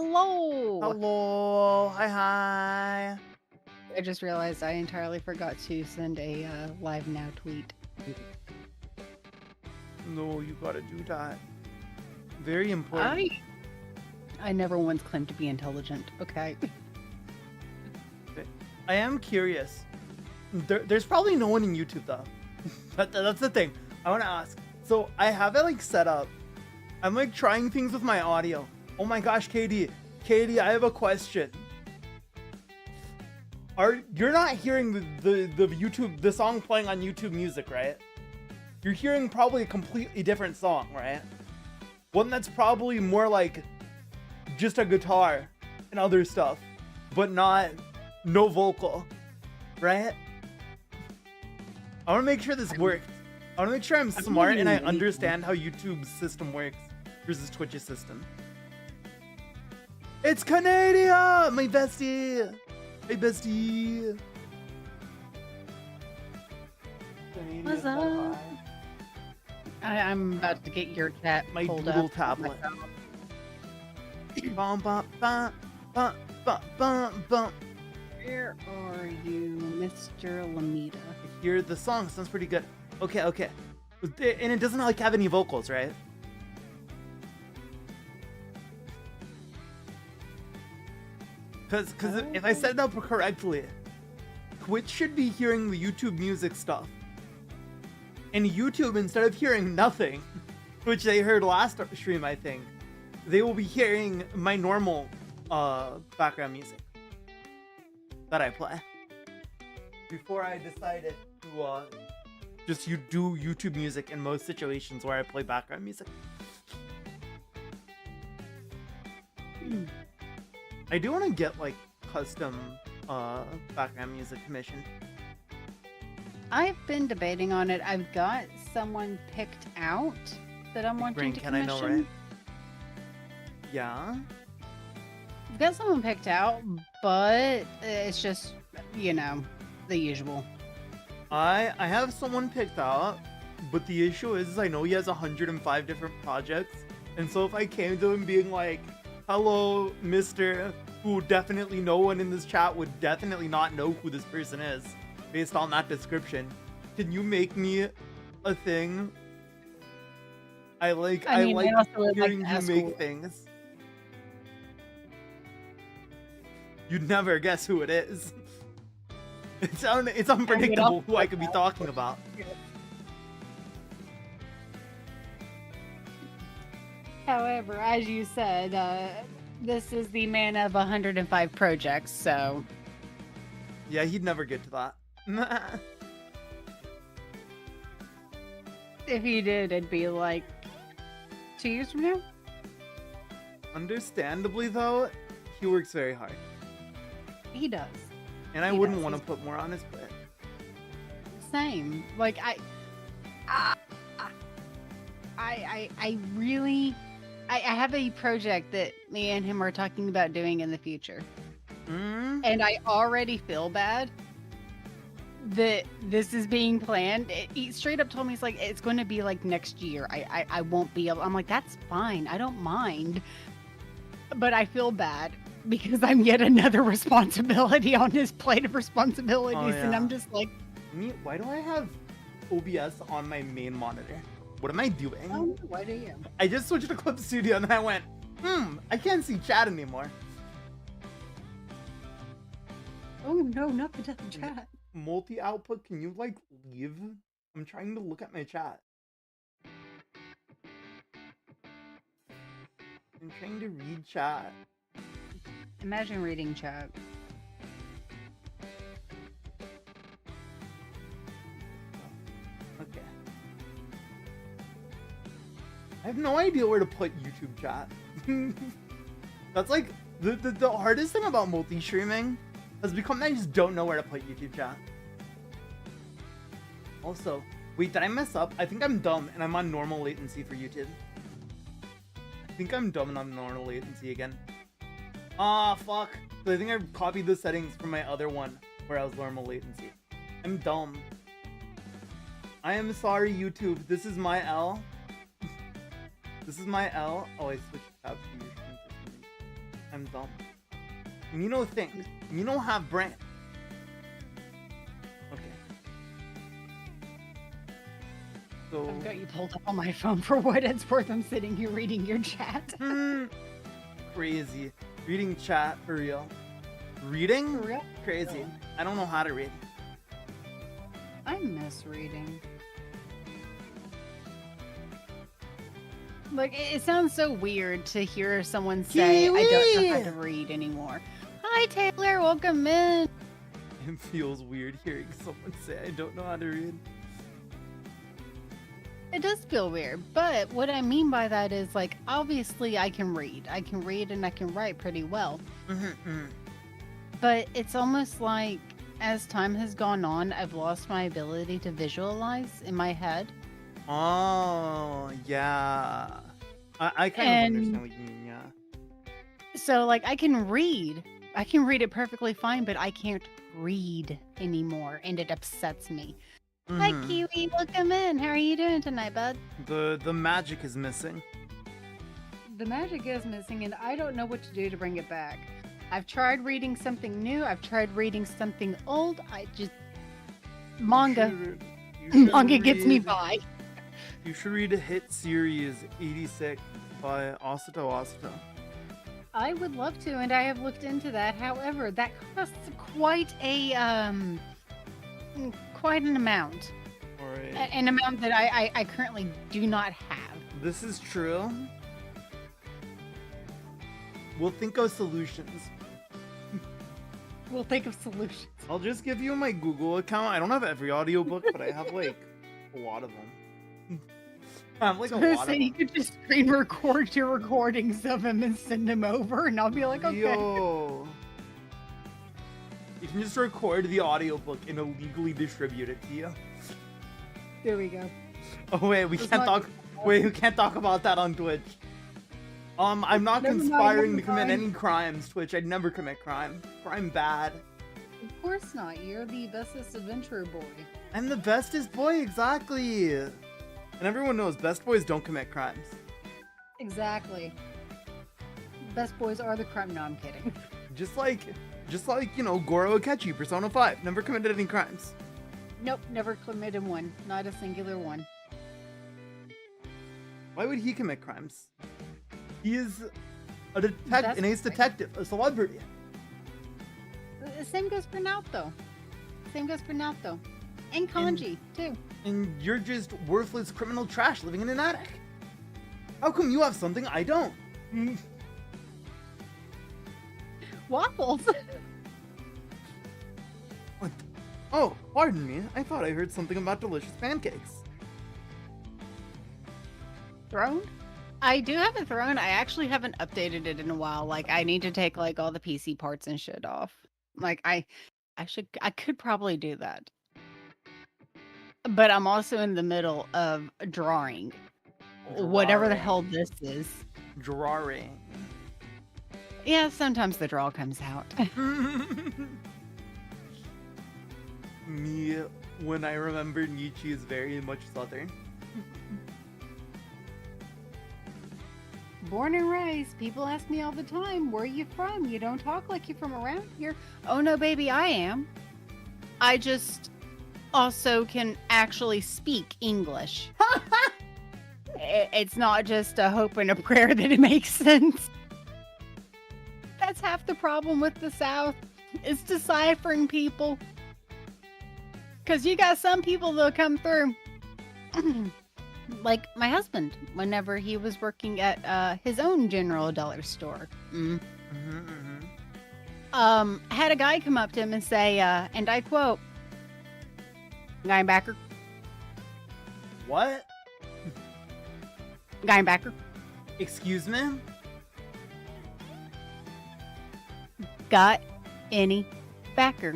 Hello! Hello. Hi. I just realized I entirely forgot to send a live now tweet. No, you gotta do that. Very important. I never once claimed to be intelligent, okay? I am curious. There's probably no one in YouTube though. That's the thing. I want to ask. So I have it like set up. I'm like trying things with my audio. Oh my gosh, Katie, I have a question. You're not hearing the song playing on YouTube Music, right? You're hearing probably a completely different song, right? One that's probably more like just a guitar and other stuff, but no vocal, right? I want to make sure this works. I want to make sure I'm smart and I understand how YouTube's system works versus Twitch's system. It's Canada, my bestie. Hey, bestie. What's up? I'm about to get your chat my pulled Doodle up. tablet. Bum, bum, bum, bum, bum, bum, bum. Where are you, Mr. Lamita? I hear the song sounds pretty good. Okay. And it doesn't like have any vocals, right? Because if I set it up correctly, Twitch should be hearing the YouTube music stuff. And YouTube, instead of hearing nothing, which they heard last stream, I think, they will be hearing my normal background music that I play. Before I decided to just do YouTube music in most situations where I play background music. I do want to get like custom background music commissioned. I've been debating on it. I've got someone picked out that I'm wanting to commission. Can I know, right? Yeah. I've got someone picked out, but it's just, you know, the usual. I have someone picked out, but the issue is I know he has 105 different projects, and so if I came to him being like, hello, mister, who definitely no one in this chat would definitely not know who this person is, based on that description, can you make me a thing? I like hearing you make things. You'd never guess who it is. It's unpredictable who I could be talking about. However, as you said, this is the man of 105 projects, so... Yeah, he'd never get to that. If he did, it'd be like 2 years from now? Understandably, though, he works very hard. He does. And I wouldn't want to put more on his plate. Same. Like, I really... I have a project that me and him are talking about doing in the future. And I already feel bad that this is being planned. He straight up told me, he's like, it's going to be like next year. I won't be able... I'm like, that's fine. I don't mind. But I feel bad because I'm yet another responsibility on his plate of responsibilities. Oh, yeah. And I'm just like... Why do I have OBS on my main monitor? What am I doing? Oh, why do you? I just switched to Clip Studio and then I went, I can't see chat anymore. Oh no, not the chat. Multi-output, can you like leave? I'm trying to look at my chat. I'm trying to read chat. Imagine reading chat. Okay. I have no idea where to put YouTube chat. That's like the hardest thing about multi-streaming has become that I just don't know where to put YouTube chat. Also, wait, did I mess up? I think I'm dumb and I'm on normal latency for YouTube. I think I'm dumb and I'm normal latency again. Ah, fuck. So I think I copied the settings from my other one where I was normal latency. I'm dumb. I am sorry, YouTube. This is my L. This is my L. Oh, I switched tabs to your screen for some reason. I'm dumb. Me no think. Me no have brain. Okay. So I've got you pulled up on my phone for what it's worth. I'm sitting here reading your chat. Crazy. Reading chat for real. Reading? For real? Crazy. I don't know how to read. I miss reading. Like, it sounds so weird to hear someone say, I don't know how to read anymore. Hi, Taylor. Welcome in. It feels weird hearing someone say, I don't know how to read. It does feel weird, but what I mean by that is, like, obviously I can read. I can read and I can write pretty well. But it's almost like, as time has gone on, I've lost my ability to visualize in my head. Oh, yeah. I kind of understand what you mean, yeah. So, like, I can read. I can read it perfectly fine, but I can't read anymore, and it upsets me. Hi, Kiwi. Welcome in. How are you doing tonight, bud? The magic is missing. The magic is missing, and I don't know what to do to bring it back. I've tried reading something new. I've tried reading something old. I just... Manga. Manga gets me by. You should read a hit series, 86, by Asito Asito. I would love to, and I have looked into that. However, that costs quite an amount. Right. An amount that I currently do not have. This is true. We'll think of solutions. We'll think of solutions. I'll just give you my Google account. I don't have every audiobook, but I have like a lot of them. I have like a lot of them. You could just screen record your recordings of them and send them over, and I'll be like, okay. Yo. You can just record the audiobook and illegally distribute it to you. There we go. Oh wait, we can't talk. Wait, we can't talk about that on Twitch. I'm not conspiring to commit any crimes, Twitch. I'd never commit crime. Crime bad. Of course not. You're the bestest adventurer boy. I'm the bestest boy, exactly. And everyone knows best boys don't commit crimes. Exactly. Best boys are the crime. No, I'm kidding. Just like, you know, Goro Akechi, Persona 5, never committed any crimes. Nope, never committed one. Not a singular one. Why would he commit crimes? He is an ace detective, a celebrity. The same goes for Naoto. And Kanji, too. And you're just worthless criminal trash living in an attic. How come you have something I don't? Waffles. What? Oh, pardon me. I thought I heard something about delicious pancakes. Throne? I do have a throne. I actually haven't updated it in a while. Like, I need to take like all the PC parts and shit off. Like, I could probably do that. But I'm also in the middle of drawing. Whatever the hell this is. Drawing. Yeah, sometimes the draw comes out. Me, when I remember NICHI is very much southern. Born and raised. People ask me all the time, where are you from? You don't talk like you're from around here. Oh no, baby, I am. I just also can actually speak English. It's not just a hope and a prayer that it makes sense. That's half the problem with the South. It's deciphering people. Because you got some people that'll come through. Like my husband, whenever he was working at his own General Dollar store. Had a guy come up to him and say, and I quote, "Guybacker." What? Guybacker. Excuse me? Got any backer?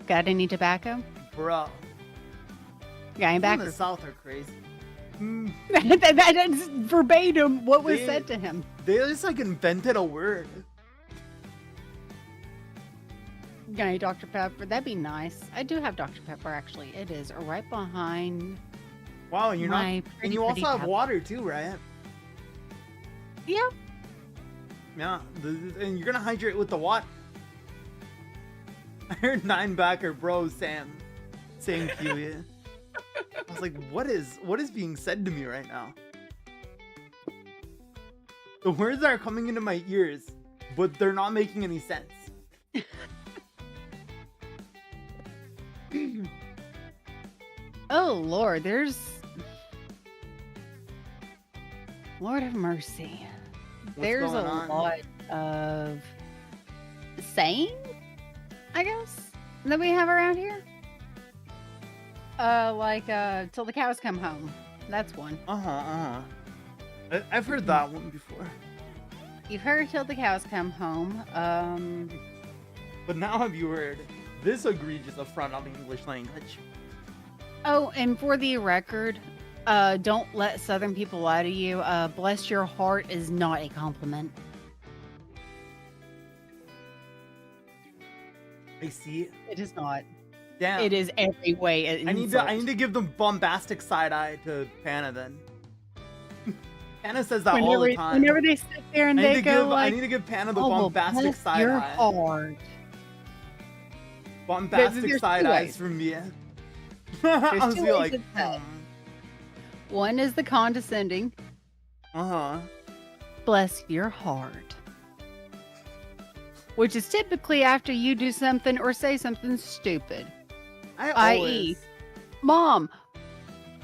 Got any tobacco? Bro. Guybacker. People in the South are crazy. That's verbatim what was said to him. They just like invented a word. Got any Dr. Pepper? That'd be nice. I do have Dr. Pepper, actually. It is right behind. Wow, and you're not. And you also have apple. water too, right? Yeah. Yeah, and you're gonna hydrate with the water. I heard 9backer bro Sam saying Q. I was like, what is being said to me right now? The words are coming into my ears, but they're not making any sense. Oh Lord, Lord have mercy. There's a lot of saying, I guess, that we have around here. Till the cows come home. That's one. I've heard that one before. You've heard till the cows come home. But now have you heard this egregious affront on the English language? Oh, and for the record, don't let Southern people lie to you. Bless your heart is not a compliment. I see. It is not. Damn. It is every way an insult. I need to give them bombastic side eye to Panna then. Panna says that all the time. Whenever they sit there and they go I need to give Panna the bombastic side your eye. Heart. Bombastic side eyes from me. There's two ways it's said. One is the condescending. Bless your heart. Which is typically after you do something or say something stupid. I.e., Mom,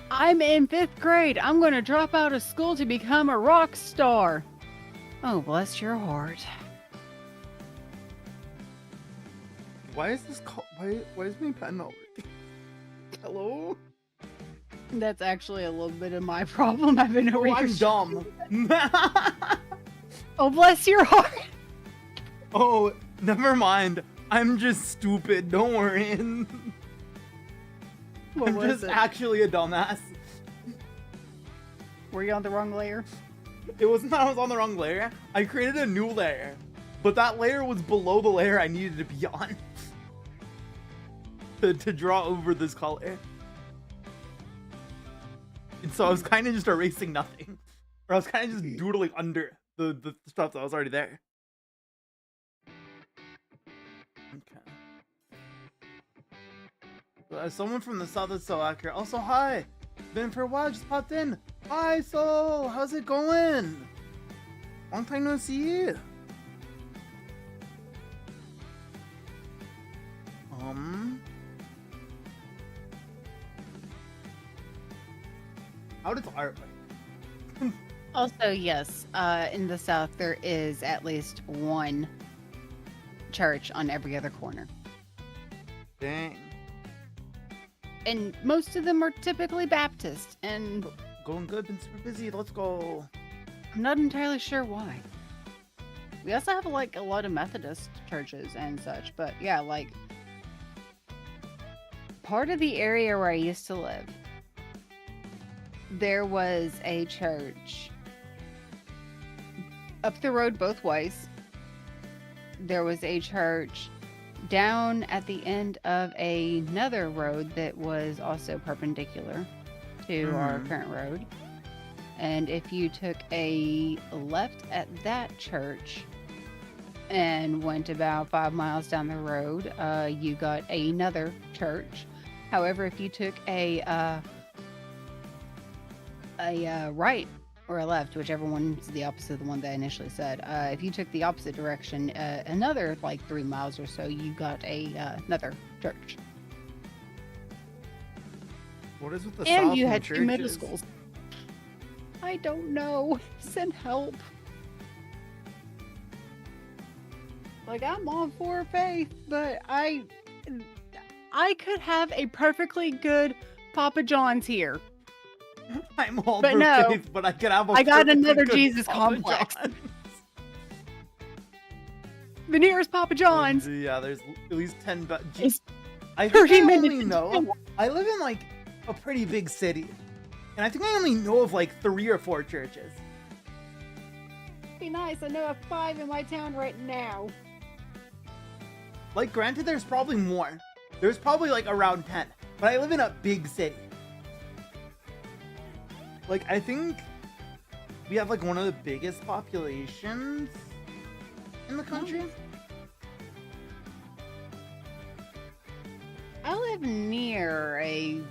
I'm in 5th grade. I'm going to drop out of school to become a rock star. Oh, bless your heart. Why is this called? Why is my pen not working? Hello? That's actually a little bit of my problem. I've been over here. I'm dumb. Oh, bless your heart. Oh, never mind. I'm just stupid. Don't worry. I'm just actually a dumbass. Were you on the wrong layer? It wasn't that I was on the wrong layer. I created a new layer, but that layer was below the layer I needed to be on to draw over this color. And so I was kind of just erasing nothing. Or I was kind of just doodling under the stuff that was already there. Okay. Someone from the south is so accurate. Also, hi! Been for a while, just popped in. Hi, Soul! How's it going? Long time no see. How does art work? Also, yes, in the South, there is at least one church on every other corner. Dang. And most of them are typically Baptist, and... Going good, been super busy, let's go. I'm not entirely sure why. We also have, like, a lot of Methodist churches and such, but yeah, like... Part of the area where I used to live, there was a church up the road both ways. There was a church down at the end of another road that was also perpendicular to our current road. And if you took a left at that church and went about 5 miles down the road, you got another church. However, if you took a right or a left, whichever one's the opposite of the one that I initially said, if you took the opposite direction, another like 3 miles or so, you got another church. What is with the and South you and had churches? 2 middle schools. I don't know. Send help. Like, I'm all for faith, but I could have a perfectly good Papa John's here. I'm all but for no, faith, but I could have a I got another good Jesus Papa complex. John's. The nearest Papa John's. Yeah, there's at least 10. It's I 30 think I minutes. only know. I live in like a pretty big city, and I think I only know of like 3 or 4 churches. Be nice. I know of 5 in my town right now. Like, granted, there's probably more. There's probably like around 10, but I live in a big city. Like, I think we have like one of the biggest populations in the country? I live near a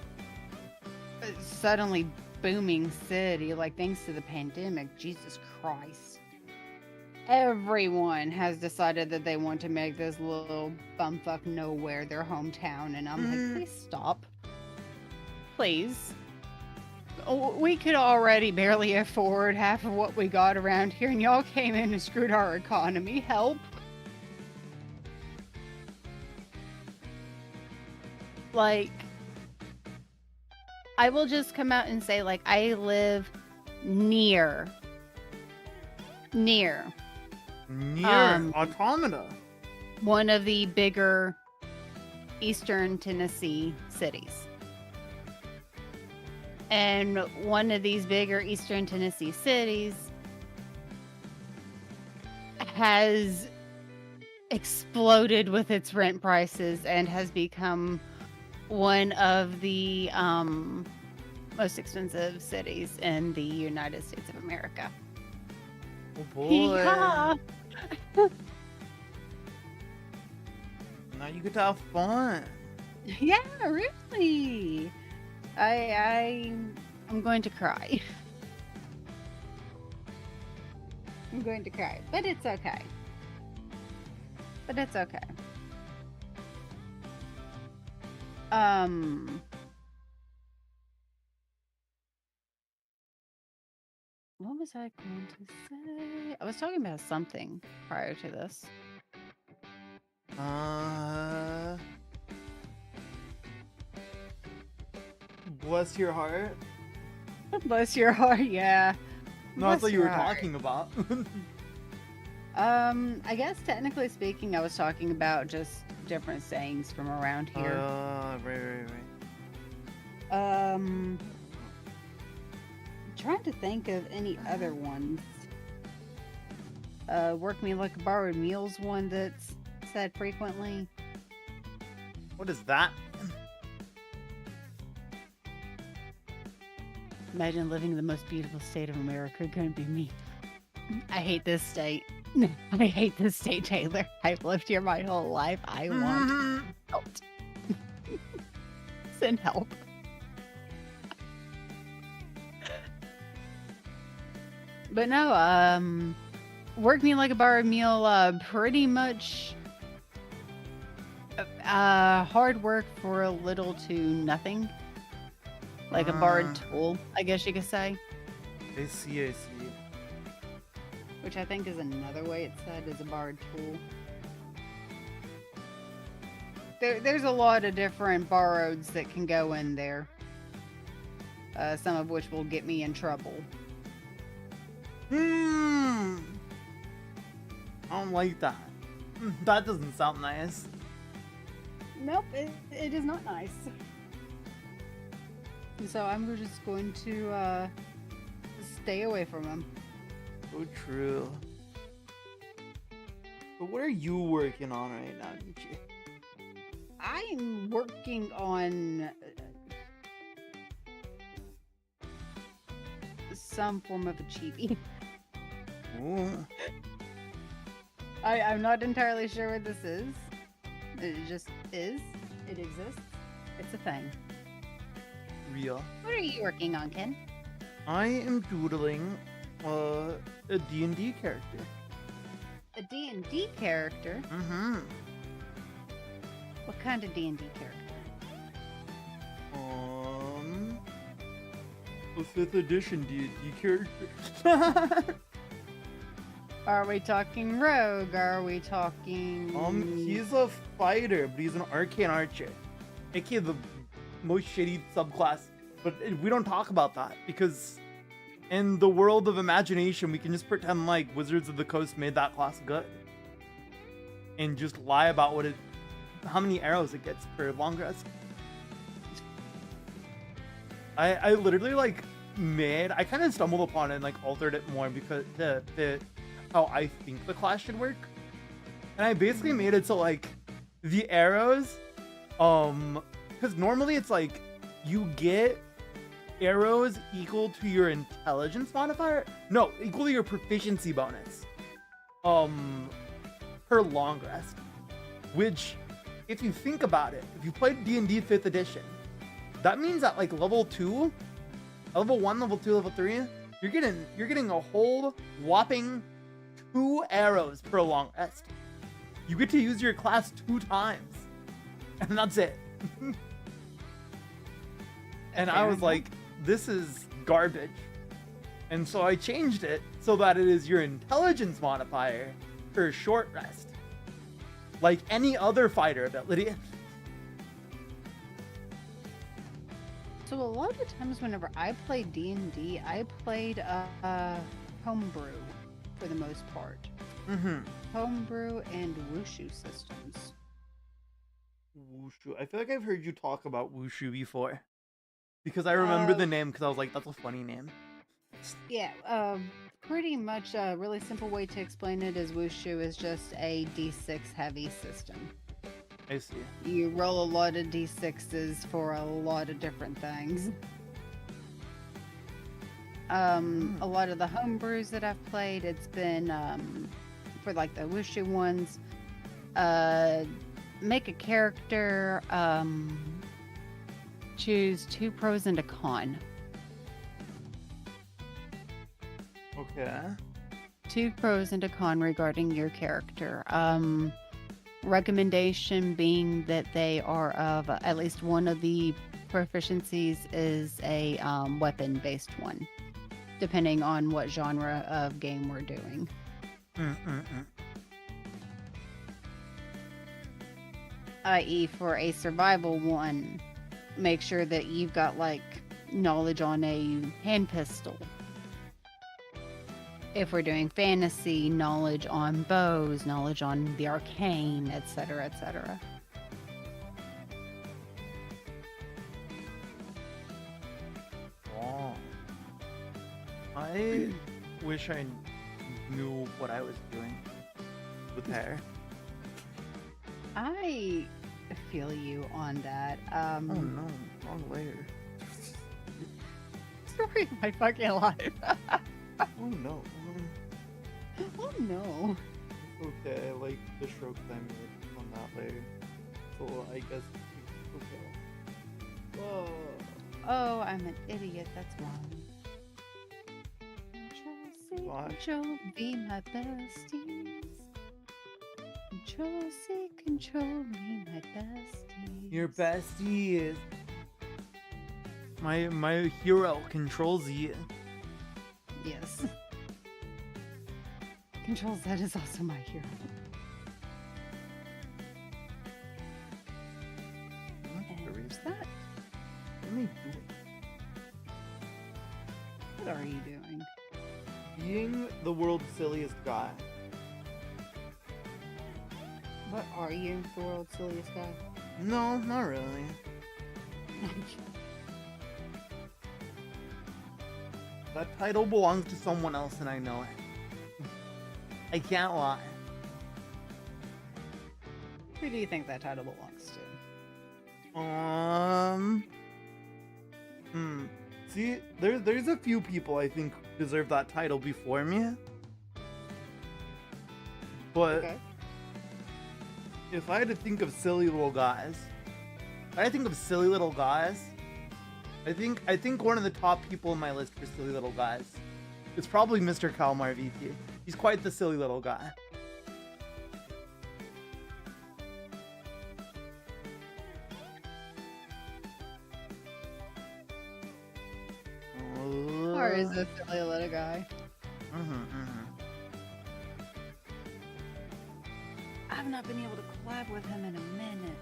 suddenly booming city, like thanks to the pandemic. Jesus Christ. Everyone has decided that they want to make this little bumfuck nowhere their hometown, and I'm like, please stop. Please. We could already barely afford half of what we got around here, and y'all came in and screwed our economy. Help. Like, I will just come out and say, like, I live near Automata, one of the bigger Eastern Tennessee cities. And one of these bigger Eastern Tennessee cities has exploded with its rent prices and has become one of the most expensive cities in the United States of America. Oh boy. Yeah. Now you get to have fun. Yeah, really. I'm going to cry. I'm going to cry, but it's okay. What was I going to say? I was talking about something prior to this. Bless your heart. Bless your heart, yeah. No, that's what you were talking about. I guess technically speaking, I was talking about just different sayings from around here. Right. I'm trying to think of any other ones. Work me like a borrowed meal's one that's said frequently. What is that? Imagine living in the most beautiful state of America. Couldn't be me. I hate this state. I hate this state, Taylor. I've lived here my whole life. I want help. Send help. But no, work me like a borrowed meal, pretty much hard work for little to nothing. Like a borrowed tool, I guess you could say. I see. Which I think is another way it's said, is a borrowed tool. There's a lot of different borroweds that can go in there. Some of which will get me in trouble. I don't like that. That doesn't sound nice. Nope, it is not nice. So I'm just going to stay away from him. So true. But what are you working on right now, NICHI? I'm working on some form of achieving. Ooh. I'm not entirely sure what this is. It just is. It exists. It's a thing. Real. What are you working on, Ken? I am doodling a D&D character. A D&D character? Mm-hmm. What kind of D&D character? A 5th edition D&D character. Are we talking rogue? Are we talking... He's a fighter, but he's an arcane archer. AKA the most shitty subclass. But we don't talk about that, because in the world of imagination, we can just pretend like Wizards of the Coast made that class good. And just lie about how many arrows it gets per long rest. I literally I kind of stumbled upon it and altered it more because how I think the class should work. And I basically made it so the arrows, because normally it's you get arrows equal to your intelligence modifier. No, equal to your proficiency bonus. per long rest. Which, if you think about it, if you played D&D 5th edition, that means at like level 2, level 1, level 2, level 3, you're getting a whole whopping 2 arrows per long rest. You get to use your class 2 times. And that's it. And I was like, this is garbage. And so I changed it so that it is your intelligence modifier for short rest. Like any other fighter ability. So a lot of times whenever I played D&D, I played homebrew for the most part. Mm-hmm. Homebrew and wushu systems. Wushu. I feel like I've heard you talk about Wushu before. Because I remember the name because I was like, that's a funny name. Yeah, pretty much a really simple way to explain it is wushu is just a D6 heavy system. I see. You roll a lot of D6s for a lot of different things. A lot of the homebrews that I've played, it's been for like the wushu ones, make a character, choose 2 pros and a con. Okay. 2 pros and a con regarding your character. Recommendation being that they are of at least one of the proficiencies is a weapon-based one, depending on what genre of game we're doing. I.e., for a survival one, make sure that you've got like knowledge on a hand pistol. If we're doing fantasy, knowledge on bows, knowledge on the arcane, etc., etc. Oh. I wish I knew what I was doing with hair. I feel you on that. Oh no, wrong layer. Story of my fucking life. Oh no. Oh no. Okay, I like the strokes I made on that layer. So I guess it's okay. Whoa. Oh, I'm an idiot. That's wrong. Why? Control, be my besties. Control C, control me, my besties. Your bestie is my hero. Control Z. Yes. Control Z is also my hero. And there's that. What am I doing? What are you doing? Being the world's silliest guy. What are you, the world's silliest guy? No, not really. That title belongs to someone else and I know it. I can't lie. Who do you think that title belongs to? See, there's a few people I think deserve that title before me. But Okay. if I had to think of silly little guys, I think one of the top people in my list for silly little guys is probably Mr. Kalmar VT. He's quite the silly little guy. Or is a silly little guy? I've not been able to collab with him in a minute.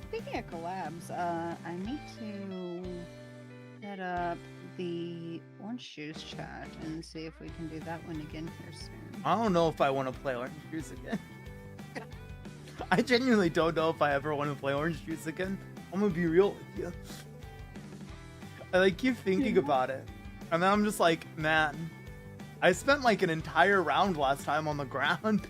Speaking of collabs, I need to set up the Orange Juice chat and see if we can do that one again here soon. I don't know if I want to play Orange Juice again. I genuinely don't know if I ever want to play Orange Juice again. I'm gonna be real with you. I like keep thinking about it, and then I'm just like, man, I spent like an entire round last time on the ground.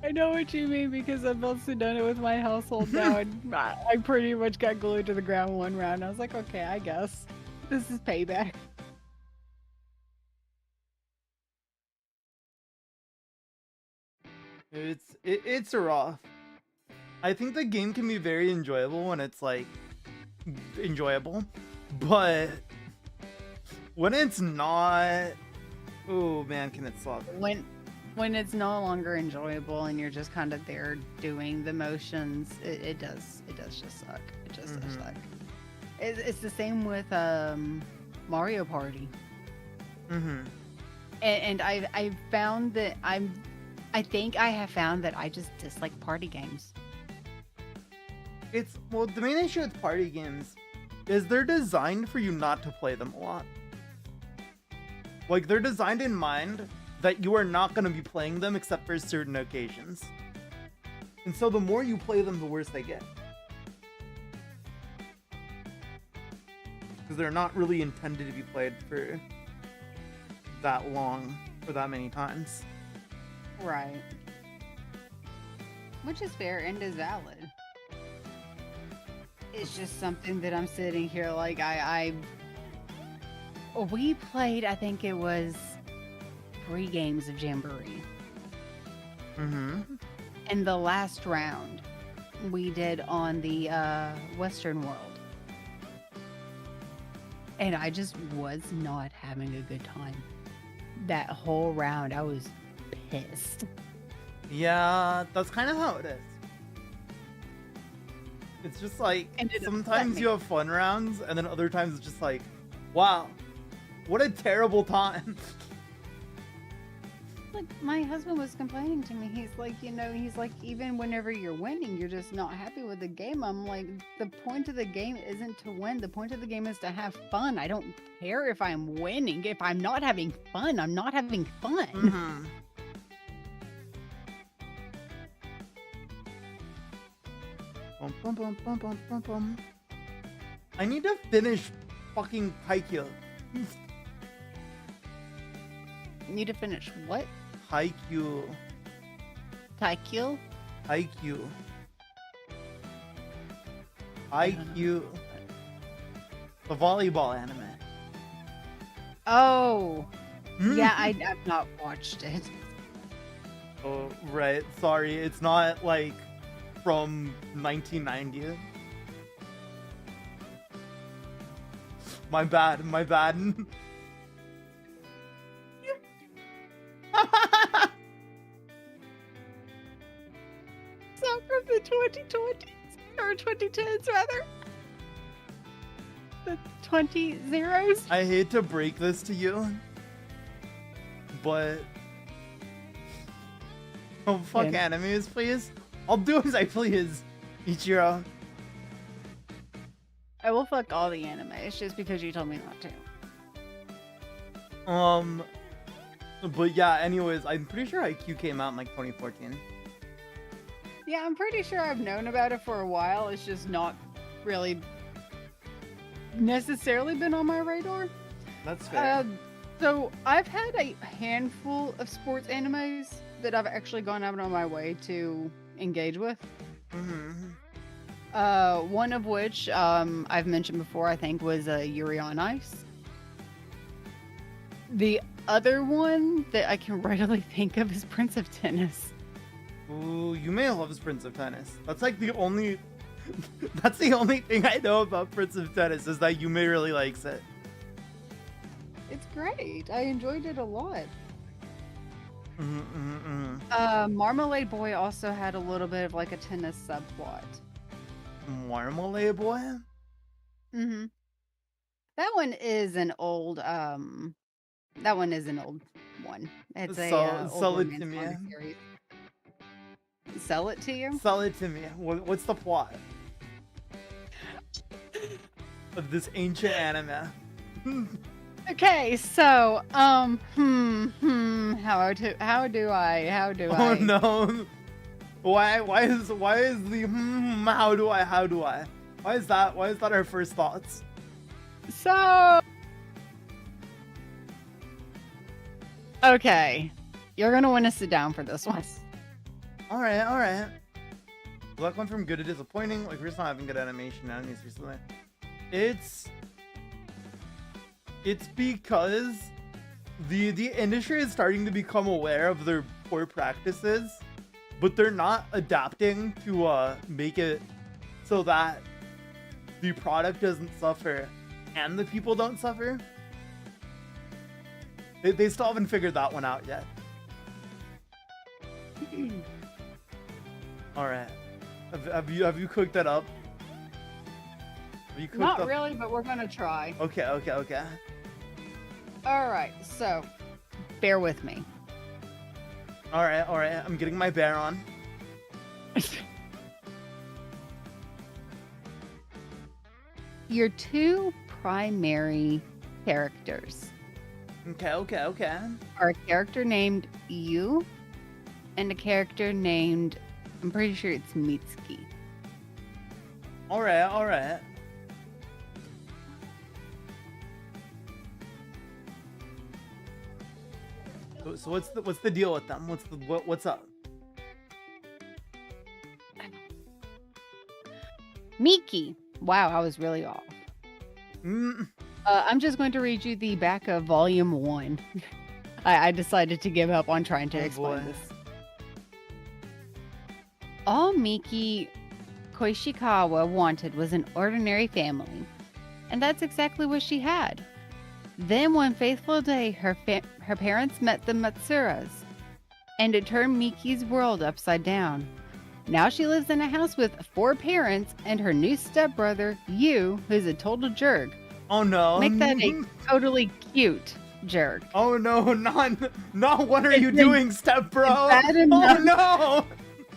I know what you mean because I've also done it with my household now, and I pretty much got glued to the ground one round. I was like, okay, I guess this is payback. It's rough. I think the game can be very enjoyable when it's like enjoyable, but when it's not, oh man, can it suck? When it's no longer enjoyable and you're just kind of there doing the motions, it does just suck. It just does suck. It's the same with Mario Party. And I've found that I think I have found that I just dislike party games. Well, the main issue with party games is they're designed for you not to play them a lot. Like, they're designed in mind that you are not going to be playing them except for certain occasions. And so the more you play them, the worse they get. Because they're not really intended to be played for that long or that many times. Right. Which is fair and is valid. It's just something that I'm sitting here like we played, I think it was 3 games of Jamboree. And the last round we did on the Western world. And I just was not having a good time. That whole round, I was pissed. Yeah, that's kind of how it is. It's just like, sometimes you have fun rounds, and then other times it's just like, wow, what a terrible time. Like, my husband was complaining to me. He's like, even whenever you're winning, you're just not happy with the game. I'm like, the point of the game isn't to win. The point of the game is to have fun. I don't care if I'm winning. If I'm not having fun, I'm not having fun. I need to finish fucking Haikyuu. Need to finish what? Haikyuu. Haikyuu? Haikyuu. Haikyuu. The volleyball anime. Oh. Yeah, I've not watched it. Oh, right. Sorry, it's not like from 1990. My bad. It's not from the 2020s, or 2010s rather. The 20s. I hate to break this to you, but don't fuck animes, please. I'll do as I please, Ichiro. I will fuck all the anime. It's just because you told me not to. But yeah, anyways, I'm pretty sure IQ came out in like 2014. Yeah, I'm pretty sure I've known about it for a while. It's just not really necessarily been on my radar. That's fair. So I've had a handful of sports animes that I've actually gone out on my way to engage with. One of which I've mentioned before, I think, was Yuri on Ice. The other one that I can readily think of is Prince of Tennis. Ooh, Yume loves Prince of Tennis. That's like the only that's the only thing I know about Prince of Tennis, is that Yume really likes it. It's great. I enjoyed it a lot. Marmalade Boy also had a little bit of like a tennis subplot. Marmalade Boy? That one is an old one. It's sell it to me. Series. Sell it to you? Sell it to me. What's the plot of this ancient anime? Okay, so how do I? Oh no! Why is the how do I? Why is that our first thoughts? So okay, you're gonna want to sit down for this one. All right. Luck went from good to disappointing. Like, we're just not having good animation animes recently. It's because the industry is starting to become aware of their poor practices but they're not adapting to make it so that the product doesn't suffer and the people don't suffer. They still haven't figured that one out yet. All right, have you cooked that up? Have you cooked Not up? really, but we're gonna try. Okay. All right, so bear with me. All right. I'm getting my bear on. Your two primary characters Okay. are a character named Yu and a character named, I'm pretty sure it's Mitsuki. All right. So what's the deal with them? What's up? Miki. Wow, I was really off. I'm just going to read you the back of volume 1. I decided to give up on trying to explain this. All Miki Koishikawa wanted was an ordinary family, and that's exactly what she had. Then one faithful day, her parents met the Matsuras, and it turned Miki's world upside down. Now she lives in a house with 4 parents and her new stepbrother, Yu, who's a total jerk. Oh no. Make that a totally cute jerk. Oh no, not what are you doing, step bro? Oh no!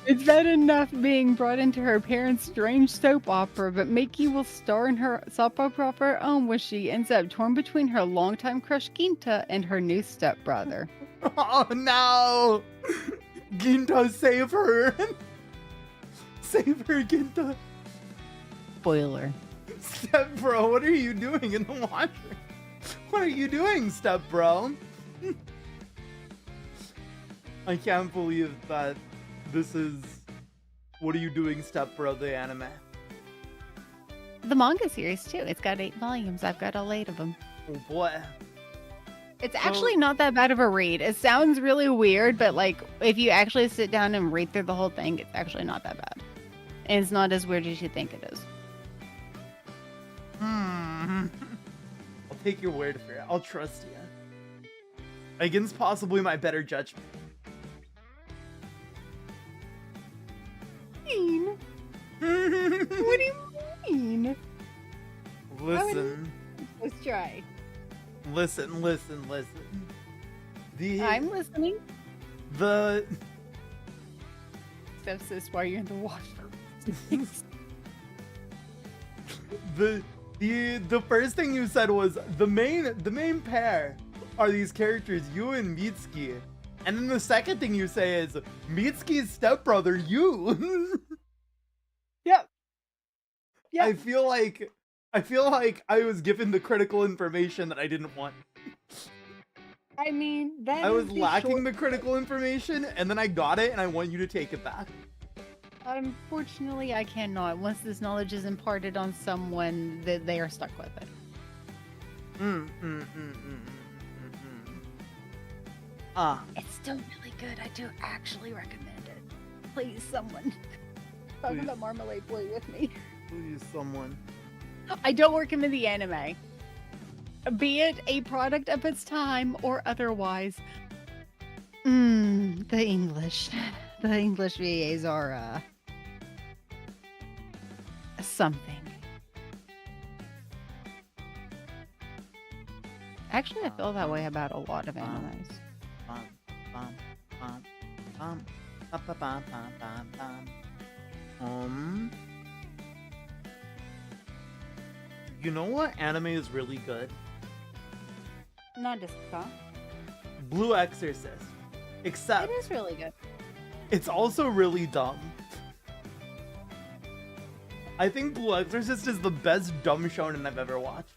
It's bad enough being brought into her parents' strange soap opera, but Miki will star in her soap opera of her own when she ends up torn between her longtime crush Ginta and her new stepbrother. Oh no! Ginta, save her! Save her, Ginta! Spoiler. Step bro, what are you doing in the washroom? What are you doing, step bro? I can't believe that this is What Are You Doing, Step Bro, the anime. The manga series too. It's got 8 volumes. I've got all 8 of them. Oh boy. It's actually not that bad of a read. It sounds really weird, but like if you actually sit down and read through the whole thing, it's actually not that bad. And it's not as weird as you think it is. I'll take your word for it. I'll trust you. Against possibly my better judgment. What do you mean? Listen. Let's try. Listen. I'm listening. The Steph says while you're in the washroom. the first thing you said was the main pair are these characters, Yu and Mitsuki. And then the second thing you say is Mitsuki's stepbrother, Yu. Yep. I feel like I was given the critical information that I didn't want. I mean, that I was lacking the critical information, and then I got it, and I want you to take it back. Unfortunately, I cannot. Once this knowledge is imparted on someone, they are stuck with it. It's still really good. I do actually recommend it. Please, someone. Talk about Marmalade Boy with me. Please, someone. I don't recommend the anime. Be it a product of its time or otherwise. The English. The English VAs are, something. Actually, I feel that way about a lot of animes. You know what anime is really good? Not Disco. Blue Exorcist. Except It is really good. it's also really dumb. I think Blue Exorcist is the best dumb shonen I've ever watched.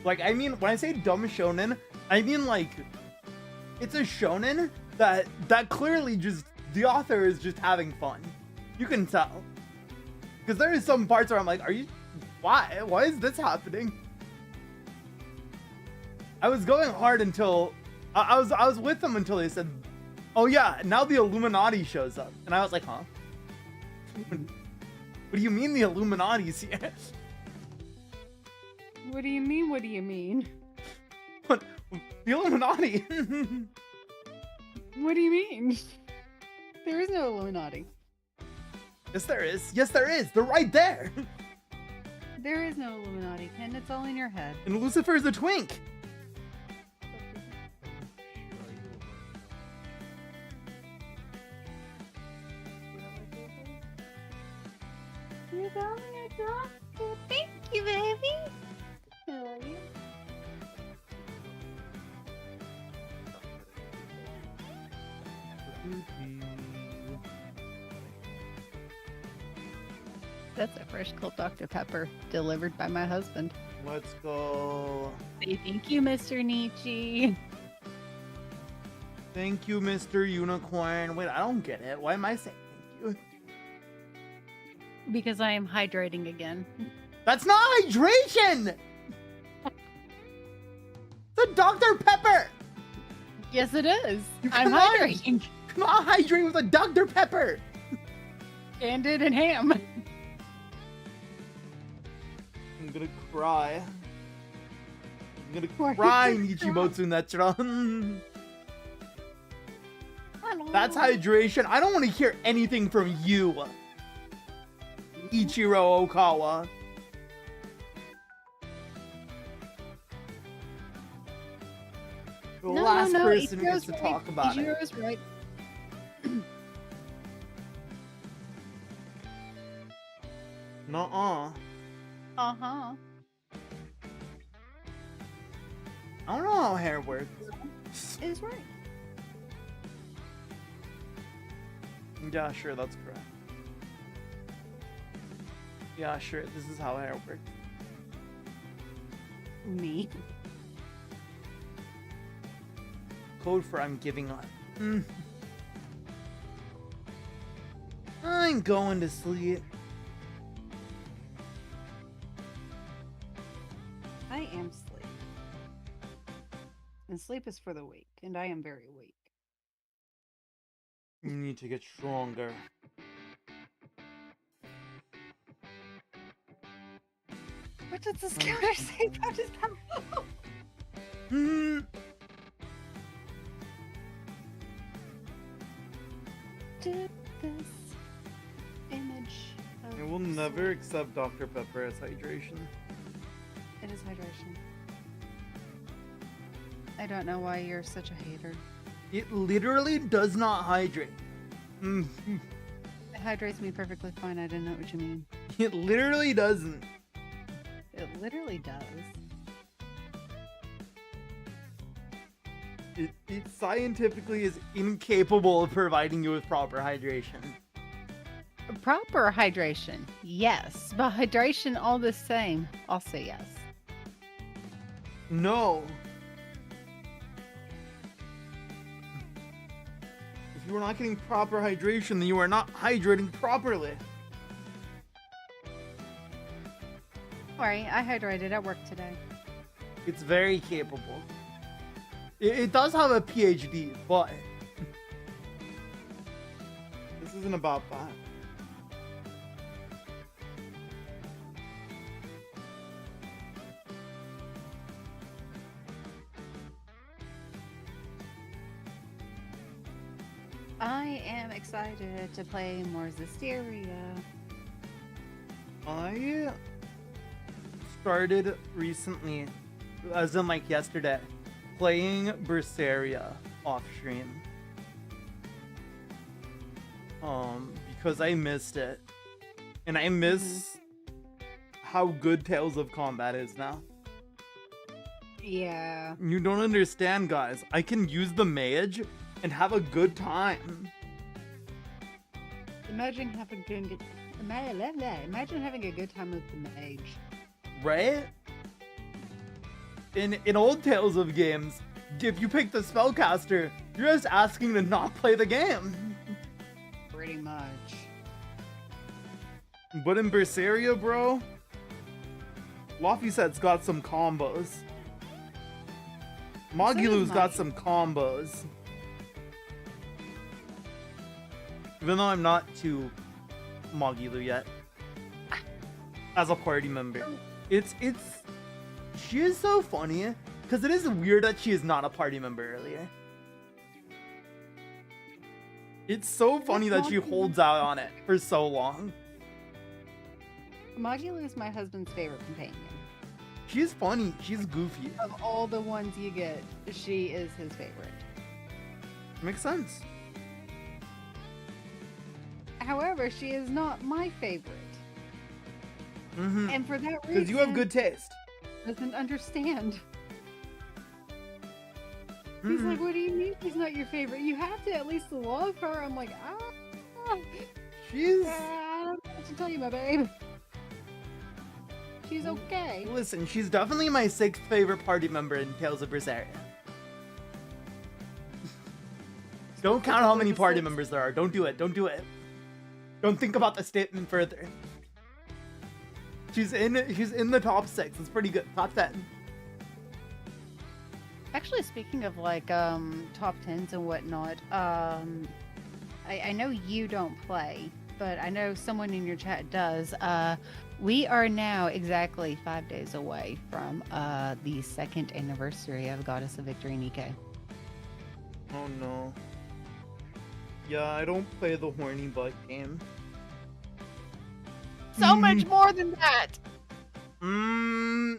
Like, I mean, when I say dumb shonen, I mean like it's a shonen that clearly just the author is just having fun. You can tell. Because there is some parts where I'm like, why is this happening? I was going hard until I was with them until they said Oh yeah, now the Illuminati shows up. And I was like, huh? What do you mean the Illuminati's here? What do you mean? What do you mean? What? The Illuminati? What do you mean? There is no Illuminati. Yes, there is. Yes, there is. They're right there. There is no Illuminati, Ken. It's all in your head. And Lucifer's a twink. You're only a doctor. Thank you, baby. I love you. That's a fresh cold Dr. Pepper delivered by my husband. Let's go. Say thank you, Mr. NICHI. Thank you, Mr. Unicorn. Wait, I don't get it. Why am I saying thank you? Because I am hydrating again. That's not hydration! It's a Dr. Pepper! Yes, it is. You I'm cannot- hydrating. Come on, hydrate with a Dr. Pepper! Candid and ham. I'm gonna cry. I'm gonna cry, Nichibotsu Netra. That's hydration. I don't want to hear anything from you, Ichiro Okawa. The last person who gets to talk about it. Ichiro's right. Nuh-uh. Uh-huh. I don't know how hair works. Is right. Yeah, sure, that's correct. Yeah, sure, this is how hair works. Me. Code for I'm giving up. I'm going to sleep. I am sleep. And sleep is for the weak, and I am very weak. You need to get stronger. What does this counter say about his power? To this image of I will never accept Dr. Pepper as hydration. It is hydration. I don't know why you're such a hater. It literally does not hydrate. It hydrates me perfectly fine. I didn't know what you mean. It literally doesn't. It literally does. It scientifically is incapable of providing you with proper hydration. Proper hydration, yes. But hydration all the same, I'll say yes. No. If you are not getting proper hydration, then you are not hydrating properly. Don't worry, I hydrated at work today. It's very capable. It does have a PhD, but this isn't about that. I am excited to play more Zisteria. I started recently, as in like yesterday, playing Berseria off stream. Because I missed it. And I miss how good Tales of Combat is now. Yeah. You don't understand, guys. I can use the mage and have a good time. Imagine having a good time with the mage. Right? In old Tales of games, if you pick the spellcaster, you're just asking to not play the game. Pretty much. But in Berseria, bro, Laufeyset's got some combos. Magilu's got some combos. Even though I'm not too Magilu yet. As a party member. She is so funny. Because it is weird that she is not a party member earlier. It's so funny that she holds out on it for so long. Magilu is my husband's favorite companion. She's funny. She's goofy. Of all the ones you get, she is his favorite. Makes sense. However, she is not my favorite. And for that reason... Because you have good taste. Doesn't understand. He's like, what do you mean she's not your favorite? You have to at least love her. I'm like, She's... I don't know what to tell you, my babe. She's okay. Listen, she's definitely my 6th favorite party member in Tales of Berseria. Don't count how many party members there are. Don't do it. Don't do it. Don't think about the statement further. She's in the top 6. It's pretty good. Top 10. Actually, speaking of like top 10s and whatnot, I know you don't play, but I know someone in your chat does. We are now exactly 5 days away from the 2nd anniversary of Goddess of Victory NICHI. Oh no. Yeah, I don't play the horny butt game. So much more than that!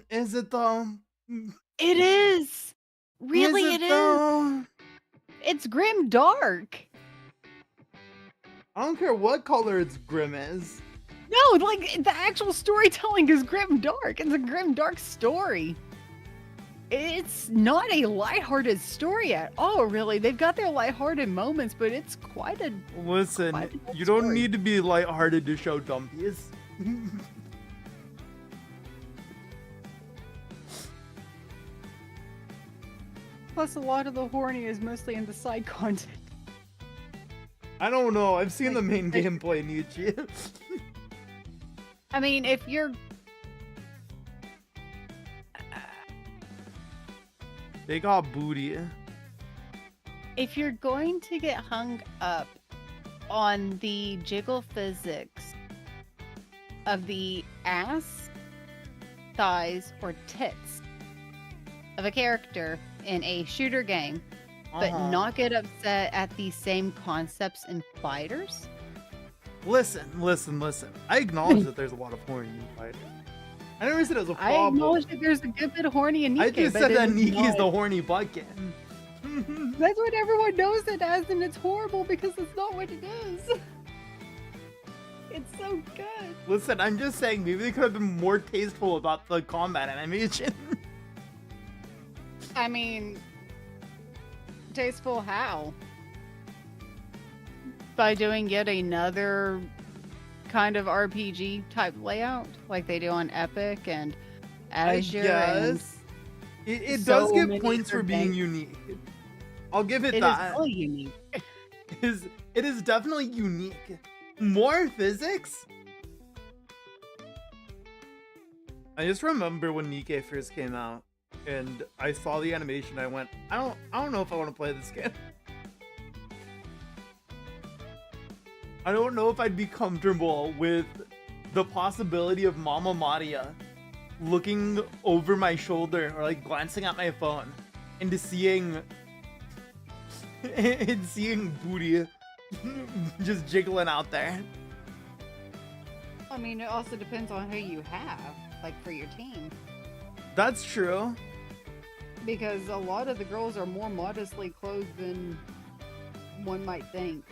Is it though? It is! Really, it is! It's grim dark! I don't care what color its grim is. No, like, the actual storytelling is grim dark. It's a grim dark story. It's not a lighthearted story at all, really. They've got their lighthearted moments, but it's quite a... Listen, you don't need to be lighthearted to show dumpies. Plus, a lot of the horny is mostly in the side content. I don't know. I've seen the main gameplay, NICHI. I mean, if you're... They got booty. If you're going to get hung up on the jiggle physics of the ass, thighs, or tits of a character in a shooter game, but not get upset at the same concepts in fighters? Listen. I acknowledge that there's a lot of horny in fighters. I never said it was a problem. I acknowledge that there's a good bit of horny in NICHI. I just said that NICHI's the horny bucket. That's what everyone knows it as, and it's horrible because it's not what it is. It's so good. Listen, I'm just saying, maybe they could have been more tasteful about the combat animation. I mean, tasteful how? By doing yet another kind of RPG type layout like they do on Epic and Azure. Yes. It so does get points for being unique. I'll give it that. It is really unique. It is definitely unique. More physics? I just remember when NICHI first came out and I saw the animation, I went, I don't know if I want to play this game. I don't know if I'd be comfortable with the possibility of Mama Maria looking over my shoulder or like glancing at my phone and seeing booty just jiggling out there. I mean, it also depends on who you have, like for your team. That's true. Because a lot of the girls are more modestly clothed than one might think.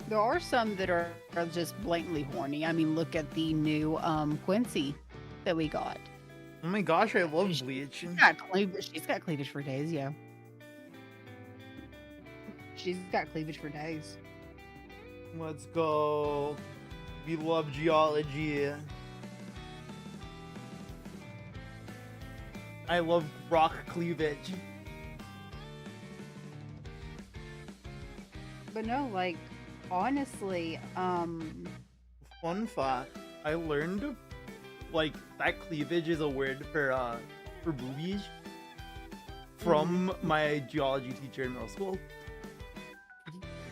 There are some that are just blatantly horny. I mean, look at the new Quincy that we got. Oh my gosh, I love Bleach. She's got cleavage for days, yeah. She's got cleavage for days. Let's go. We love geology. I love rock cleavage. But no, like, honestly, Fun fact, I learned like that cleavage is a word for boobies from my geology teacher in middle school.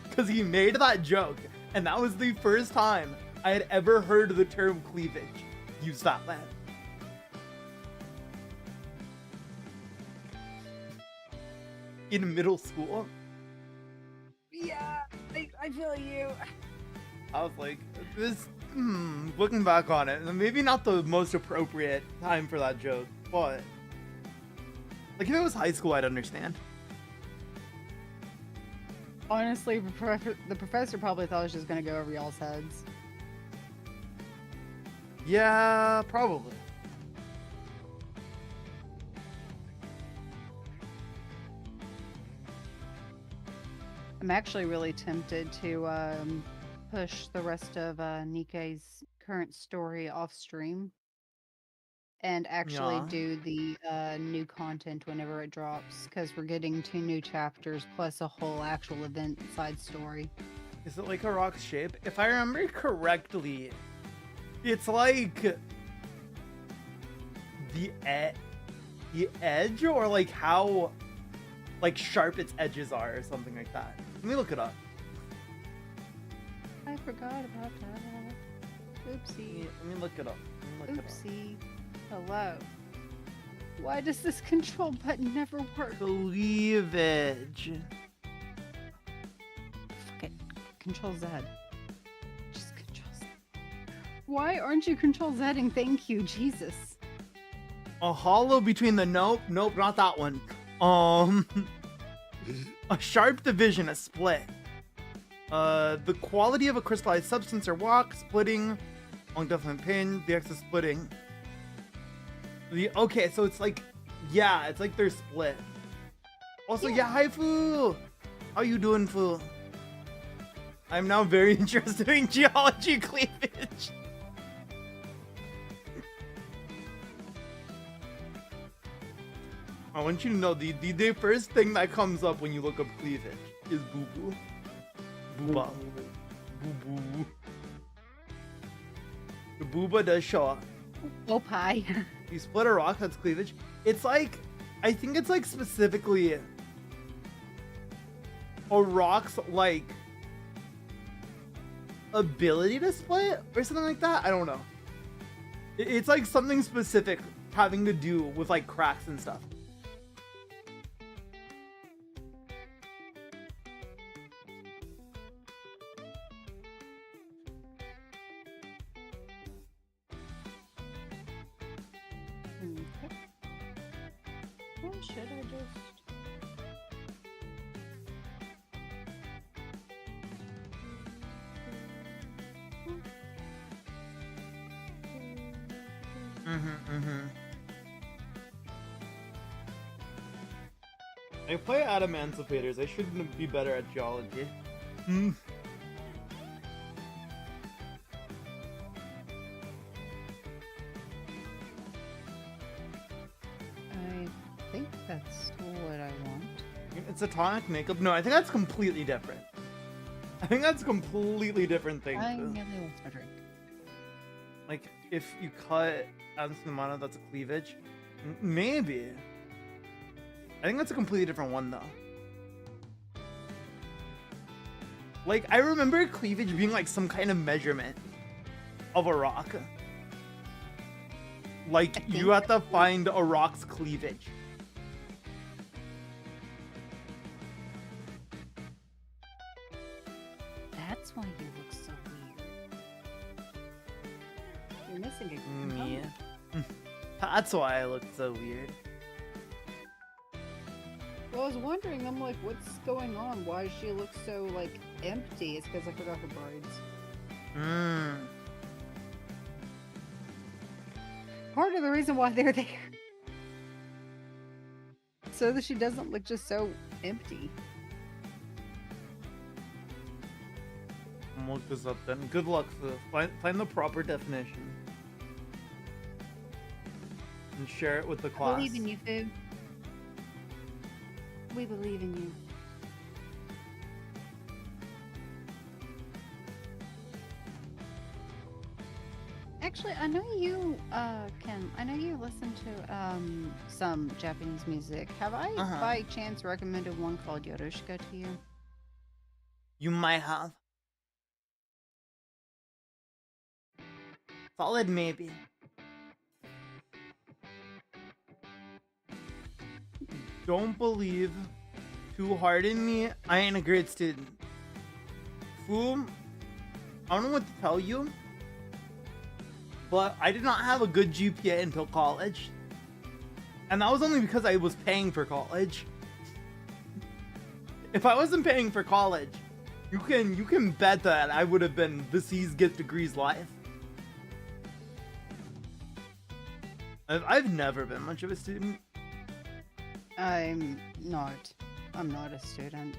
Because he made that joke And that was the first time I had ever heard the term cleavage used that way. In middle school. Yeah, I feel you. I was like, this, looking back on it, maybe not the most appropriate time for that joke, but like if it was high school, I'd understand. Honestly, the professor probably thought it was just gonna go over y'all's heads. Yeah, probably. I'm actually really tempted to push the rest of NICHI's current story off stream and actually do the new content whenever it drops, because we're getting 2 new chapters plus a whole actual event side story. Is it like a rock's shape? If I remember correctly, it's like the edge, or like how like sharp its edges are, or something like that. Let me look it up. I forgot about that. Oopsie. Let me look it up. Oopsie. Hello. Why does this control button never work? Cleavage. Fuck it. Control Z. Just Control Z. Why aren't you Control Zing? Thank you, Jesus. A hollow between the nope, not that one. A sharp division, a split. The quality of a crystallized substance or rock, splitting, long definite pain, the X is splitting. Okay, so it's like, yeah, it's like they're split. Also, yeah, hi, Fu! How you doing, Fu? I'm now very interested in geology cleavage. I want you to know, the first thing that comes up when you look up cleavage is boo-boo. Booba. Boo-boo. The booba does show up. Oh, pie. You split a rock, that's cleavage. It's like, I think it's like specifically a rock's like ability to split or something like that. I don't know. It's like something specific having to do with like cracks and stuff. Okay. Or should I just... I play at Emancipators. I should be better at geology. I think that's what I want. It's a tonic makeup. No, I think that's completely different. I think that's a completely different thing. I really want my drink. Like, if you cut Ansimana, that's a cleavage. Maybe. I think that's a completely different one, though. Like, I remember cleavage being like some kind of measurement of a rock. Like, you have to find a rock's cleavage. That's why you look so weird. You're missing a component. Yeah. That's why I look so weird. Well, I was wondering, I'm like, what's going on? Why does she look so, like, empty? It's because I forgot her braids. Part of the reason why they're there. So that she doesn't look just so empty. I'm look this up then. Good luck, Phil. Find the proper definition. And share it with the class. I believe in you, Fu. We believe in you. Actually, I know you, Kim, I know you listen to, some Japanese music. Have I, by chance, recommended one called Yorushika to you? You might have. Solid maybe. Don't believe too hard in me. I ain't a great student. Fool, I don't know what to tell you, but I did not have a good GPA until college. And that was only because I was paying for college. If I wasn't paying for college, you can bet that I would have been the C's get degrees life. I've never been much of a student. I'm not a student.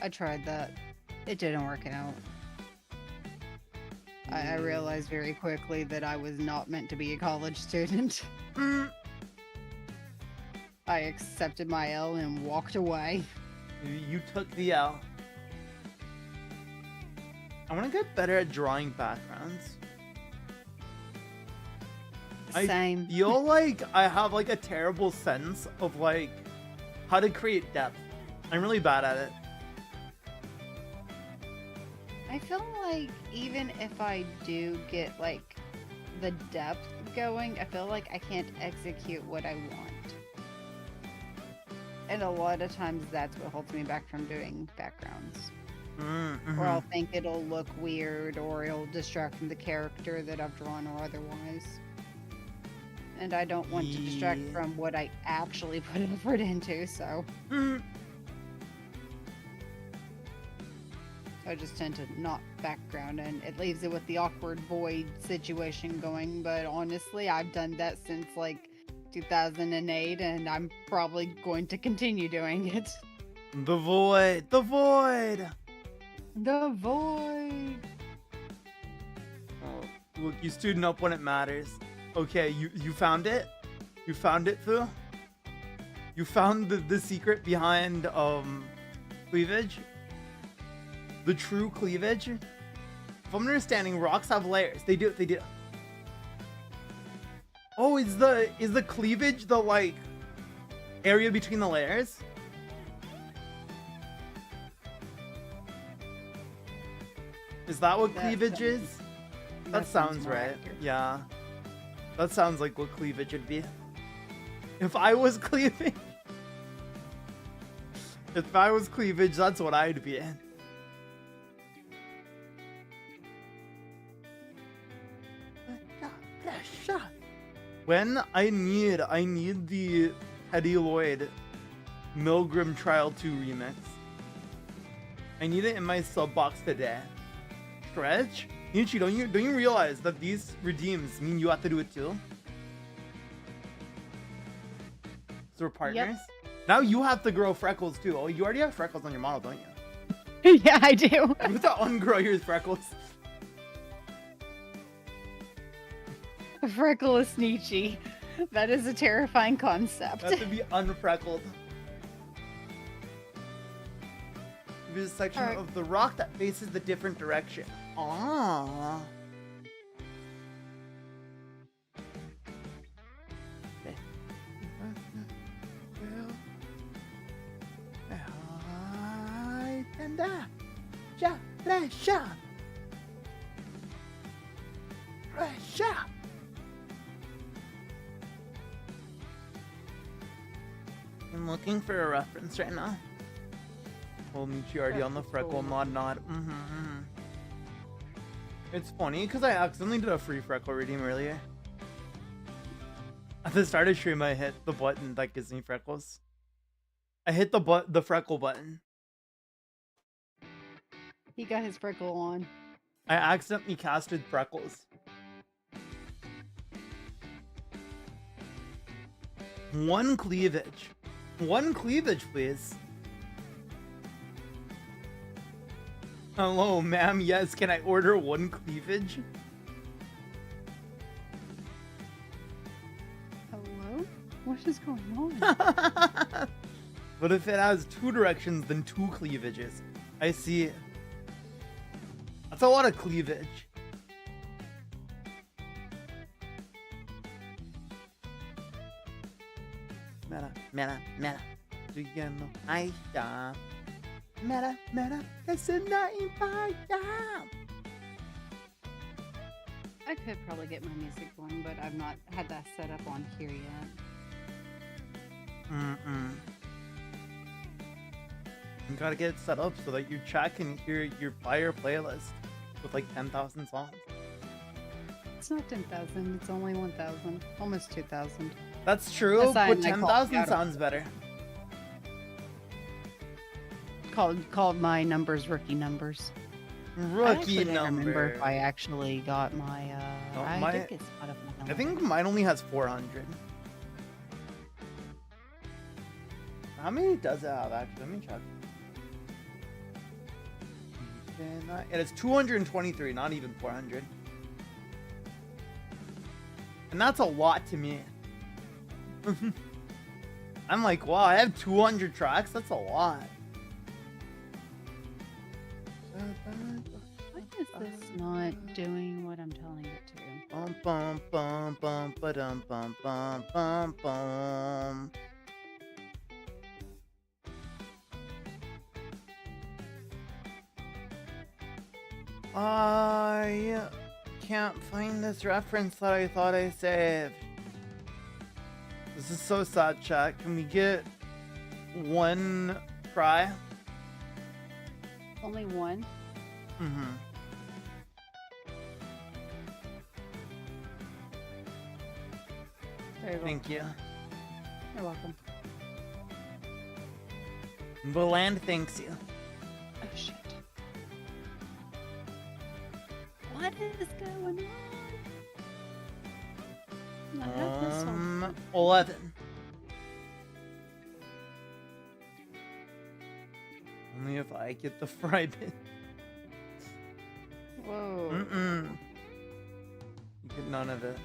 I tried that. It didn't work out. I realized very quickly that I was not meant to be a college student. I accepted my L and walked away. You took the L. I want to get better at drawing backgrounds. Same. I feel like I have like a terrible sense of like how to create depth. I'm really bad at it. I feel like even if I do get like the depth going, I feel like I can't execute what I want. And a lot of times that's what holds me back from doing backgrounds. Or I'll think it'll look weird, or it'll distract from the character that I've drawn or otherwise. And I don't want to distract from what I actually put effort into, so. I just tend to not background, and it leaves it with the awkward void situation going, but honestly, I've done that since like 2008, and I'm probably going to continue doing it. The void! The void! The void! Oh, look, you student up when it matters. Okay, you found it? You found it, Fu? You found the secret behind, cleavage? The true cleavage? If I'm understanding, rocks have layers. They do. Oh, is the cleavage the, like, area between the layers? Is that what cleavage is? That sounds right. Yeah. That sounds like what cleavage would be. If I was cleaving... If I was cleavage, that's what I'd be in. When I need the Teddy Lloyd Milgram Trial 2 remix. I need it in my sub box today. Stretch? NICHI, don't you realize that these redeems mean you have to do it too? So we're partners? Yep. Now you have to grow freckles too. Oh, you already have freckles on your model, don't you? Yeah, I do. You have to ungrow your freckles. Freckless NICHI. That is a terrifying concept. You have to be unfreckled. There's a section of the rock that faces the different direction. Ah. Okay. I'm looking for a reference right now. Well, NICHI already on the freckle nod. It's funny because I accidentally did a free freckle redeem earlier. At the start of stream, I hit the button that gives me freckles. I hit the freckle button. He got his freckle on. I accidentally casted freckles. One cleavage. One cleavage, please. Hello, ma'am. Yes, can I order one cleavage? Hello? What is going on? But if it has two directions, then two cleavages. I see. That's a lot of cleavage. Mera. Do you know I stop? Mera, kasi na impaya. I could probably get my music going, but I've not had that set up on here yet. You gotta get it set up so that your chat can hear your fire playlist with like 10,000 songs. It's not 10,000. It's only 1,000. Almost 2,000. That's true, but 10,000 sounds better. Called my numbers rookie numbers. Rookie number. I remember if I actually got my. I think it's out of my number. I think mine only has 400. How many does it have actually? Let me check. It is 223, not even 400. And that's a lot to me. I'm like, wow, I have 200 tracks? That's a lot. Why is this not doing what I'm telling it to? Bum bum bum bum ba-dum bum bum bum bum. I can't find this reference that I thought I saved. This is so sad, chat. Can we get one try? Only one? Mm-hmm. Thank you. You're welcome. The land thanks you. Oh shit. What is going on? I have this one. 11. Only if I get the fry bit. Whoa. You get none of it.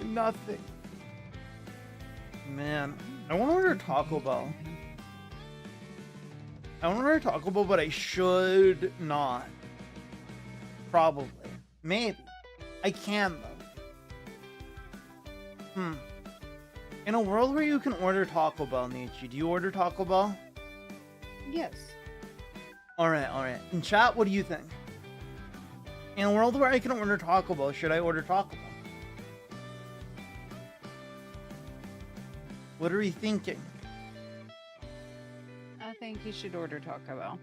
Nothing. Man, I want to order Taco Bell. I want to order Taco Bell, but I should not. Probably. Maybe. I can, though. In a world where you can order Taco Bell, NICHI, do you order Taco Bell? Yes. Alright. In chat, what do you think? In a world where I can order Taco Bell, should I order Taco Bell? What are we thinking? I think you should order Taco Bell.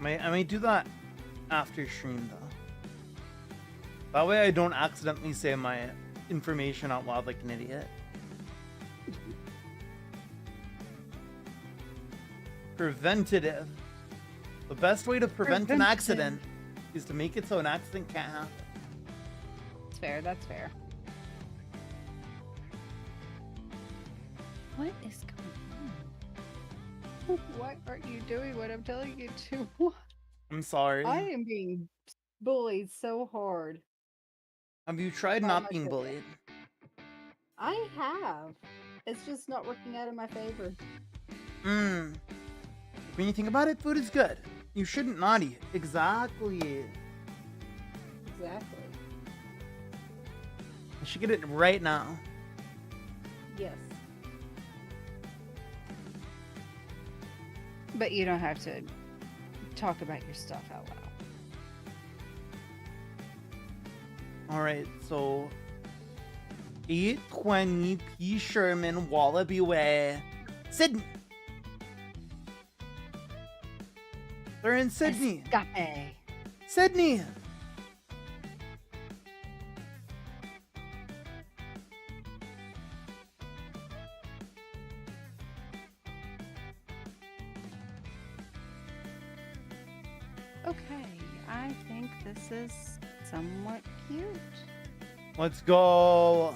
I may do that after stream, though. That way I don't accidentally say my information out loud like an idiot. Preventative. The best way to prevent an accident is to make it so an accident can't happen. That's fair, that's fair. What is going on? Why aren't you doing what I'm telling you to? I'm sorry. I am being bullied so hard. Have you tried not being bullied? I have. It's just not working out in my favor. When you think about it, food is good. You shouldn't not eat. Exactly. Exactly. I should get it right now. Yes. But you don't have to talk about your stuff out loud. Alright, so 820 P. Sherman, Wallaby Way, Sydney. They're in Sydney. Escape. Sydney. Okay, I think this is somewhat cute. Let's go.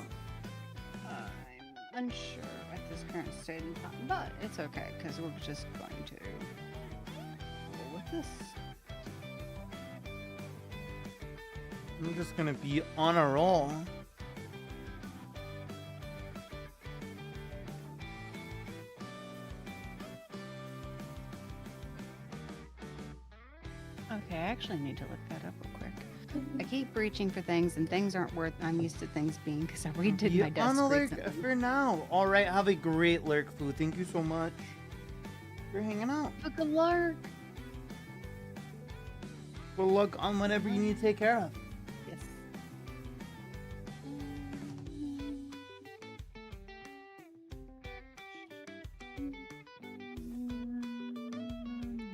I'm unsure at this current state in time, but it's okay because we're just going to roll with this. I'm just gonna be on a roll. Okay, I actually need to look that up real quick. I keep reaching for things, and things aren't worth. I'm used to things being because I redid my desk on alert recently. for now. All right, have a great lurk, food. Thank you so much for hanging out. Look a lark. We'll look on whatever you need to take care of. Yes.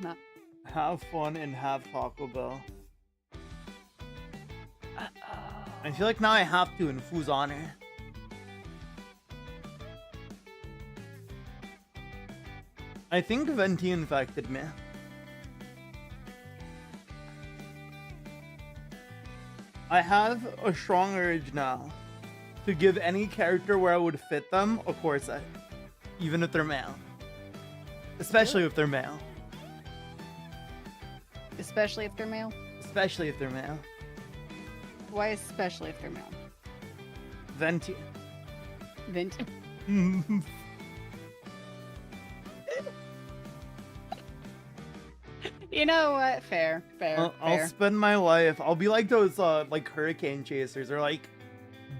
No. Have fun and have Taco Bell. I feel like now I have to in Fu's honor. I think Venti infected me. I have a strong urge now to give any character where I would fit them a corset, even if they're male. Especially if they're male. Especially if they're male? Especially if they're male. Why especially if they're male? Venti. Venti. You know what? Fair. I'll spend my life. I'll be like those like hurricane chasers, or like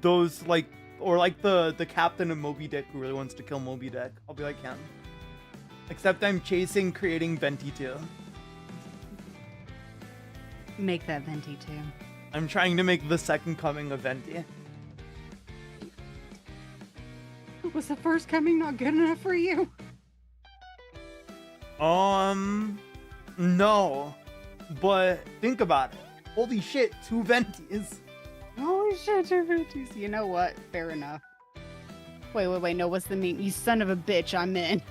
those like, or like the captain of Moby Dick who really wants to kill Moby Dick. I'll be like him. Except I'm chasing creating Venti 2. Make that Venti 2. I'm trying to make the second coming of Venti. Was the first coming not good enough for you? No. But think about it. Holy shit, 2 Ventis. Holy shit, 2 Ventis. You know what? Fair enough. Wait, no, what's the meme? You son of a bitch, I'm in.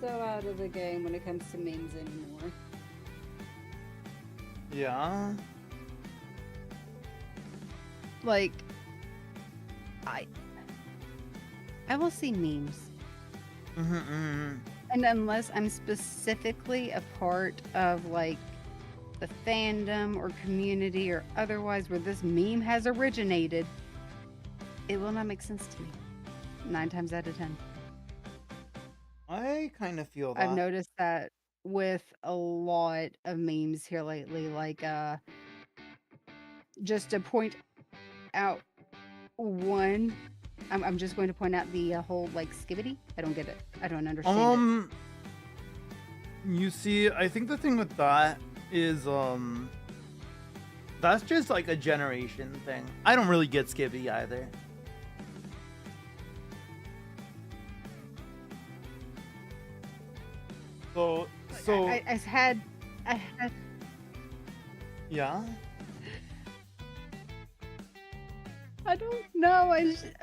So out of the game when it comes to memes anymore. Yeah. Like, I will see memes. And unless I'm specifically a part of like the fandom or community or otherwise where this meme has originated, it will not make sense to me. 9 times out of 10. I kind of feel that. I've noticed that with a lot of memes here lately, like just to point out one, I'm just going to point out the whole like skibbity. I don't get it. I don't understand it. You see, I think the thing with that is that's just like a generation thing. I don't really get skibbity either. So I had yeah. I don't know.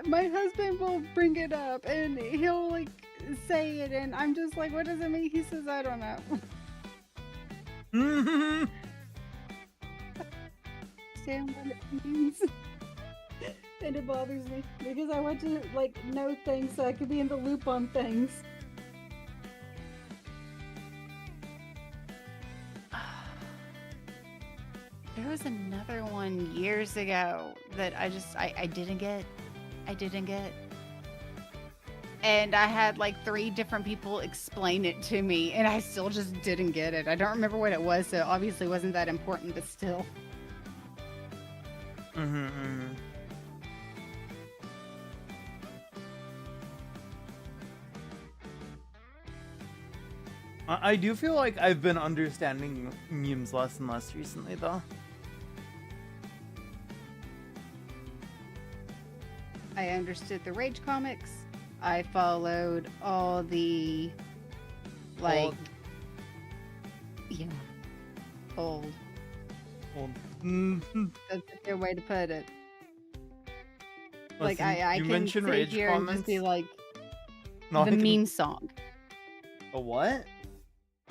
My husband will bring it up and he'll like say it, and I'm just like, what does it mean? He says, I don't know. Understand what it means. And it bothers me because I want to like know things so I could be in the loop on things. There was another one years ago that I didn't get. And I had like 3 different people explain it to me, and I still just didn't get it. I don't remember what it was, so it obviously wasn't that important, but still. I do feel like I've been understanding memes less and less recently, though. I understood the Rage comics. I followed all the, like, old. That's a good way to put it. Like, Listen, I you can mentioned sit Rage here and comments? just be like, No, the meme song. A what?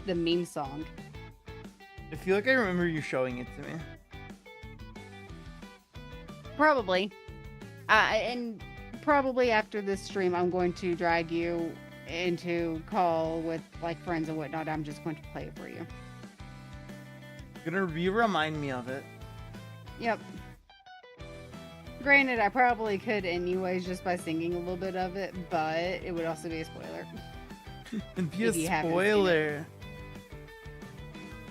The meme song. I feel like I remember you showing it to me. Probably. And probably after this stream, I'm going to drag you into call with like friends and whatnot. I'm just going to play it for you. You're gonna remind me of it. Yep. Granted, I probably could anyways just by singing a little bit of it, but it would also be a spoiler. It'd be If you a haven't seen spoiler.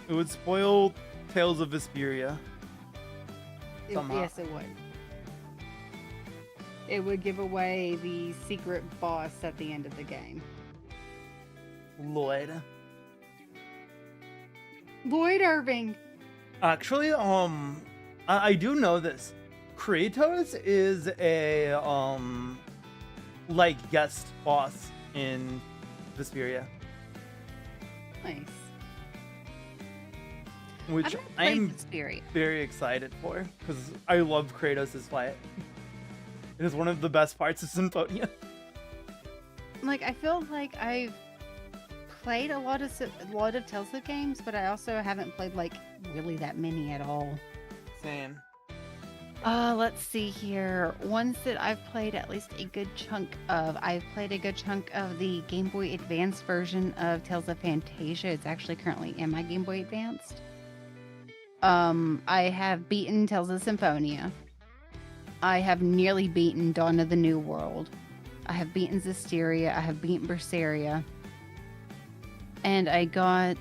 It would spoil Tales of Vesperia. Somehow. Yes, it would. It would give away the secret boss at the end of the game. Lloyd. Lloyd Irving. Actually, I do know this. Kratos is a like guest boss in Vesperia, Nice. which I've I am never played Vesperia. very excited for because I love Kratos' fight. It is one of the best parts of Symphonia. Like, I feel like I've played a lot of Telltale games, but I also haven't played like really that many at all. Same. Let's see here. Ones that I've played at least a good chunk of. I've played a good chunk of the Game Boy Advance version of Tales of Fantasia. It's actually currently in my Game Boy Advanced. I have beaten Tales of Symphonia. I have nearly beaten Dawn of the New World. I have beaten Zestiria. I have beaten Berseria. And I got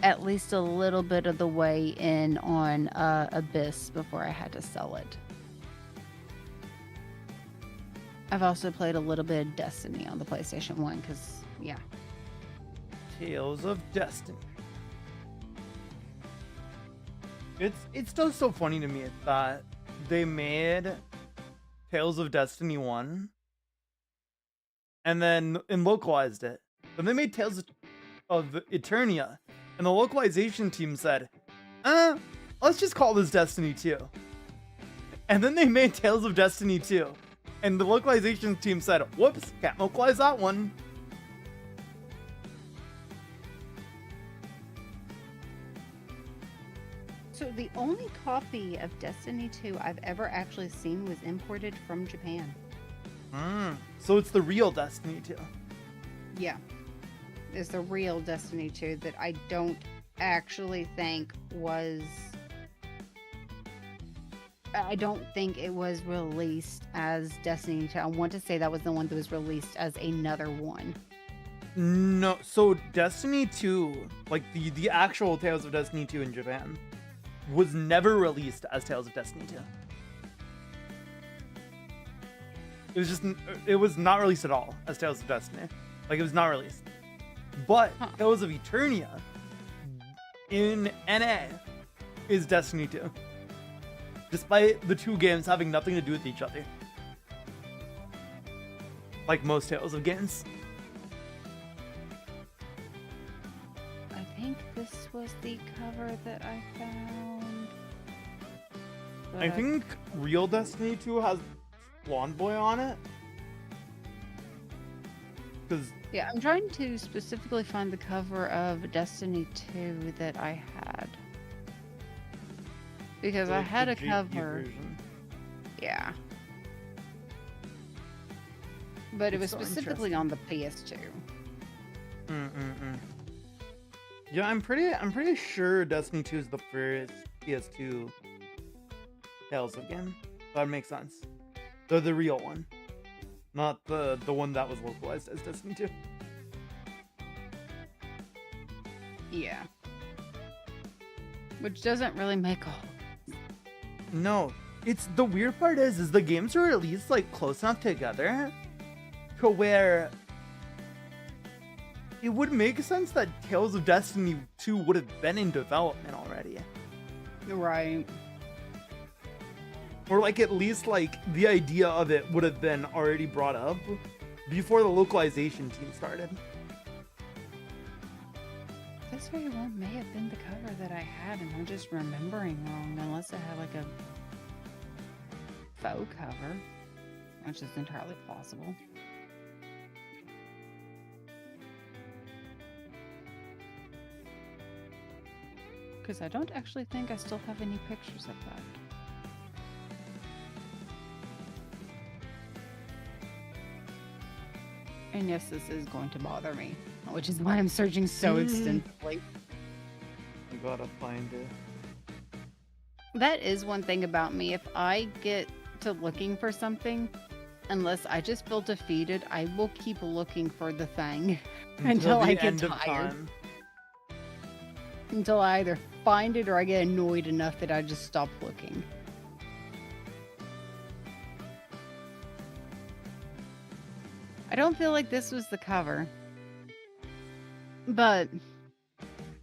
at least a little bit of the way in on Abyss before I had to sell it. I've also played a little bit of Destiny on the PlayStation 1 because, yeah. Tales of Destiny. It's still so funny to me that they made Tales of Destiny 1 and then localized it. Then they made Tales of Eternia, and the localization team said, let's just call this Destiny 2. And then they made Tales of Destiny 2, and the localization team said, whoops, can't localize that one. So the only copy of Destiny 2 I've ever actually seen was imported from Japan. So it's the real Destiny 2. Yeah. It's the real Destiny 2 that I don't actually think was... I don't think it was released as Destiny 2. I want to say that was the one that was released as another one. No, so Destiny 2, like the actual Tales of Destiny 2 in Japan, was never released as Tales of Destiny 2. It was not released at all as Tales of Destiny. Like, it was not released. But Tales of Eternia in NA is Destiny 2. Despite the two games having nothing to do with each other. Like most Tales of games. I think this was the cover that I found. But I think real Destiny 2 has Blonde Boy on it. Because yeah, I'm trying to specifically find the cover of Destiny 2 that I had. Because I had a cover. Version. Yeah. But it was so specifically on the PS2. Yeah, I'm pretty sure Destiny 2 is the first PS2 Tales of game. That makes sense. They're the real one. Not the one that was localized as Destiny 2. Yeah. Which doesn't really make all. No, it's the weird part is the games are released like close enough together to where it would make sense that Tales of Destiny 2 would have been in development already. Right. Or like at least like the idea of it would have been already brought up before the localization team started. This very well may have been the cover that I had, and I'm just remembering wrong, unless I had like a faux cover, which is entirely plausible. Because I don't actually think I still have any pictures of that. And yes, this is going to bother me, which is why I'm searching so extensively. You gotta find it. That is one thing about me. If I get to looking for something, unless I just feel defeated, I will keep looking for the thing until I get tired. Until I either find it or I get annoyed enough that I just stop looking. I don't feel like this was the cover, but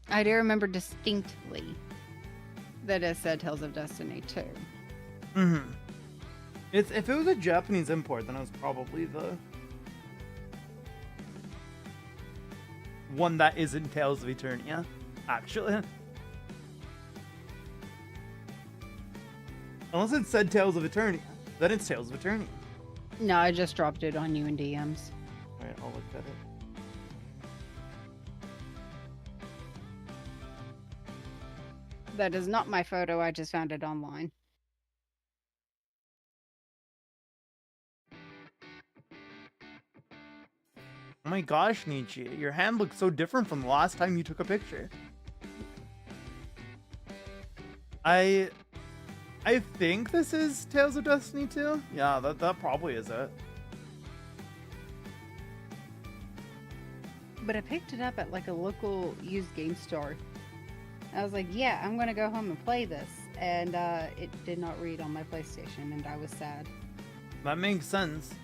I do remember distinctly that it said Tales of Destiny 2. Mm-hmm. If it was a Japanese import, then it was probably the one that isn't Tales of Eternia, actually. Unless it said Tales of Eternia, then it's Tales of Eternia. No, I just dropped it on you in DMs. Alright, I'll look at it. That is not my photo, I just found it online. Oh my gosh, NICHI, your hand looks so different from the last time you took a picture. I think this is Tales of Destiny 2. Yeah, that probably is it. But I picked it up at like a local used game store. I was like, yeah, I'm gonna go home and play this. And it did not read on my PlayStation, and I was sad. That makes sense.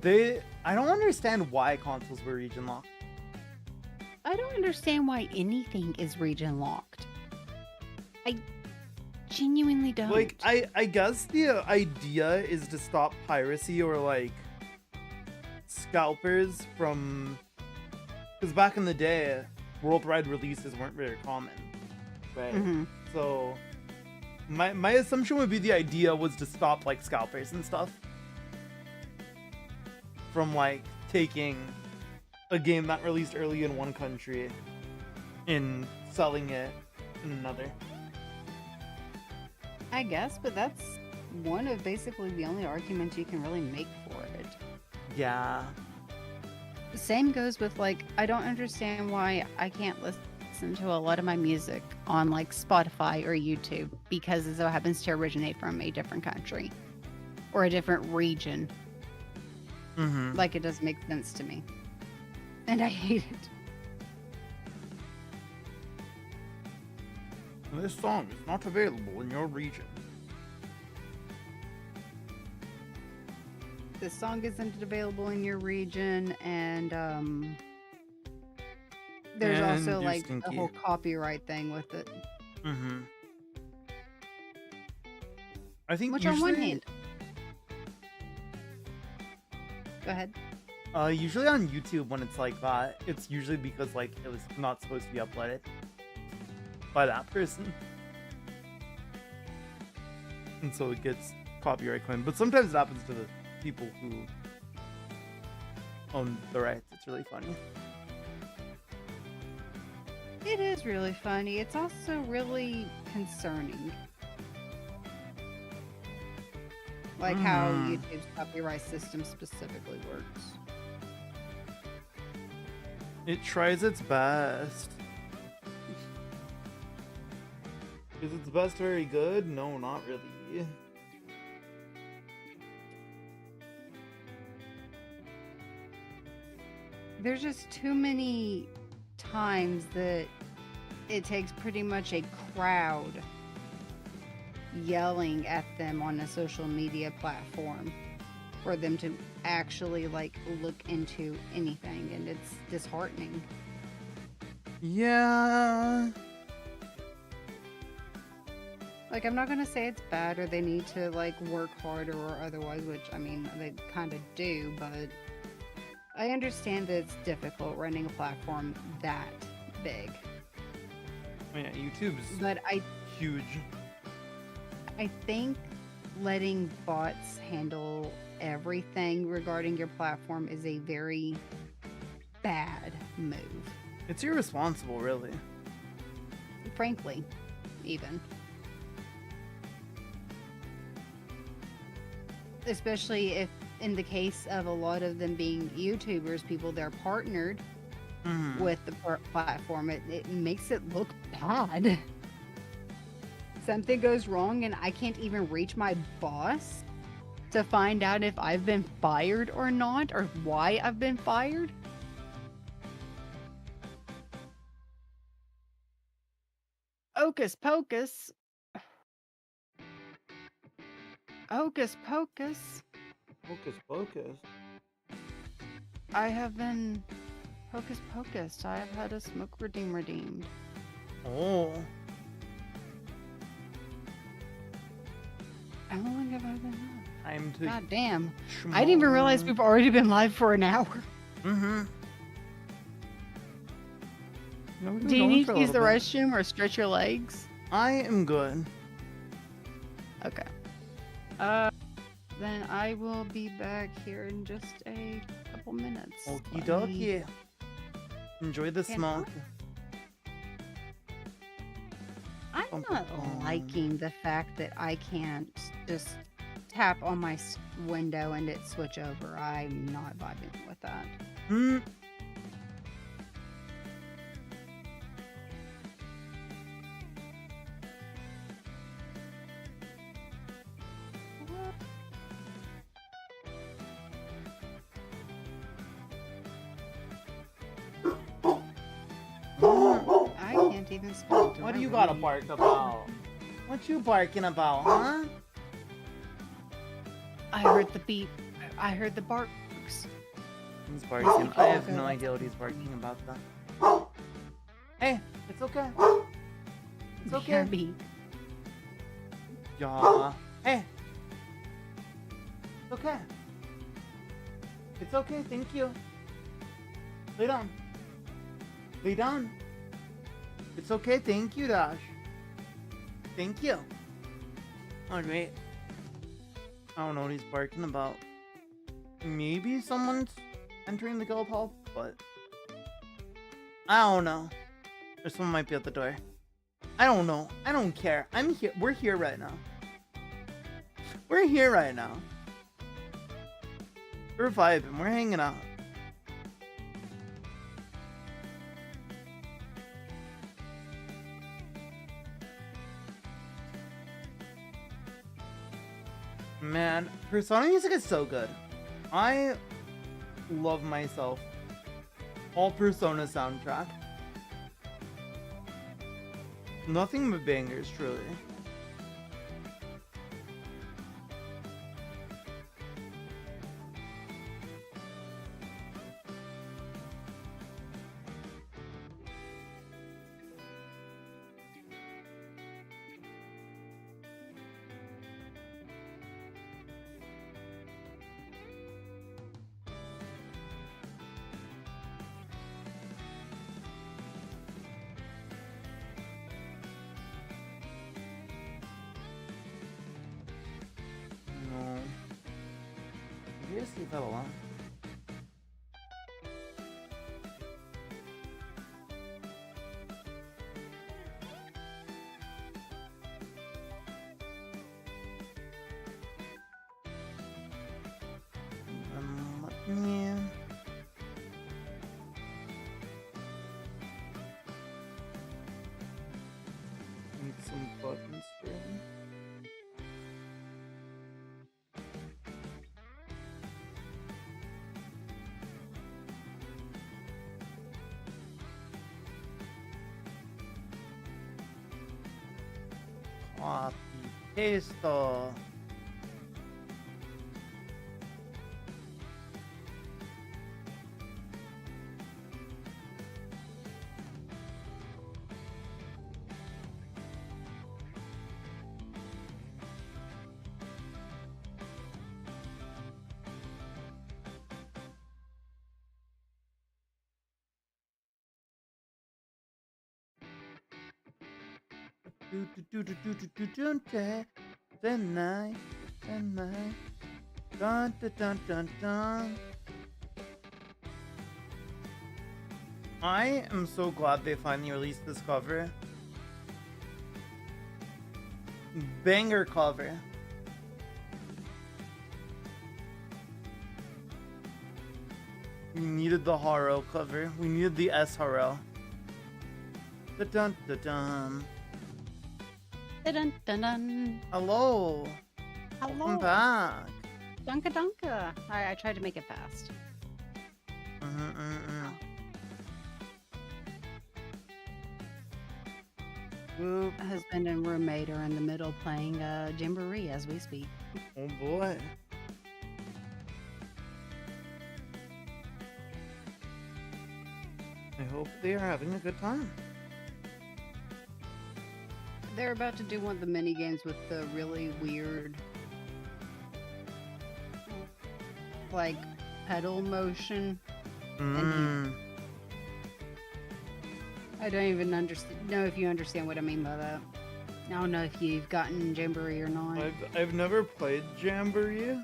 I don't understand why consoles were region locked. I don't understand why anything is region locked. I genuinely don't. Like, I guess the idea is to stop piracy or like scalpers from, because back in the day, worldwide releases weren't very common, right? Mm-hmm. So my assumption would be the idea was to stop like scalpers and stuff from like taking a game that released early in one country and selling it in another. I guess, but that's one of basically the only arguments you can really make for it. Yeah. The same goes with like, I don't understand why I can't listen to a lot of my music on like Spotify or YouTube because it so happens to originate from a different country or a different region. Mm-hmm. Like, it doesn't make sense to me. And I hate it. This song is not available in your region. This song isn't available in your region, and there's also like a whole copyright thing with it. Mm-hmm. I think Which usually, on one hand, go ahead. Usually on YouTube when it's like that, it's usually because like it was not supposed to be uploaded by that person, and so it gets copyright claim. But sometimes it happens to the people who own the rights. It's really funny. It is really funny. It's also really concerning. Like how YouTube's copyright system specifically works. It tries its best. Is its best very good? No, not really. There's just too many times that it takes pretty much a crowd yelling at them on a social media platform for them to actually like look into anything, and it's disheartening. Yeah. Like, I'm not gonna say it's bad or they need to like work harder or otherwise, which I mean they kind of do, but I understand that it's difficult running a platform that big. Oh yeah, YouTube's But huge. I think letting bots handle everything regarding your platform is a very bad move. It's irresponsible, really. Frankly, even. Especially if, in the case of a lot of them being YouTubers, people they're partnered with the platform, it makes it look bad. Something goes wrong and I can't even reach my boss to find out if I've been fired or not, or why I've been fired. Hocus pocus. Hocus pocus. Hocus pocus. I have been hocus pocus. I have had a smoke redeemed. Oh. How long have I been on? Time to. God damn. I didn't even realize we've already been live for an hour. Mm-hmm. No, Do you need to use the restroom or stretch your legs? I am good. Okay. Then I will be back here in just a couple minutes. Okie dokie. Enjoy the smoke. I'm not liking the fact that I can't just tap on my window and it switch over. I'm not vibing with that. Hmm. I can't even spell. What do you gotta bark about? What you barking about, huh? I heard the beep. I heard the barks. He's barking. I have no idea what he's barking about, though. Hey, it's okay. It's okay. Beep. Yeah. Hey. It's okay. It's okay, thank you. Lay down. Lay down. It's okay, thank you, Dash. Thank you. Alright. I don't know what he's barking about. Maybe someone's entering the guild hall, but I don't know. Or someone might be at the door. I don't know. I don't care. I'm here. We're here right now. We're here right now. We're vibing. We're hanging out. Man, Persona music is so good. I love myself. All Persona soundtrack. Nothing but bangers, truly. Just leave that alone. Yeah. Need some buttons for him. Copy paste. Tonight, dun dun dun dun dun. I am so glad they finally released this cover. Banger cover. We needed the Haro cover. We needed the S Haro. Dun dun dun dun. Dun dun dun. Hello. Hello. Welcome back. Dunka dunka. I tried to make it fast. Whoop. Husband and roommate are in the middle playing Jamboree as we speak. Oh boy. I hope they are having a good time. They're about to do one of the mini games with the really weird, like, pedal motion. Mm. I don't even know if you understand what I mean by that. I don't know if you've gotten Jamboree or not. I've never played Jamboree,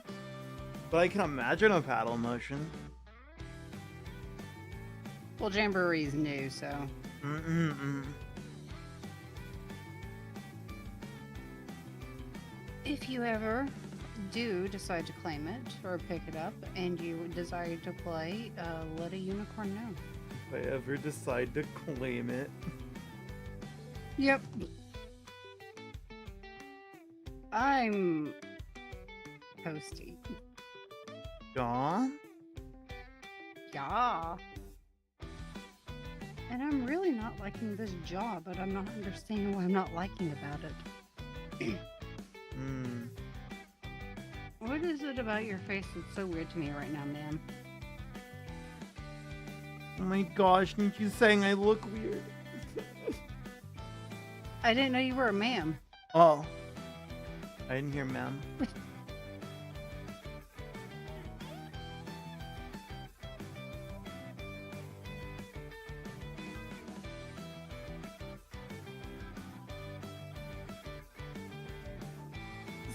but I can imagine a paddle motion. Well, Jamboree's new, so. If you ever do decide to claim it or pick it up and you desire to play, let a unicorn know. If I ever decide to claim it. Yep. I'm Posty. Dawn? Yeah. And I'm really not liking this job, but I'm not understanding what I'm not liking about it. What is it about your face that's so weird to me right now, ma'am? Oh my gosh, didn't you saying I look weird? I didn't know you were a ma'am. Oh. I didn't hear ma'am.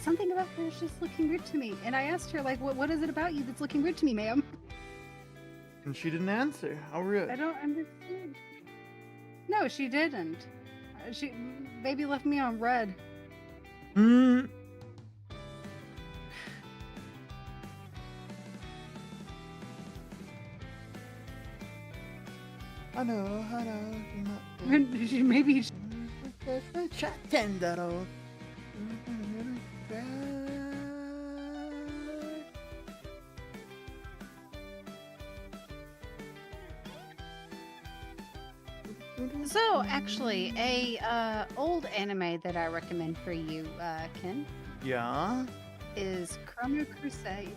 Something about her is just looking weird to me. And I asked her, like, what is it about you that's looking weird to me, ma'am? And she didn't answer. How rude. I don't understand. No, she didn't. Baby left me on red. I know. Maybe. So, actually, a old anime that I recommend for you, Ken, Yeah? is Chrono Crusade.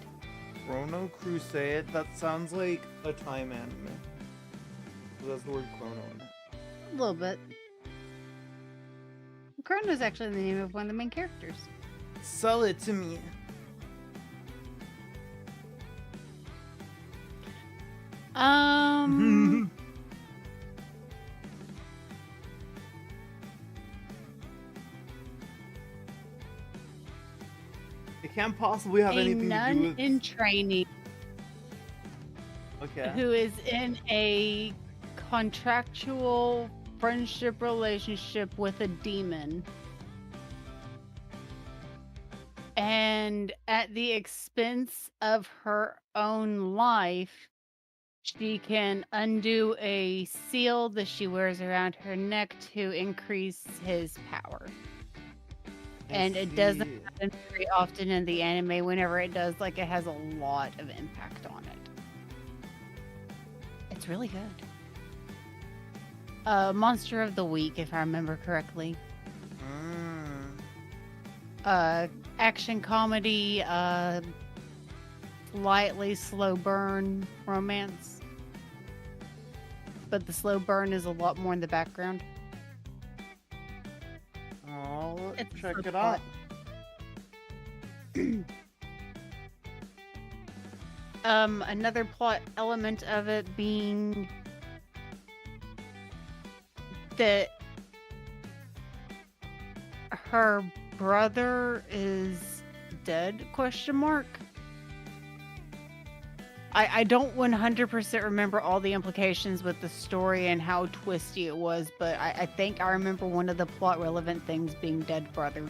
Chrono Crusade? That sounds like a time anime. That's the word chrono in it. A little bit. Chrono is actually the name of one of the main characters. Sell it to me. It can't possibly have anything to do nun with... in training Okay. who is in a contractual friendship relationship with a demon. And at the expense of her own life, she can undo a seal that she wears around her neck to increase his power. And it doesn't happen very often in the anime. Whenever it does, like, it has a lot of impact on it. It's really good. Monster of the Week, if I remember correctly. Action comedy, lightly slow burn romance. But the slow burn is a lot more in the background. Oh, It's check so it out. Another plot element of it being that her brother is dead, question mark. I don't 100% remember all the implications with the story and how twisty it was, but I think I remember one of the plot relevant things being dead brother.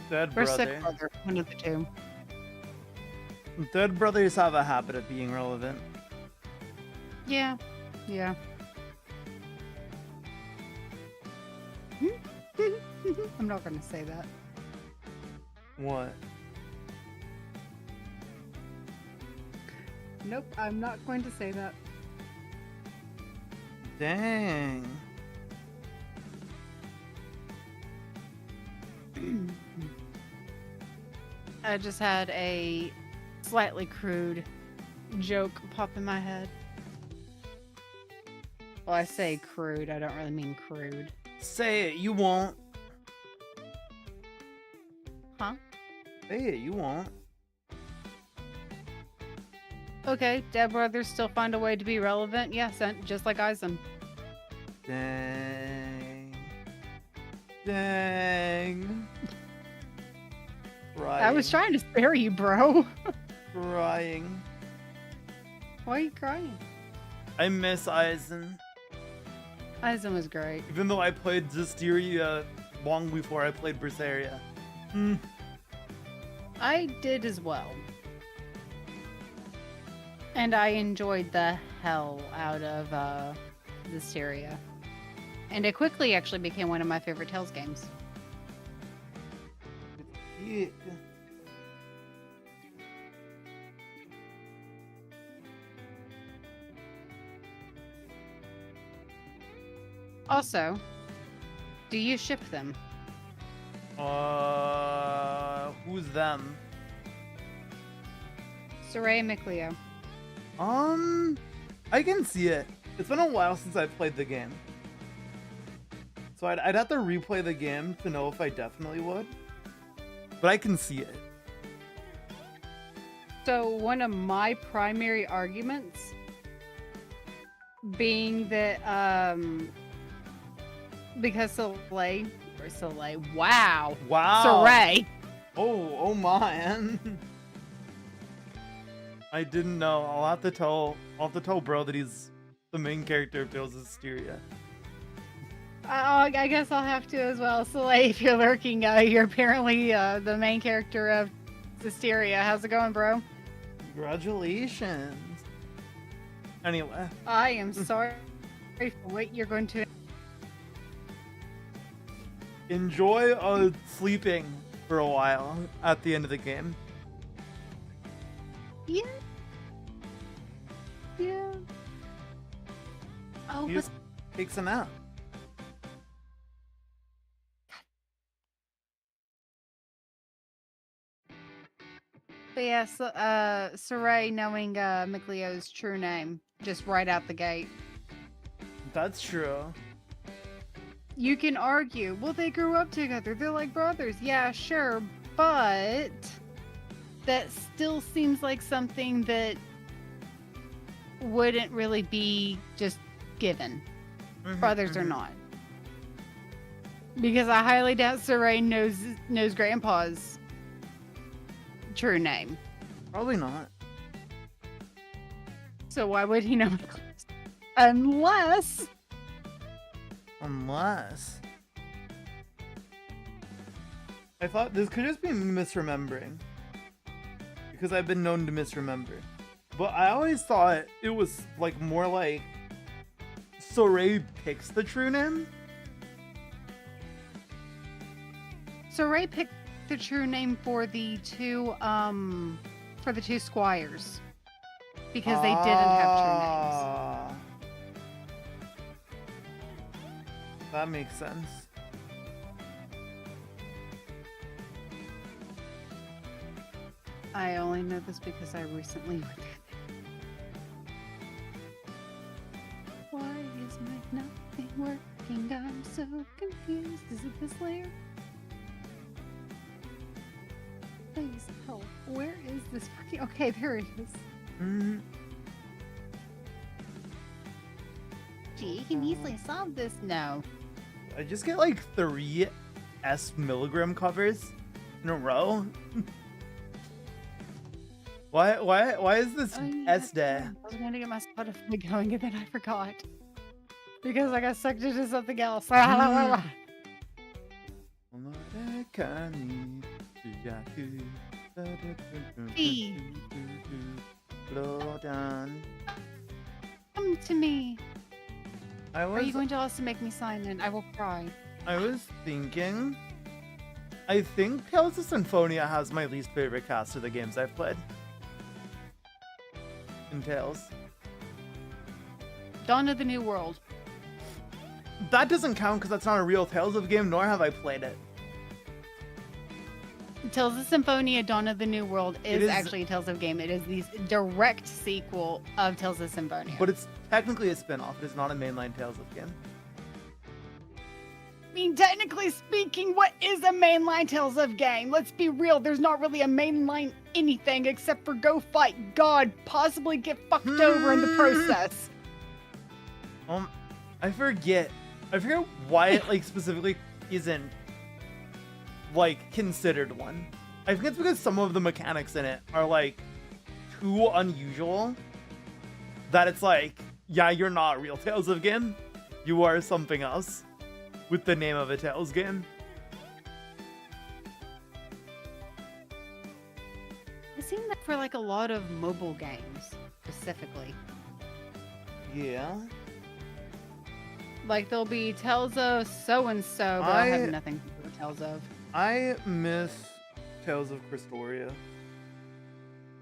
Dead Or brother. sick brother, one of the two. Dead brothers have a habit of being relevant. Yeah. I'm not gonna say that. What? Nope, I'm not going to say that. Dang. I just had a slightly crude joke pop in my head. Well, I say crude. I don't really mean crude. Say it, you won't. Huh? Say it, you won't. Okay, Dead Brothers still find a way to be relevant. Yeah, just like Eisen. Dang. Dang. Crying. I was trying to spare you, bro. Crying. Why are you crying? I miss Eisen. Eisen was great. Even though I played Zisteria long before I played Berseria. I did as well. And I enjoyed the hell out of Zisteria. And it quickly actually became one of my favorite Tales games. Yeah. Also, do you ship them? Who's them? Saray and Micleo. I can see it. It's been a while since I played the game. So I'd have to replay the game to know if I definitely would. But I can see it. So one of my primary arguments being that because Soleil, wow, Saray. Oh man. I didn't know. I'll have to tell bro that he's the main character of Tales of Hysteria. I guess I'll have to as well. Soleil, if you're lurking, you're apparently the main character of Hysteria. How's it going, bro? Congratulations. Anyway. I am sorry for what you're going to... Enjoy sleeping for a while at the end of the game. Yeah. Yeah. Oh, He just takes a nap. But yeah, so, Saray knowing Micleo's true name just right out the gate. That's true. You can argue, well, they grew up together. They're like brothers. Yeah, sure. But that still seems like something that wouldn't really be just given. Brothers or not. Because I highly doubt Saray knows Grandpa's true name. Probably not. So why would he know? Unless I thought this could just be misremembering, because I've been known to misremember, but I always thought it was like more like Saray picks the true name. Saray picked the true name for the two squires because they didn't have true names. That makes sense. I only know this because I recently went there. Why is my nothing working? I'm so confused. Is it this layer? Please help. Where is this fucking... Okay, there it is. Gee, you can easily solve this. No. I just get like 3 S milligram covers in a row. Why is this S day? I was going to get my Spotify going and then I forgot. Because I got sucked into something else. Come to me. Are you going to also make me sign in? I will cry. I was thinking... I think Tales of Symphonia has my least favorite cast of the games I've played. In Tales. Dawn of the New World. That doesn't count because that's not a real Tales of game, nor have I played it. Tales of Symphonia Dawn of the New World is actually a Tales of game. It is the direct sequel of Tales of Symphonia. But it's technically a spin-off. It is not a mainline Tales of game. I mean, technically speaking, what is a mainline Tales of game? Let's be real, there's not really a mainline anything except for go fight God, possibly get fucked over in the process. I forget why it like specifically isn't like considered one. I think it's because some of the mechanics in it are like too unusual that it's like, yeah, you're not real Tales of game. You are something else with the name of a Tales game. I've seen that for like a lot of mobile games specifically. Yeah. Like there'll be Tales of so and so, but I have nothing to do with Tales of. I miss Tales of Cristoria.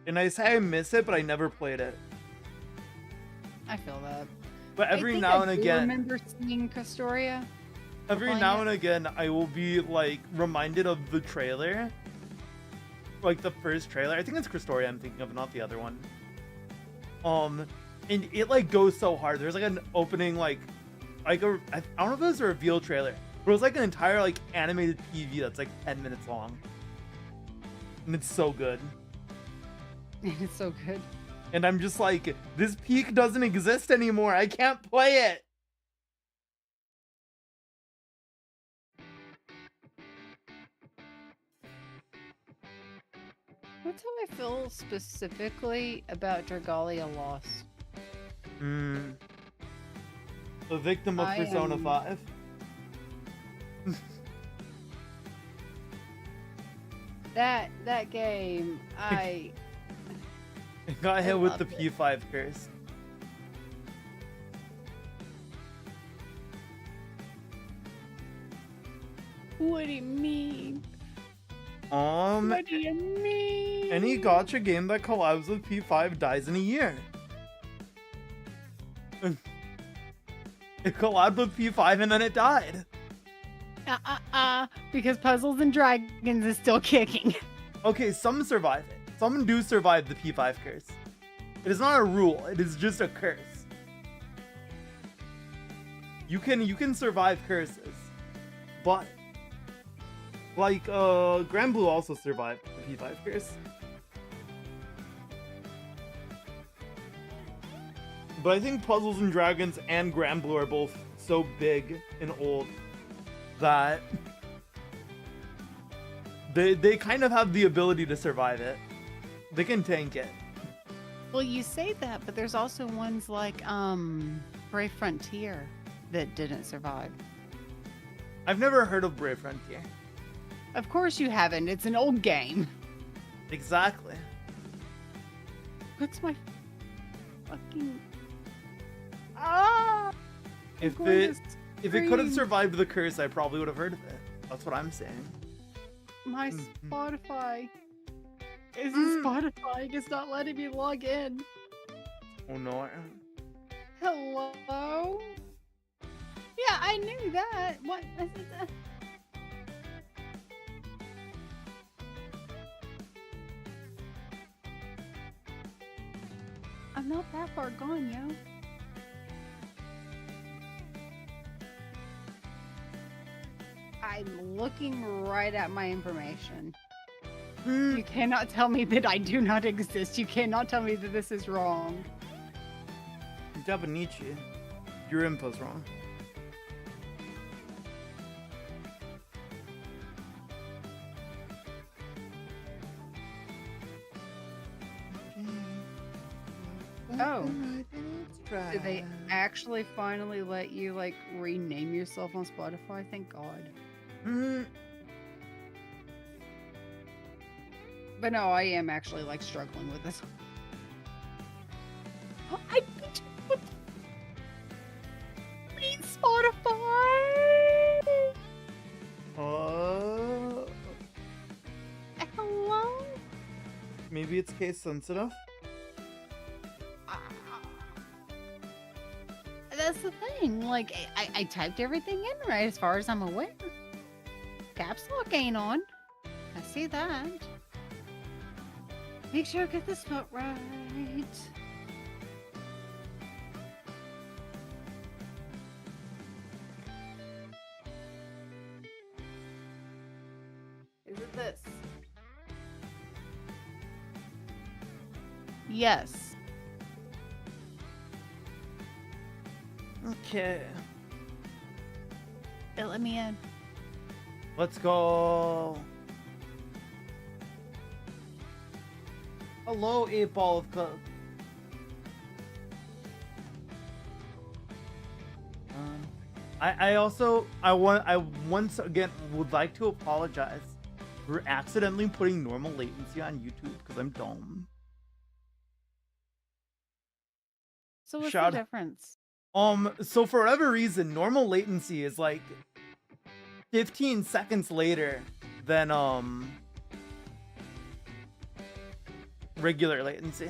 And I say I miss it, but I never played it. I feel that. But every now and again, I remember seeing Cristoria. Every now and again, I will be like reminded of the trailer, like the first trailer. I think it's Cristoria I'm thinking of, not the other one. And it like goes so hard. There's like an opening like I don't know if it was a reveal trailer, but it was like an entire like animated PV that's like 10 minutes long, and it's so good. It's so good. And I'm just like, this peak doesn't exist anymore. I can't play it. That's how I feel specifically about Dragalia Lost. A victim of Persona 5. That game, I got hit with the P5 curse. What do you mean? What do you mean? Any gacha game that collabs with P5 dies in a year. It collabed with P5 and then it died. Because Puzzles and Dragons is still kicking. Okay, some survive it. Some do survive the P5 curse. It is not a rule, it is just a curse. You can survive curses. But like Grand Blue also survived the P5 curse. But I think Puzzles and Dragons and Grand Blue are both so big and old that they kind of have the ability to survive it. They can tank it. Well, you say that, but there's also ones like Brave Frontier that didn't survive. I've never heard of Brave Frontier. Of course you haven't. It's an old game. Exactly. What's my fucking... If it could have survived the curse, I probably would have heard of it. That's what I'm saying. My Spotify. Spotify is not letting me log in. Oh no. Hello? Yeah, I knew that. What? I'm not that far gone, yo. I'm looking right at my information. You cannot tell me that I do not exist. You cannot tell me that this is wrong. NICHI, your info's wrong. Oh. Did they actually finally let you, like, rename yourself on Spotify? Thank God. But no, I am actually, like, struggling with this. I need Spotify! Hello? Maybe it's case sensitive? That's the thing. Like, I typed everything in right as far as I'm aware. Caps lock ain't on. I see that. Make sure I get the spot right. Is it this? Yes. Okay. It let me in. Let's go. Hello, 8-Ball of Coke. I once again would like to apologize for accidentally putting normal latency on YouTube because I'm dumb. So what's the difference? So for whatever reason, normal latency is like 15 seconds later than regular latency,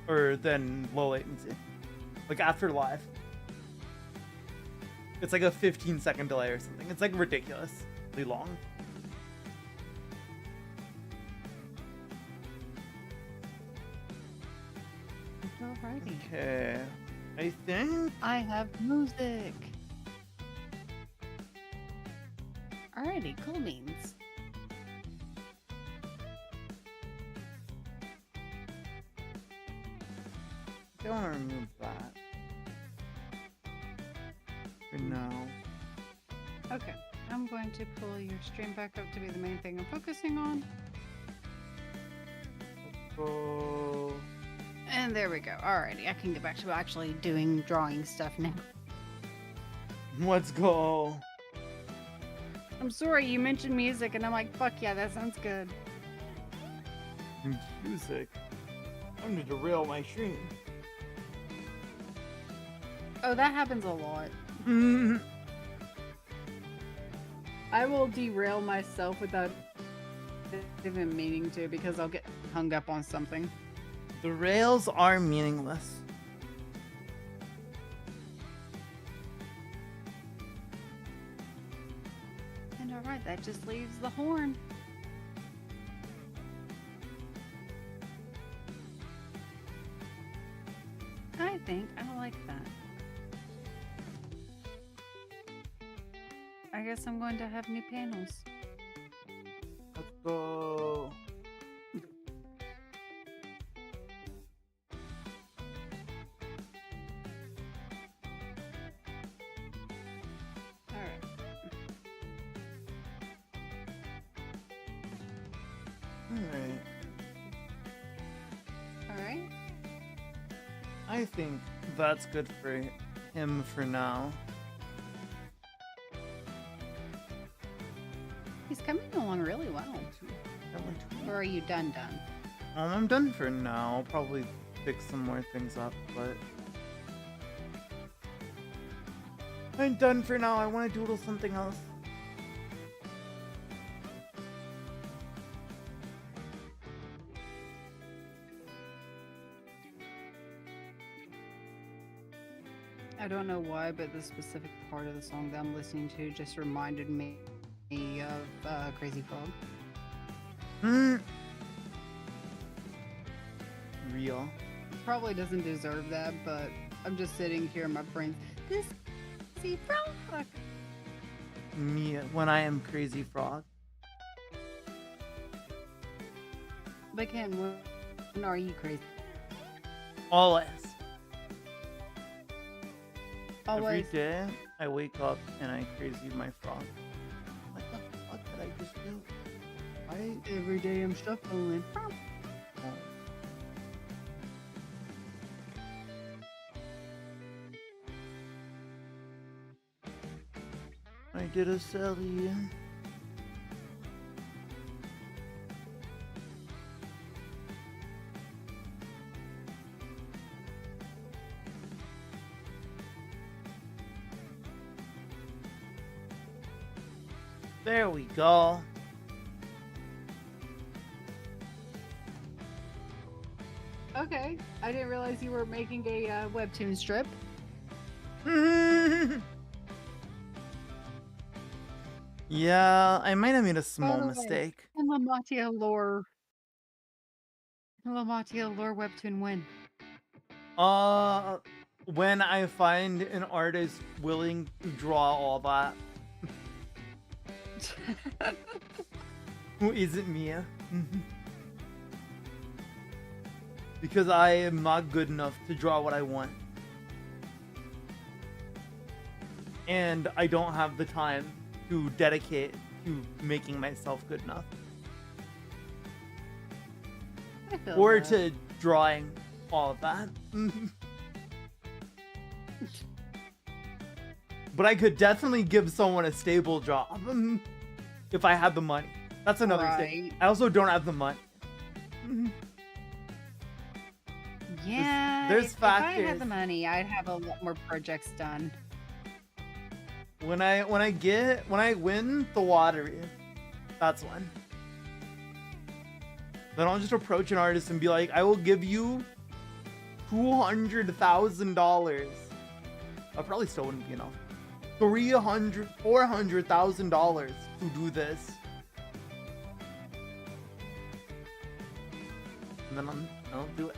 or than low latency, like after live. It's like a 15-second delay or something. It's like ridiculously long. Alrighty. Okay, I think I have music. Alrighty, cool beans. I want to remove that for now. Okay, I'm going to pull your stream back up to be the main thing I'm focusing on. Oh. And there we go. Alrighty, I can get back to actually doing drawing stuff now. Let's go. I'm sorry, you mentioned music, and I'm like, fuck yeah, that sounds good. Music. I'm gonna derail my stream. Oh, that happens a lot. I will derail myself without even meaning to because I'll get hung up on something. The rails are meaningless. And alright, that just leaves the horn. I think I like that. I guess I'm going to have new panels. Let's go. Alright. Alright. Alright. I think that's good for him for now. He's coming along really well. Or are you done? I'm done for now. I'll probably fix some more things up, but I'm done for now. I want to doodle something else. I don't know why, but the specific part of the song that I'm listening to just reminded me of Crazy Frog. Real. Probably doesn't deserve that, but I'm just sitting here, my brain's this Crazy Frog. Me when I am Crazy Frog. But Ken, when are you crazy? Always. Always. Every day I wake up and I crazy my frog. What the fuck did I just do? Every day I'm shuffling. Oh. I did a Sally. There we go. Okay, I didn't realize you were making a webtoon strip. Yeah, I might have made a By small the way, mistake. can Lamatia lore webtoon when? Uh, when I find an artist willing to draw all that, who isn't Mia. Because I am not good enough to draw what I want. And I don't have the time to dedicate to making myself good enough. I feel Or that. to drawing all of that. But I could definitely give someone a stable job if I had the money. That's another thing. Right. I also don't have the money. Yeah, There's if I had factors. the money, I'd have a lot more projects done. When I win the lottery, that's when. Then I'll just approach an artist and be like, I will give you $200,000. That probably still wouldn't be enough. $400,000 to do this. And then I'll do it.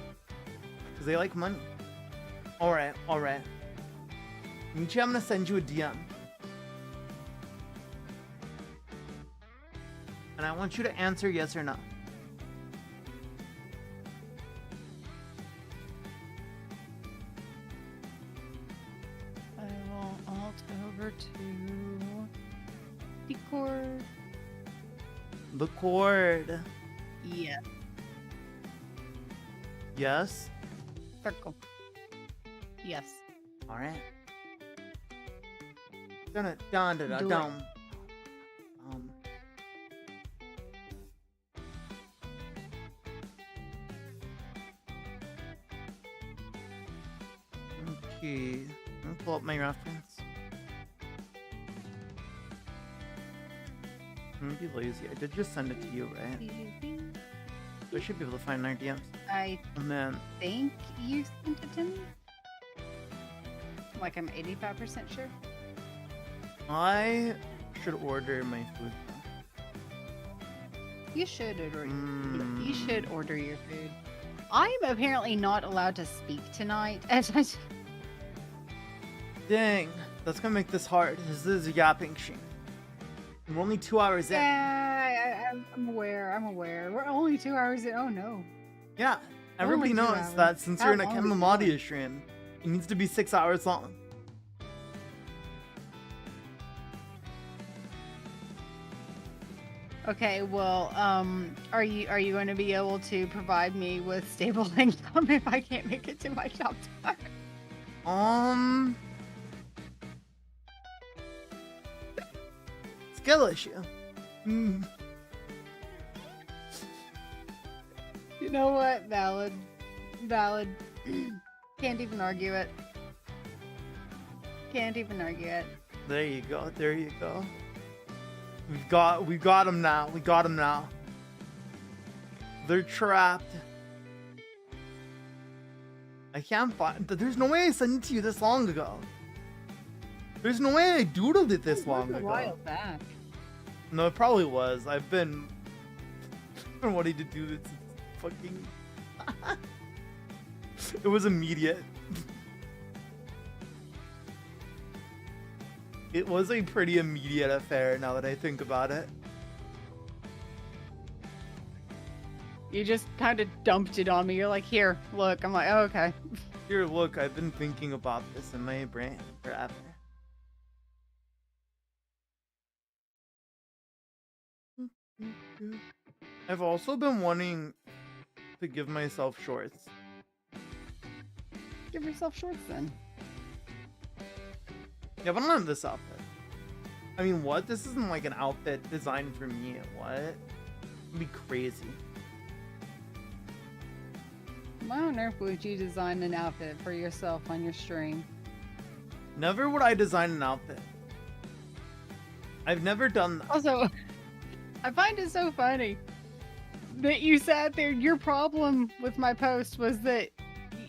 Because they like money. Alright. Nichi, I'm gonna send you a DM. And I want you to answer yes or no. I will alt over to Discord. The chord. Yeah, Yes? circle. Yes. Alright. Dun. Do it. Okay. Let me pull up my reference. I'm gonna be lazy. I did just send it to you, right? I should be able to find our DMs. I And then, think you sent it to me. Like I'm 85% sure. I should order my food. You should order. You Mm. should order your food. I'm apparently not allowed to speak tonight. Dang, that's gonna make this hard. This is a yapping stream. We're only 2 hours in. Yeah, I'm aware. We're only 2 hours in. Oh no. Yeah, everybody Only 2 knows hours. that since How you're in a long is it Kenlamadia stream, it needs to be 6 hours long. Okay, well, are you going to be able to provide me with stable income if I can't make it to my shop tomorrow? Skill issue. You know what? Valid. Can't even argue it. Can't even argue it. There you go. We got them now. They're trapped. I can't find. There's no way I sent it to you this long ago. There's no way I doodled it this long a ago. while back. No, it probably was. I've been wanting to do this fucking. It was immediate. It was a pretty immediate affair now that I think about it. You just kind of dumped it on me. You're like, here, look. I'm like, oh, okay. Here, look, I've been thinking about this in my brain forever. I've also been wanting to give myself shorts. Give yourself shorts then. Yeah, but I don't have this outfit. I mean, what? This isn't like an outfit designed for me. What? It'd be crazy. Why on earth would you design an outfit for yourself on your stream? Never would I design an outfit. I've never done that. Also, I find it so funny that you sat there. Your problem with my post was that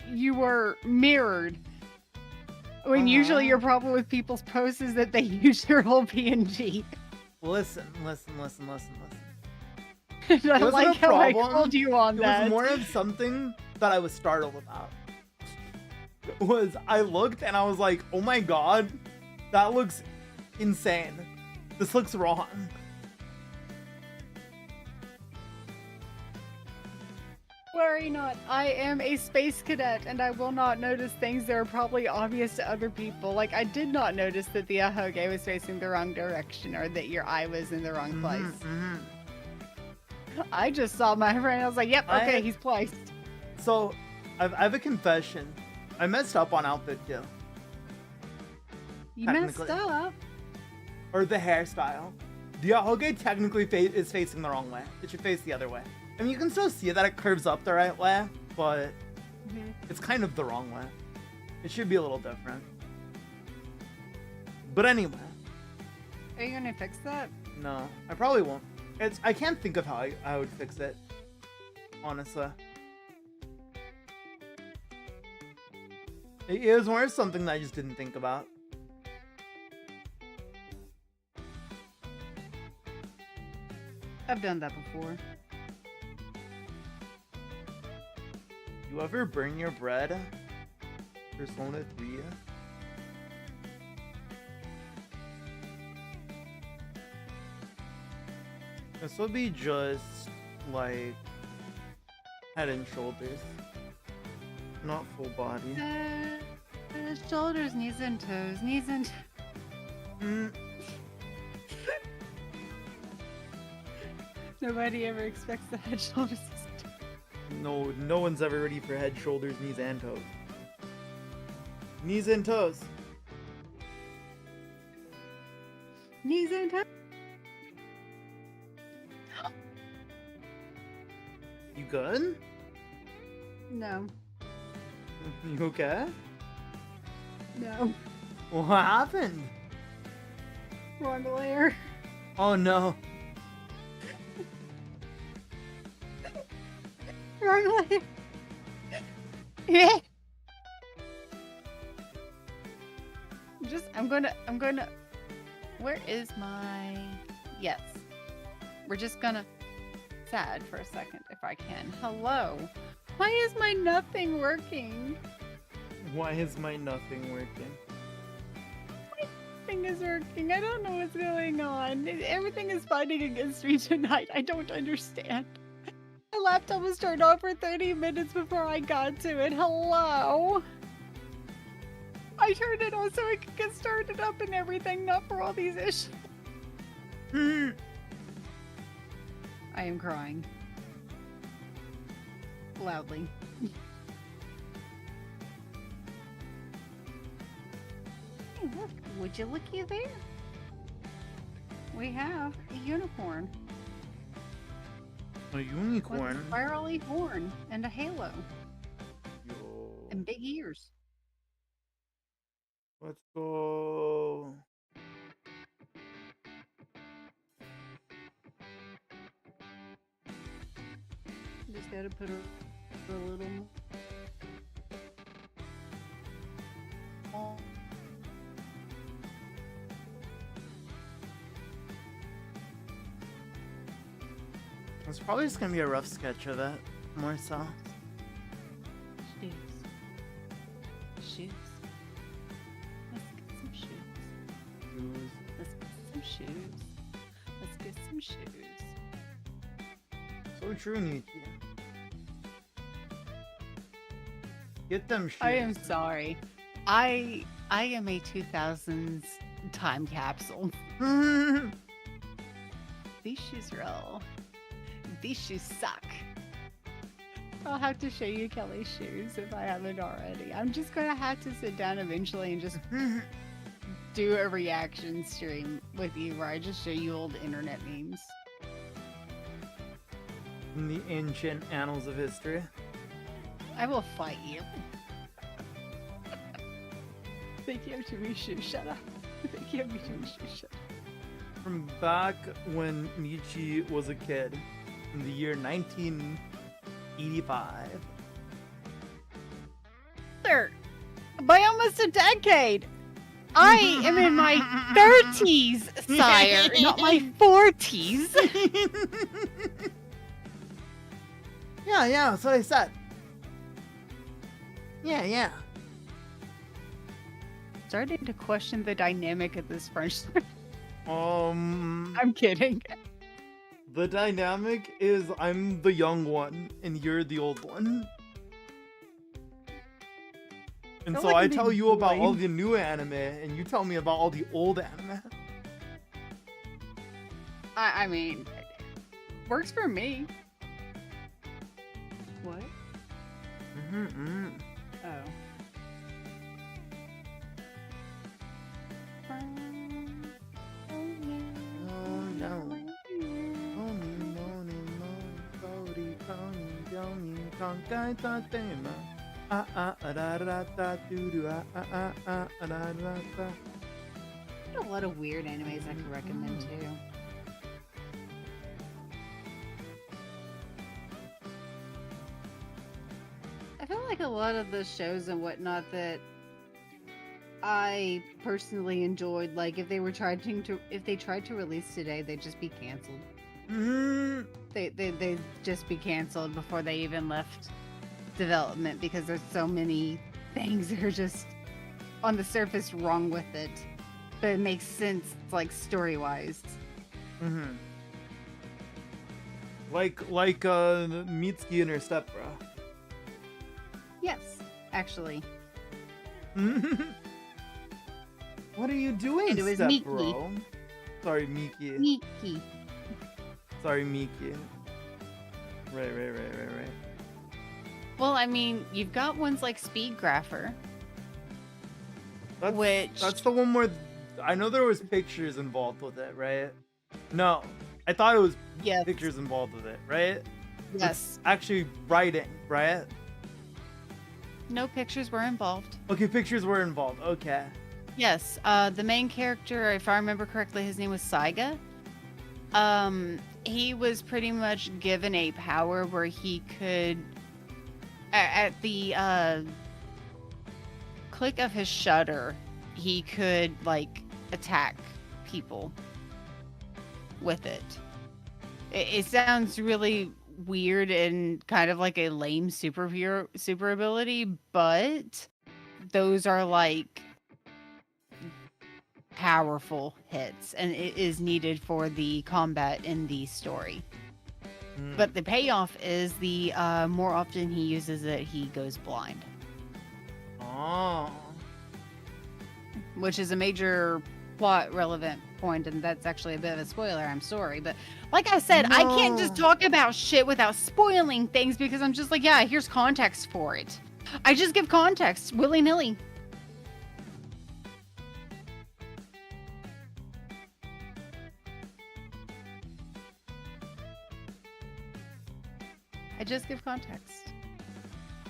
you were mirrored. When usually your problem with people's posts is that they use your whole PNG. Listen. I It wasn't like a how I problem. called you on It that. was more of something that I was startled about. Was I looked and I was like, oh my god, that looks insane. This looks wrong. Worry not, I am a space cadet and I will not notice things that are probably obvious to other people. Like, I did not notice that the ahoge was facing the wrong direction or that your eye was in the wrong place. I just saw my friend and I was like, yep, okay, he's placed. So, I have a confession. I messed up on outfit too. You messed up? Or the hairstyle. The ahoge technically is facing the wrong way. It should face the other way. I mean, you can still see that it curves up the right way, but it's kind of the wrong way. It should be a little different. But anyway. Are you gonna fix that? No, I probably won't. I can't think of how I would fix it. Honestly. It was more something that I just didn't think about. I've done that before. You ever burn your bread? Persona 3? This will be just like head and shoulders, not full body. Shoulders, knees and toes, knees and Nobody ever expects the head, shoulders, knees and toes. No one's ever ready for head, shoulders, knees, and toes. Knees and toes. Knees and toes. You good? No. You okay? No. What happened? Wrong layer. Oh no. Wrong layer. Yeah. I'm gonna. Where is my? Yes. We're just gonna. Sad for a second if I can. Hello. Why is my nothing working? Why is my nothing working? Nothing is working. I don't know what's going on. Everything is fighting against me tonight. I don't understand. My laptop was turned off for 30 minutes before I got to it. Hello? I turned it on so it could get started up and everything, not for all these issues. I am crying. Loudly. Hey, look. Would you looky there? We have a unicorn. A unicorn? With a spirally horn and a halo. Yo. And big ears. Let's go. Just gotta put a little more. It's probably just gonna be a rough sketch of it, more so. Shoes. Shoes. Let's get some shoes. Shoes. Let's get some shoes. Let's get some shoes. So true, NICHI. Get them shoes. I am sorry. I am a 2000s time capsule. These shoes roll. These shoes suck. I'll have to show you Kelly's shoes if I haven't already. I'm just gonna have to sit down eventually and just do a reaction stream with you where I just show you old internet memes. In the ancient annals of history. I will fight you. Think you have too many shoes, shut up. Think you have too many shoes, shut up. From back when NICHI was a kid, in the year 1985. Sir, by almost a decade! I am in my 30s, sire, not my 40s. Yeah, that's what I said. Yeah. Starting to question the dynamic of this friendship. Um, I'm kidding. the dynamic is I'm the young one and you're the old one. And Feel so like I I'm tell being you about all blamed. the new anime and you tell me about all the old anime. I mean, works for me. What? Oh. Oh no. A lot of weird animes I could recommend too. I feel like a lot of the shows and whatnot that I personally enjoyed, like if they tried to release today, they'd just be canceled. They'd just be canceled before they even left development because there's so many things that are just on the surface wrong with it, but it makes sense like story-wise. Like Mitsuki and her stepbro. Yes, actually. What are you doing, And it was stepbro? Sorry, Miki. Miki. Sorry, Miki. Right. Well, I mean, you've got ones like Speedgrapher. That's the one where I know there was pictures involved with it, right? No, I thought it was Yes. pictures involved with it, right? Yes. It's actually writing, right? No pictures were involved. Okay, pictures were involved. Okay. Yes. The main character, if I remember correctly, his name was Saiga. He was pretty much given a power where he could, at the click of his shutter, he could like attack people with it. It sounds really weird and kind of like a lame super ability, but those are like powerful hits, and it is needed for the combat in the story. But the payoff is the more often he uses it, he goes blind. Oh. Which is a major plot relevant point, and that's actually a bit of a spoiler. I'm sorry, but like I said, I can't just talk about shit without spoiling things because I'm just like, yeah, here's context for it. I just give context willy-nilly. I just give context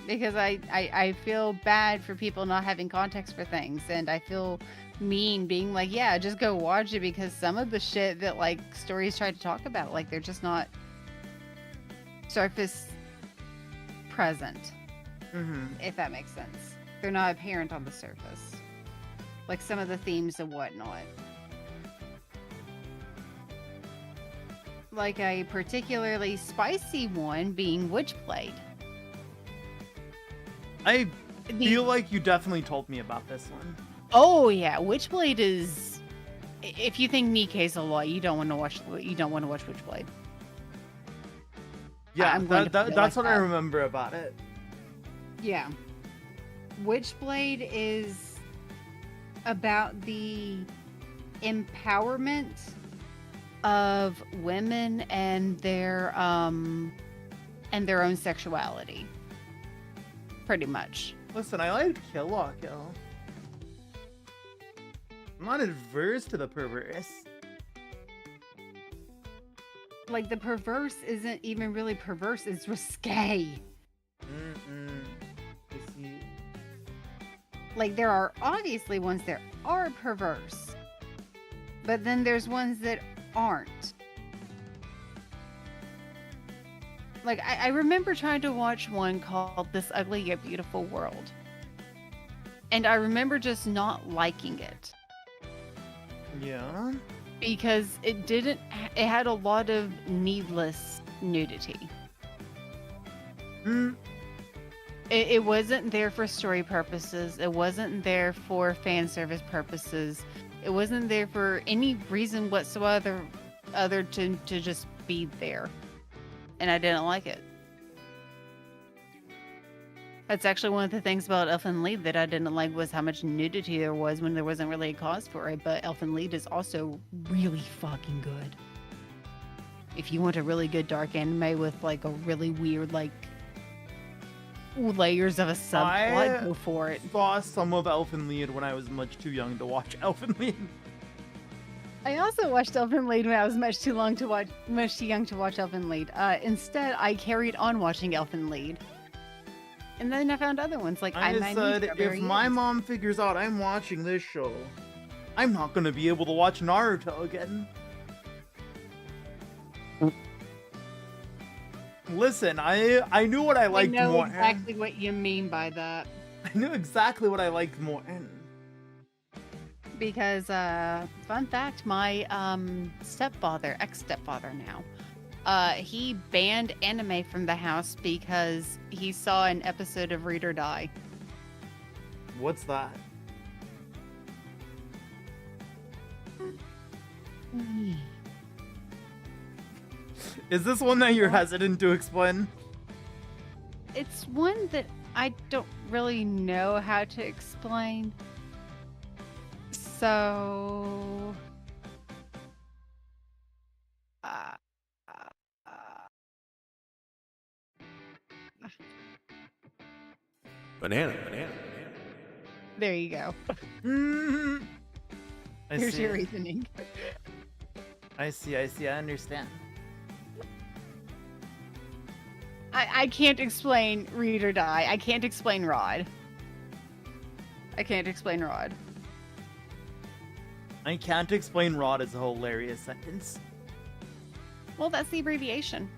because I feel bad for people not having context for things, and I feel mean being like, yeah, just go watch it, because some of the shit that like stories try to talk about, like they're just not surface present. If that makes sense. They're not apparent on the surface, like some of the themes and whatnot. Like a particularly spicy one being Witchblade. I feel like you definitely told me about this one. Oh yeah, Witchblade is. If you think NICHI's a lot, you don't want to watch. You don't want to watch Witchblade. Yeah, that's what I remember about it. Yeah, Witchblade is about the empowerment of women and their own sexuality, pretty much. Listen, I like Kill la Kill. I'm not adverse to the perverse. Like, the perverse isn't even really perverse, it's risque. I see. Like, there are obviously ones that are perverse, but then there's ones that aren't. Like, I remember trying to watch one called This Ugly Yet Beautiful World. And I remember just not liking it. Yeah. Because it didn't, it had a lot of needless nudity. It wasn't there for story purposes. It wasn't there for fan service purposes. It wasn't there for any reason whatsoever other to just be there. And I didn't like it. That's actually one of the things about Elfen Lied that I didn't like was how much nudity there was when there wasn't really a cause for it. But Elfen Lied is also really fucking good. If you want a really good dark anime with like a really weird like layers of a subplot, go for it. I saw some of Elfen Lied when I was much too young to watch Elfen Lied. I also watched Elfen Lied when I was much too young to watch Elfen Lied. Instead, I carried on watching Elfen Lied. And then I found other ones like I said, if my mom figures out I'm watching this show, I'm not gonna be able to watch Naruto again. Listen, I knew what I liked more. I know exactly what you mean by that. I knew exactly what I liked more. Because, fun fact, my ex-stepfather now, he banned anime from the house because he saw an episode of Read or Die. What's that? Is this one that you're hesitant to explain? It's one that I don't really know how to explain. So... Banana. There you go. Here's your reasoning. I see, I understand. I can't explain Read or Die. I can't explain Rod. I can't explain Rod. I can't explain Rod is a hilarious sentence. Well, that's the abbreviation.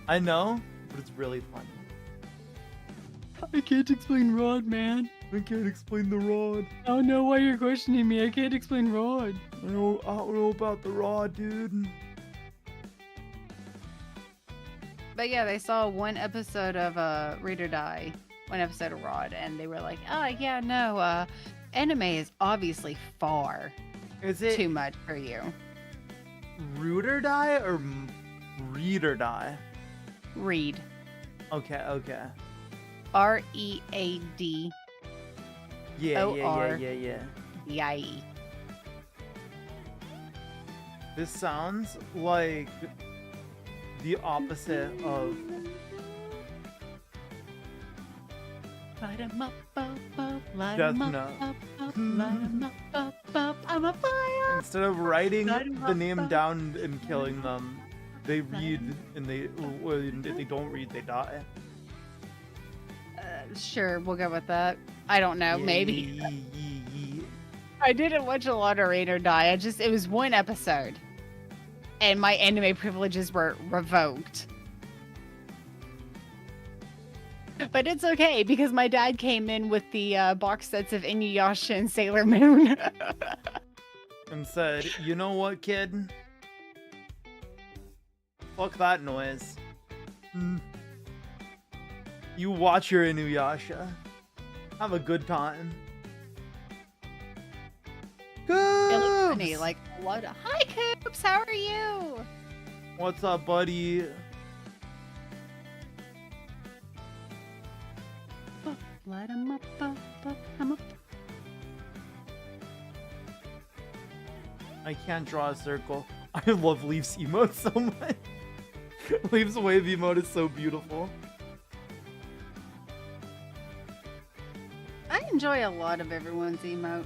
I know, but it's really funny. I can't explain Rod, man. I can't explain the Rod. I don't know why you're questioning me. I can't explain Rod. I don't know about the Rod, dude. But yeah, they saw one episode of Read or Die, one episode of Rod, and they were like, "Oh yeah, no, anime is obviously far too much for you." Root or Die or Read or Die? Read. Okay. READ. Yeah. DIE. This sounds like the opposite of Death Note. I'm a fire. Instead of writing the name down and killing them, they read and if they don't read, they die. Sure, we'll go with that. I don't know, maybe. I didn't watch a lot of Read or Die. It was one episode. And my anime privileges were revoked. But it's okay, because my dad came in with the box sets of Inuyasha and Sailor Moon. And said, you know what, kid? Fuck that noise. You watch your Inuyasha. Have a good time. Coops! It looks funny, like a lot of, hi Coops, how are you? What's up, buddy? Light 'em up, I'm up. I can't draw a circle. I love Leaf's emote so much. Leaf's wave emote is so beautiful. I enjoy a lot of everyone's emotes.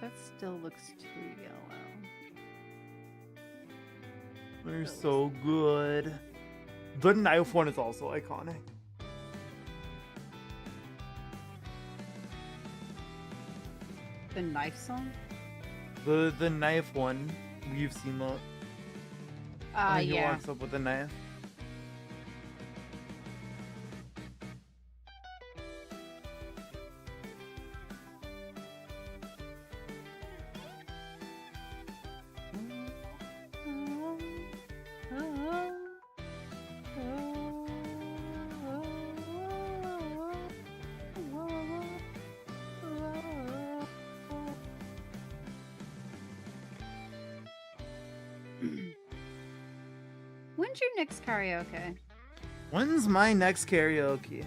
That still looks too yellow. They're so good. The knife one is also iconic. The knife song? The knife one, Leaf's emote. Yeah. He walks up with a knife. When's your next karaoke? When's my next karaoke?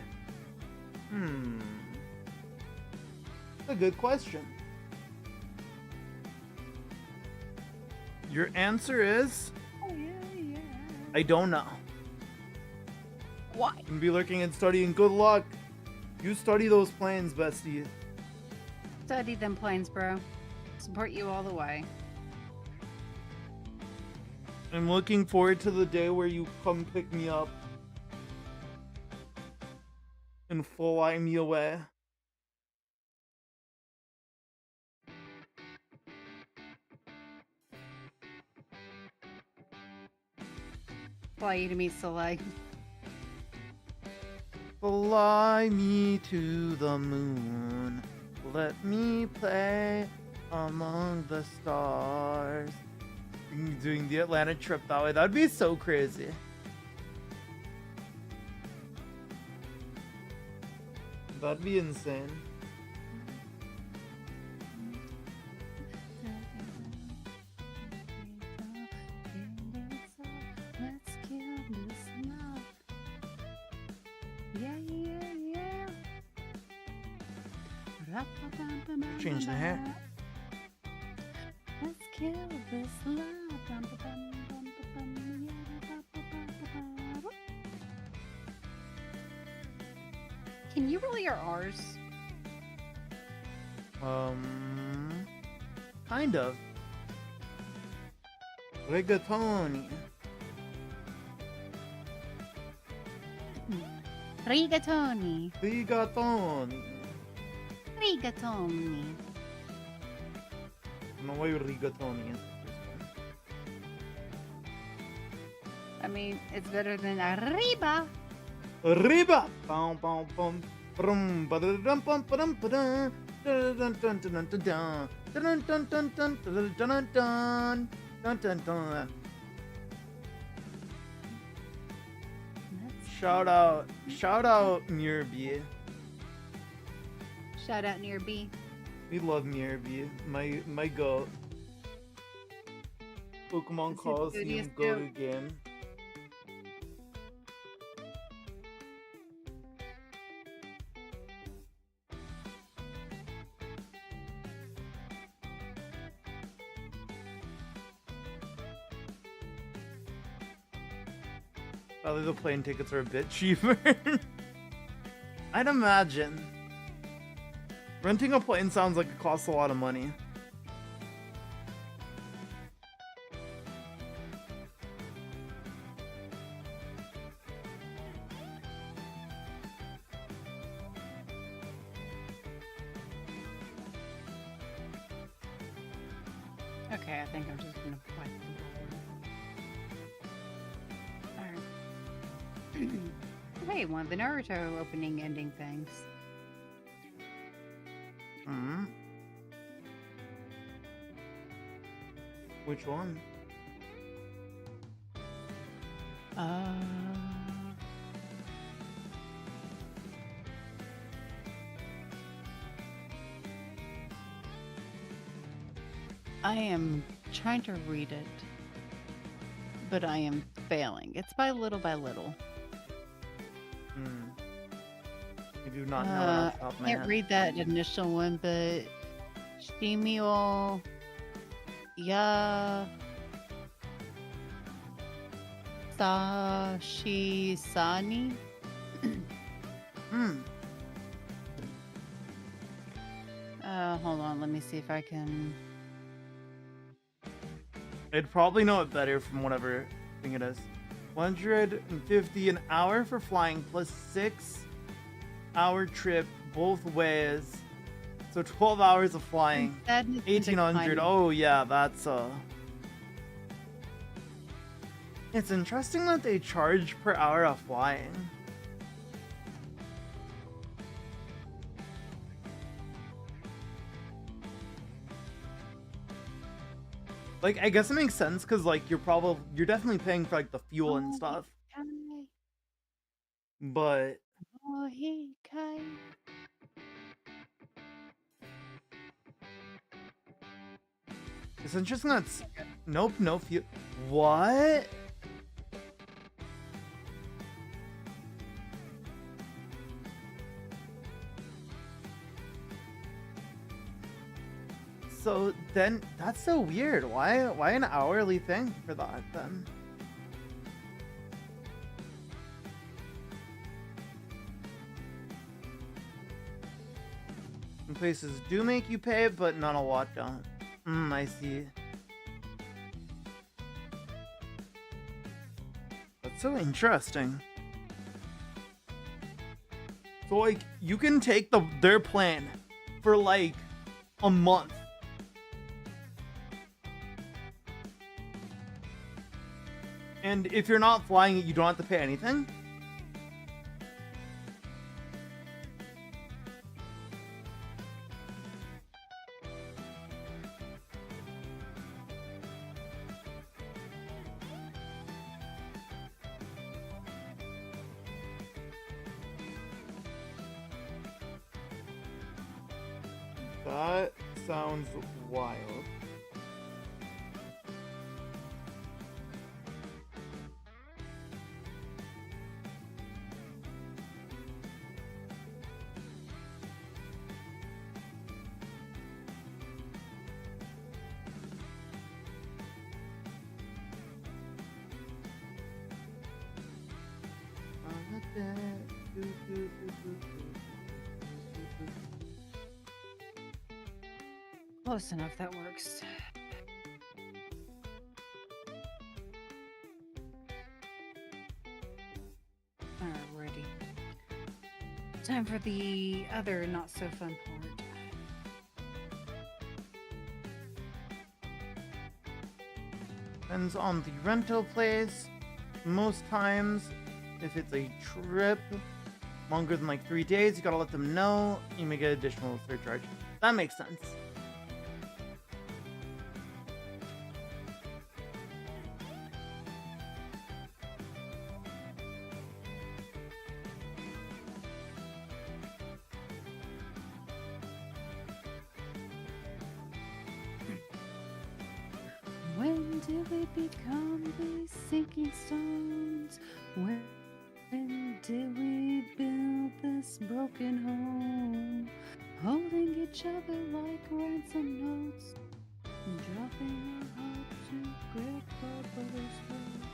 That's a good question. Your answer is... Oh, yeah. I don't know. Why? I'm gonna be lurking and studying. Good luck. You study those planes, bestie. Study them planes, bro. Support you all the way. I'm looking forward to the day where you come pick me up and fly me away. Fly you to meet Soleil. Fly me to the moon. Let me play among the stars. Doing the Atlanta trip that way. That'd be so crazy. That'd be insane. Change the hair. Let's kill this love. Can you roll your R's? Kind of. Rigatoni. Rigatoni. Rigatoni. Rigatoni. I don't know why rigatoni is. I mean, it's better than arriba. Arriba! Bum, bum, bum. Brum, ba-da-dum, bum, ba-dum, ba-dum. Dun-dun-dun-dun-dun-dun. Dun-dun-dun-dun-dun-dun-dun. Dun-dun-dun. Shout out Mirby. Shout out near B. We love Mirby, my goat. Pokemon That's his Coliseum goodiest go-to goat. game. Probably the plane tickets are a bit cheaper. I'd imagine. Renting a plane sounds like it costs a lot of money. Okay, I think I'm just gonna play. Alright. Hey, one of the Naruto opening ending things. Hmm. Which one? I am trying to read it, but I am failing. It's by little. I do not know off the top of my Can't head. read that initial one, but Shimio Ya Sashisani. Hold on, let me see if I can. I'd probably know it better from whatever thing it is. 150 an hour for flying plus 6-hour trip both ways. So 12 hours of flying. Sadness and 1800. declining. Oh yeah, that's It's interesting that they charge per hour of flying. Like, I guess it makes sense because, like, you're definitely paying for, like, the fuel and stuff. But it's interesting that's... Nope, no fuel. What? So then that's so weird. Why an hourly thing for that then? Some places do make you pay, but not a lot don't. I see. That's so interesting. So like you can take their plan for like a month. And if you're not flying it, you don't have to pay anything? That sounds wild. Close enough, that works. Alrighty. Time for the other not so fun part. Depends on the rental place. Most times, if it's a trip longer than like 3 days, you gotta let them know. You may get additional surcharge. That makes sense. When did we become these sinking stones? When did we build this broken home? Holding each other like ransom notes, dropping our hearts to grip our brother's throats.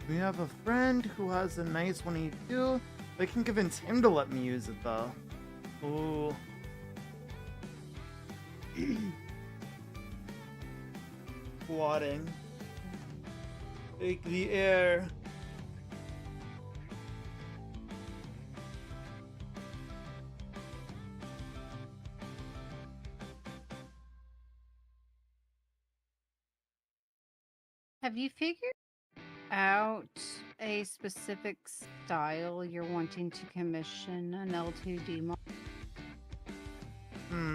We have a friend who has a nice 182. I can convince him to let me use it though. Ooh. Plotting. Take the air. Have you figured out a specific style you're wanting to commission an L2D model?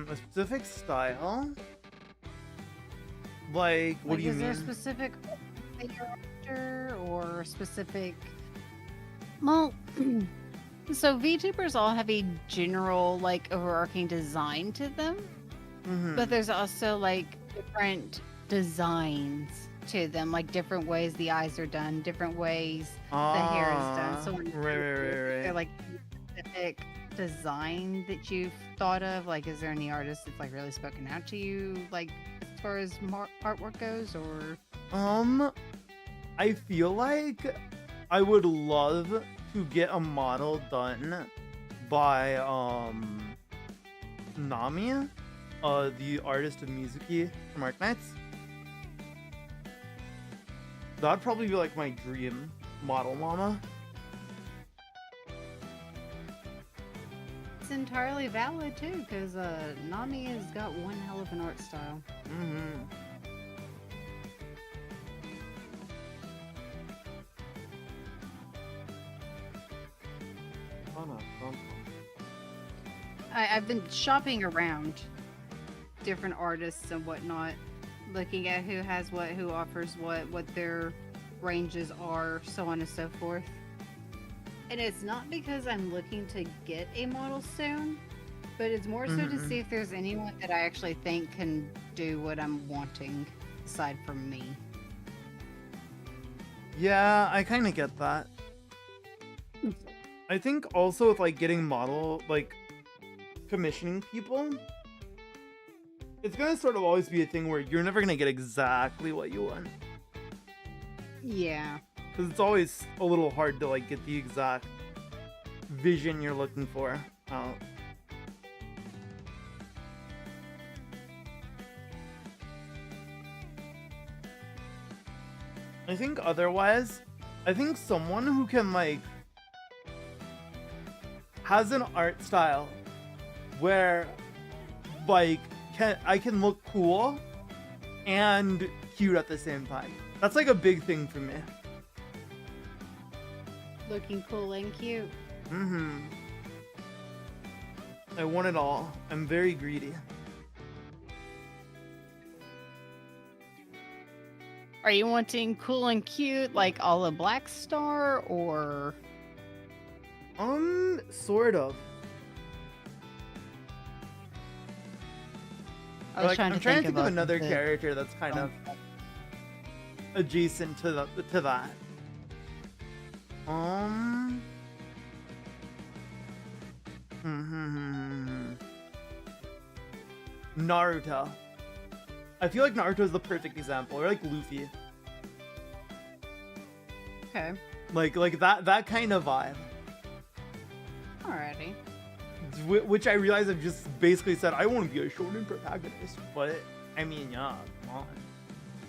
A specific style? Like, what do you mean? Is there a specific that you're after or specific? Well, so VTubers all have a general, like, overarching design to them, but there's also like different designs to them, like different ways the eyes are done, different ways the hair is done. So right. They're like specific design that you've thought of. Like, is there any artist that's like really spoken out to you, like as far as artwork goes, or? I feel like I would love to get a model done by Nami, the artist of Mizuki from Arknights. That'd probably be like my dream model, mama. it's entirely valid too, because Nami has got one hell of an art style. Mm-hmm. I've been shopping around different artists and whatnot, looking at who has what, who offers what their ranges are, so on and so forth. And it's not because I'm looking to get a model soon, but it's more so to see if there's anyone that I actually think can do what I'm wanting, aside from me. Yeah, I kind of get that. I think also with like getting model, like commissioning people, it's gonna sort of always be a thing where you're never gonna get exactly what you want. Yeah. Because it's always a little hard to like get the exact vision you're looking for out. I think otherwise, I think someone who can like has an art style where like I can look cool and cute at the same time. That's like a big thing for me. Looking cool and cute. Mm-hmm. I want it all. I'm very greedy. Are you wanting cool and cute like a la Black Star, or? Sort of. I'm trying to think of another character that's kind of adjacent to that. Naruto. I feel like Naruto is the perfect example, or like Luffy. Okay. Like that kind of vibe. Alrighty. Which I realize I've just basically said I want to be a shonen protagonist, but I mean, yeah, come on.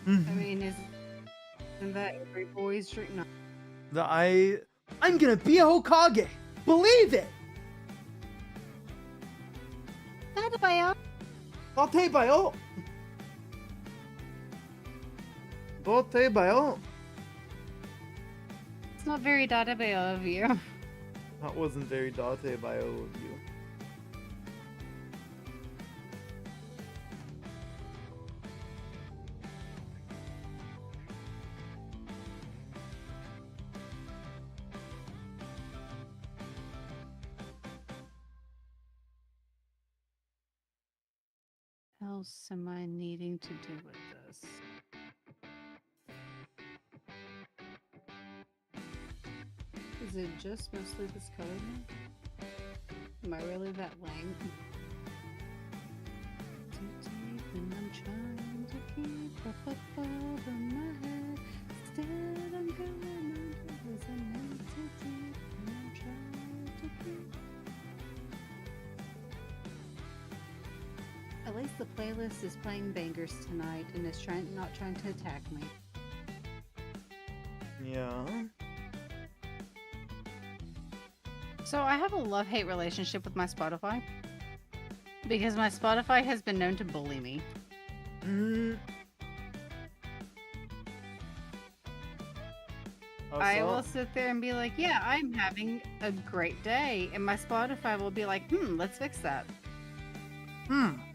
I mean, isn't that every boy's dream? No. I'm gonna be a Hokage. Believe it. Databayo. Databayo. Databayo. It's not very Databayo of you. That wasn't very Databayo of you. What else am I needing to do with this? Is it just mostly this color now? Am I really that lame? Too deep and I'm trying to keep up above my head. Instead I'm going under as I'm in too deep and I'm trying to keep. At least the playlist is playing bangers tonight and is not trying to attack me. Yeah. So I have a love-hate relationship with my Spotify because my Spotify has been known to bully me. I will sit there and be like, yeah, I'm having a great day. And my Spotify will be like, let's fix that.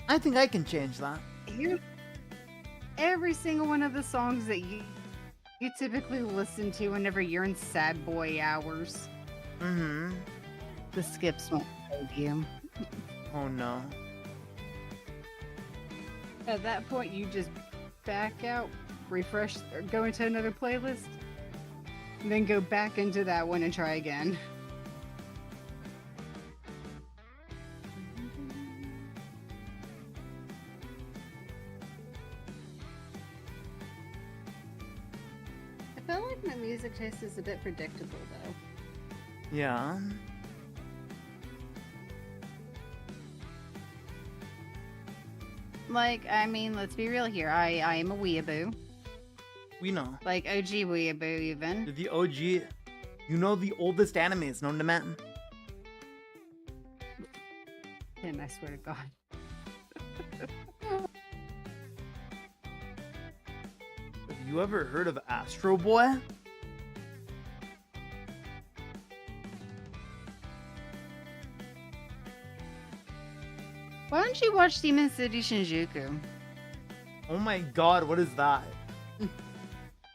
I think I can change that. Here's every single one of the songs that you typically listen to whenever you're in sad boy hours. The skips won't save you. Oh no. At that point, you just back out, refresh, or go into another playlist, and then go back into that one and try again. I feel like my music taste is a bit predictable, though. Yeah. Like, I mean, let's be real here. I am a weeaboo. We know. Like, OG weeaboo, even. The OG. You know, the oldest animes known to man. 10, I swear to God. Have you ever heard of Astro Boy? Why don't you watch Demon City Shinjuku? Oh my god, what is that?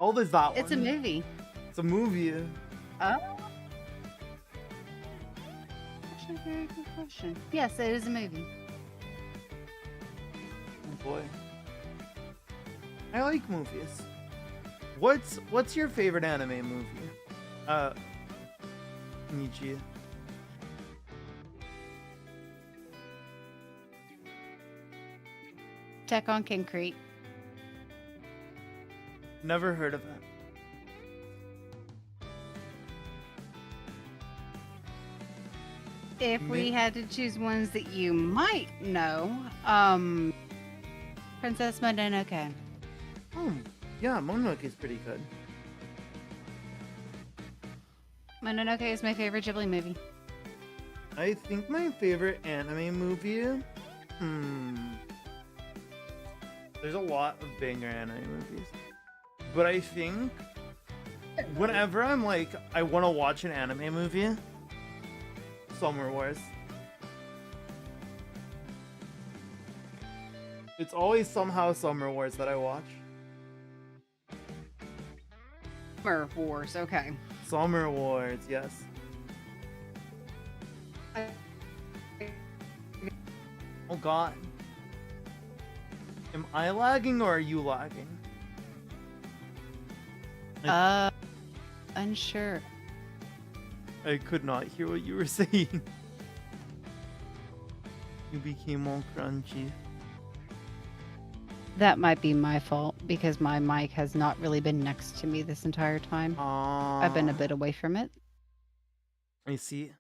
Oh, there's that one. It's a movie. It's a movie. Oh. Actually, very good question. Yes, it is a movie. Oh boy. I like movies. What's your favorite anime movie? NICHI. Tech on Concrete. Never heard of it. If we had to choose ones that you might know, Princess Mononoke. Oh, yeah, Mononoke is pretty good. Mononoke is my favorite Ghibli movie. I think my favorite anime movie. There's a lot of banger anime movies, but I think whenever I'm like, I want to watch an anime movie, Summer Wars. It's always somehow Summer Wars that I watch. Summer Wars, okay. Summer Wars, yes. Oh god. Am I lagging or are you lagging? Unsure. I could not hear what you were saying. You became all crunchy. That might be my fault because my mic has not really been next to me this entire time. I've been a bit away from it. I see.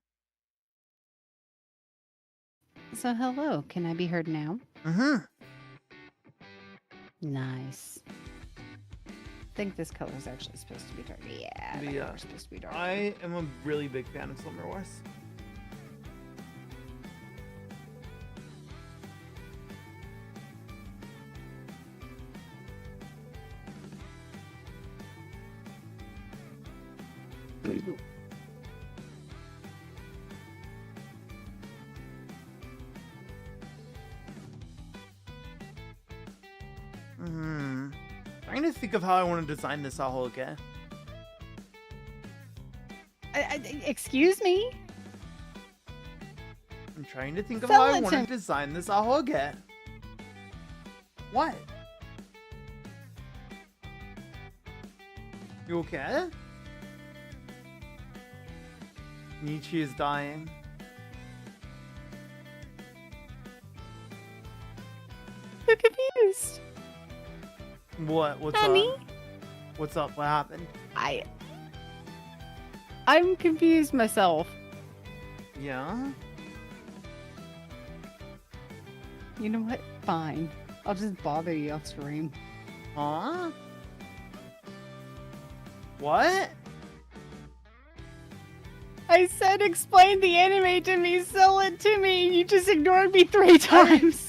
So hello, can I be heard now? Mm-hmm. Nice. I think this color is actually supposed to be dark. Yeah, that Yeah. color's supposed to be dark. I am a really big fan of Summer Wars. Trying to think of how I want to design this ahoge. Excuse me? I'm trying to think of Sell how I it want to to design this ahoge. What? You okay? NICHI is dying. I'm confused. What? What's Honey? up? What's up? What happened? I'm confused myself. Yeah? You know what? Fine. I'll just bother you off stream. Huh? What? I said explain the anime to me, sell it to me, and you just ignored me 3 times.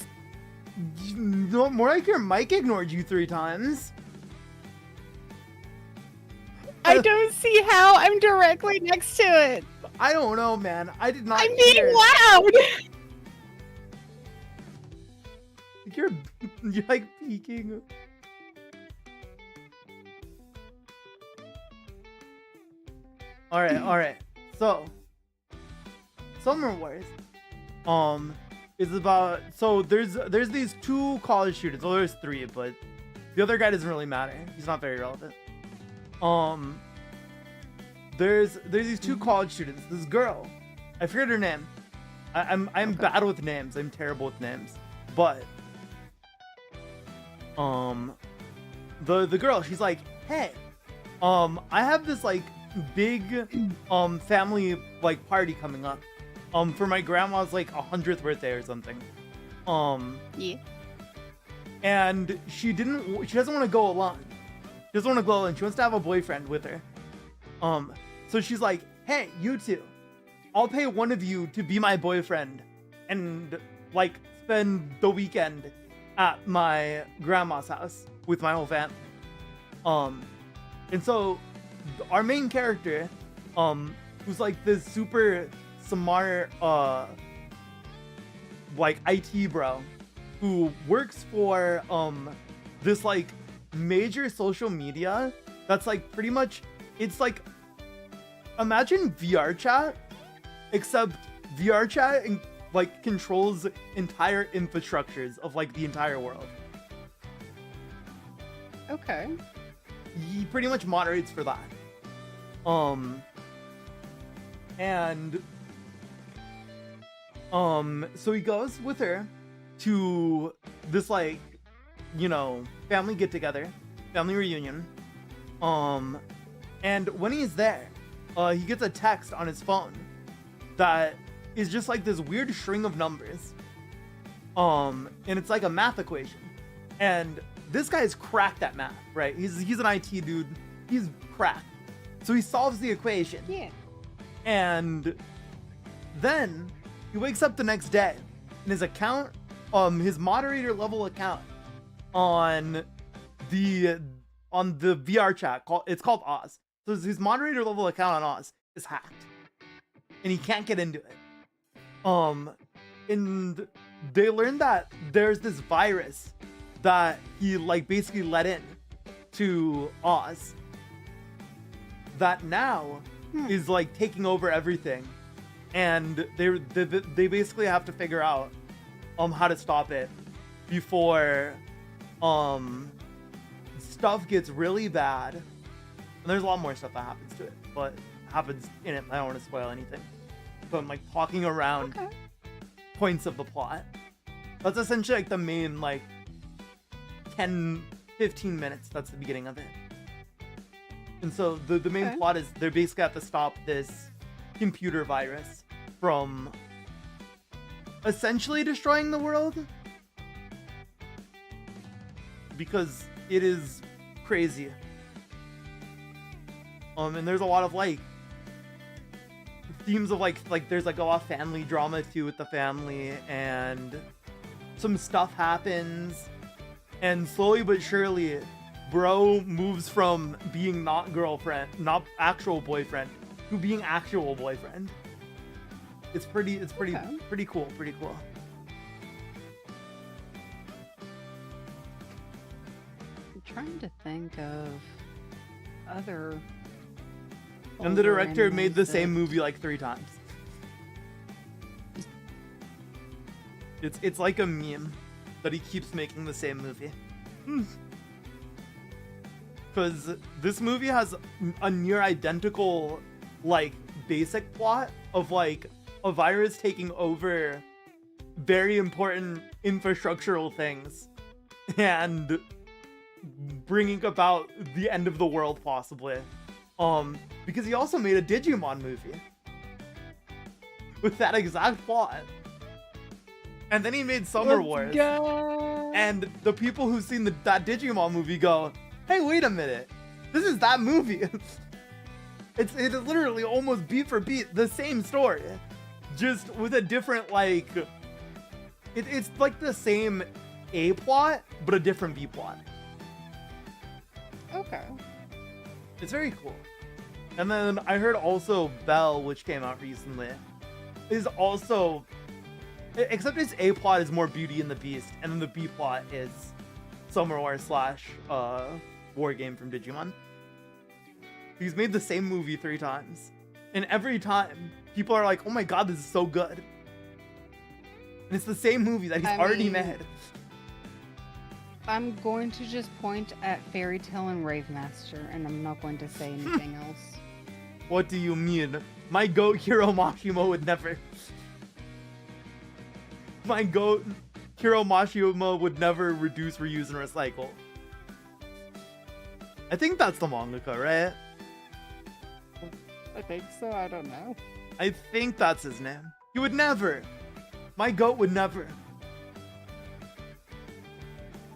No, more like your mic ignored you 3 times. I don't see how. I'm directly next to it. I don't know, man. I did not I'm being hear. loud. You're like peeking. All right. So, Summer Wars, is about, so there's these 2 college students. Well, there's 3, but the other guy doesn't really matter. He's not very relevant. There's these 2 college students. This girl, I forget her name. I'm Okay. bad with names. I'm terrible with names. But the girl, she's like, hey, I have this like big family like party coming up for my grandma's like 100th birthday or something. Yeah. And she doesn't want to go alone. She doesn't want to go alone. She wants to have a boyfriend with her. So she's like, hey, you two, I'll pay one of you to be my boyfriend and like spend the weekend at my grandma's house with my whole family. And so our main character, who's like this super smart, like IT bro, who works for this like major social media that's like pretty much, it's like, imagine VR chat, except VR chat like controls entire infrastructures of like the entire world. Okay. He pretty much moderates for that. And so he goes with her to this like, you know, family get together, family reunion. And when he's there, he gets a text on his phone that is just like this weird string of numbers. And it's like a math equation. And this guy's cracked at math, right? He's an IT dude. He's cracked. So he solves the equation. Yeah. And then he wakes up the next day and his account, his moderator level account on the VR chat, it's called Oz. So his moderator level account on Oz is hacked. And he can't get into it. And they learned that there's this virus that he like basically let in to Oz that now is like taking over everything, and they basically have to figure out how to stop it before stuff gets really bad. And there's a lot more stuff that happens to it, but happens in it. I don't want to spoil anything, so I'm like talking around points of the plot. That's essentially like the main like 10-15 minutes. That's the beginning of it. And so the main plot is they basically have to stop this computer virus from essentially destroying the world, because it is crazy. And there's a lot of like themes of like there's like a lot of family drama too with the family, and some stuff happens, and slowly but surely bro moves from being not actual boyfriend to being actual boyfriend. It's pretty cool. I'm trying to think of other. And the director made the same movie like 3 times. It's like a meme that he keeps making the same movie. Because this movie has a near identical like basic plot of like a virus taking over very important infrastructural things and bringing about the end of the world possibly. Because he also made a Digimon movie with that exact plot. And then he made Summer Wars. And the people who've seen that Digimon movie go, hey, wait a minute. This is that movie. It is literally almost beat for beat the same story. Just with a different, like... It's like the same A plot, but a different B plot. Okay. It's very cool. And then I heard also Belle, which came out recently, is also... Except its A plot is more Beauty and the Beast, and then the B plot is Summer Wars / War Game from Digimon. He's made the same movie 3 times. And every time, people are like, oh my god, this is so good. And it's the same movie that he's already made. I'm going to just point at Fairy Tail and Rave Master, and I'm not going to say anything else. What do you mean? My goat Hiro Mashimo would never... My goat Hiro Mashimo would never reduce, reuse, and recycle. I think that's the mangaka, right? I think so, I don't know. I think that's his name. He would never. My goat would never.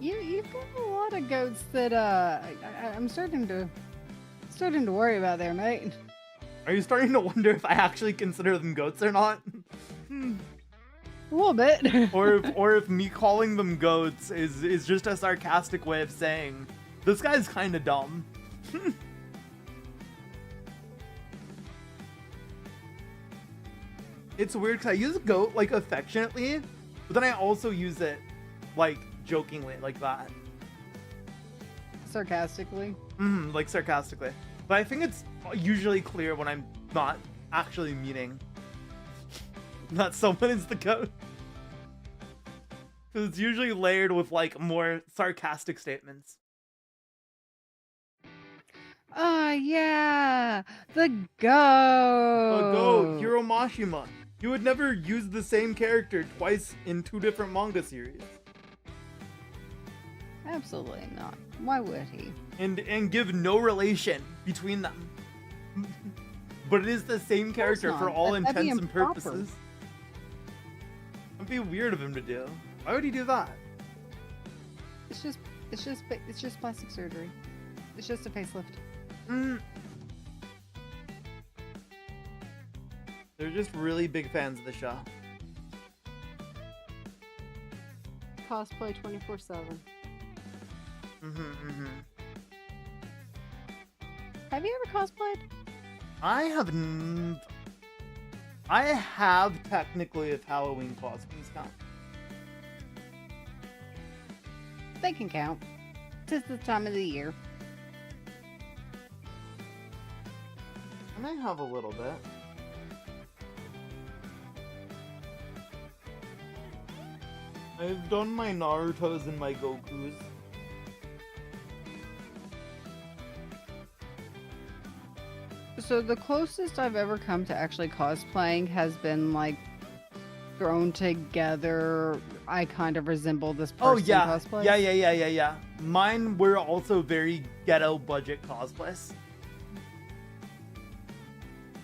You've got a lot of goats that I'm starting to worry about there, mate. Are you starting to wonder if I actually consider them goats or not? A little bit. or if me calling them goats is just a sarcastic way of saying this guy's kind of dumb. It's weird because I use goat like affectionately, but then I also use it like jokingly, like that. Sarcastically. Like sarcastically. But I think it's usually clear when I'm not actually meaning that someone is the goat. Because it's usually layered with like more sarcastic statements. Yeah, the goat. The goat, Hiromashima. You would never use the same character twice in 2 different manga series. Absolutely not. Why would he? And give no relation between them. But it is the same character for all intents and purposes. That'd be weird of him to do. Why would he do that? It's just plastic surgery. It's just a facelift. They're just really big fans of the show. Cosplay 24/7. Have you ever cosplayed? I have technically if Halloween costumes count. They can count. Tis the time of the year. And I have a little bit. I've done my Narutos and my Gokus. So the closest I've ever come to actually cosplaying has been like thrown together. I kind of resemble this person cosplay. Yeah. Mine were also very ghetto budget cosplays.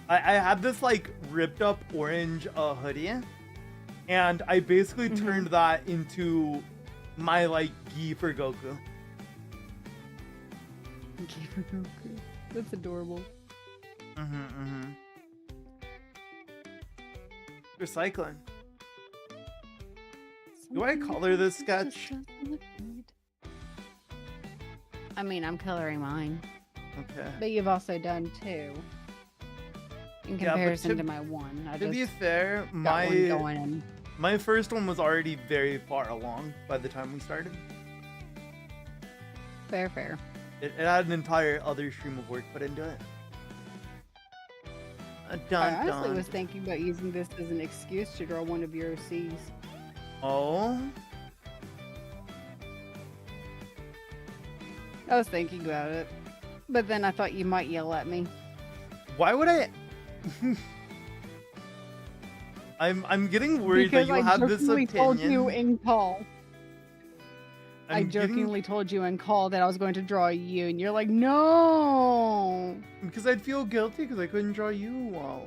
I had this like ripped up orange hoodie, and I basically turned that into my like gi for Goku. Gi for Goku. That's adorable. Recycling. Do I color this sketch? I mean, I'm coloring mine. Okay. But you've also done 2. In comparison to my one. To be fair, my first one was already very far along by the time we started. Fair. It had an entire other stream of work put into it. I honestly was thinking about using this as an excuse to draw one of your OCs. Oh? I was thinking about it. But then I thought you might yell at me. Why would I... I'm getting worried because that you have this opinion. Told you in call. I jokingly told you in call that I was going to draw you, and you're like, no! Because I'd feel guilty because I couldn't draw you well.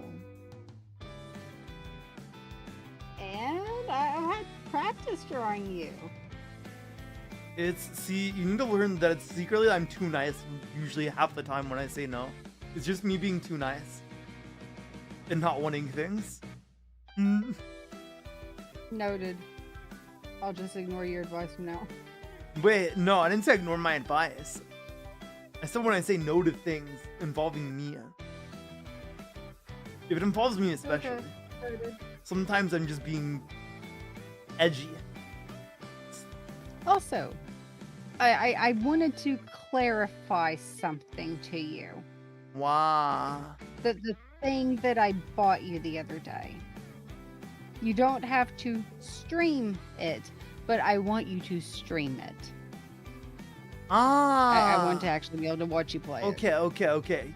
And I had practice drawing you. See, you need to learn that it's secretly I'm too nice usually half the time when I say no. It's just me being too nice. And not wanting things. Noted. I'll just ignore your advice from now. Wait, no, I didn't say ignore my advice. I said when I say no to things involving me. If it involves me especially. Okay. Sometimes I'm just being edgy. Also, I wanted to clarify something to you. Wow. The thing that I bought you the other day. You don't have to stream it, but I want you to stream it. I want to actually be able to watch you play it. Okay.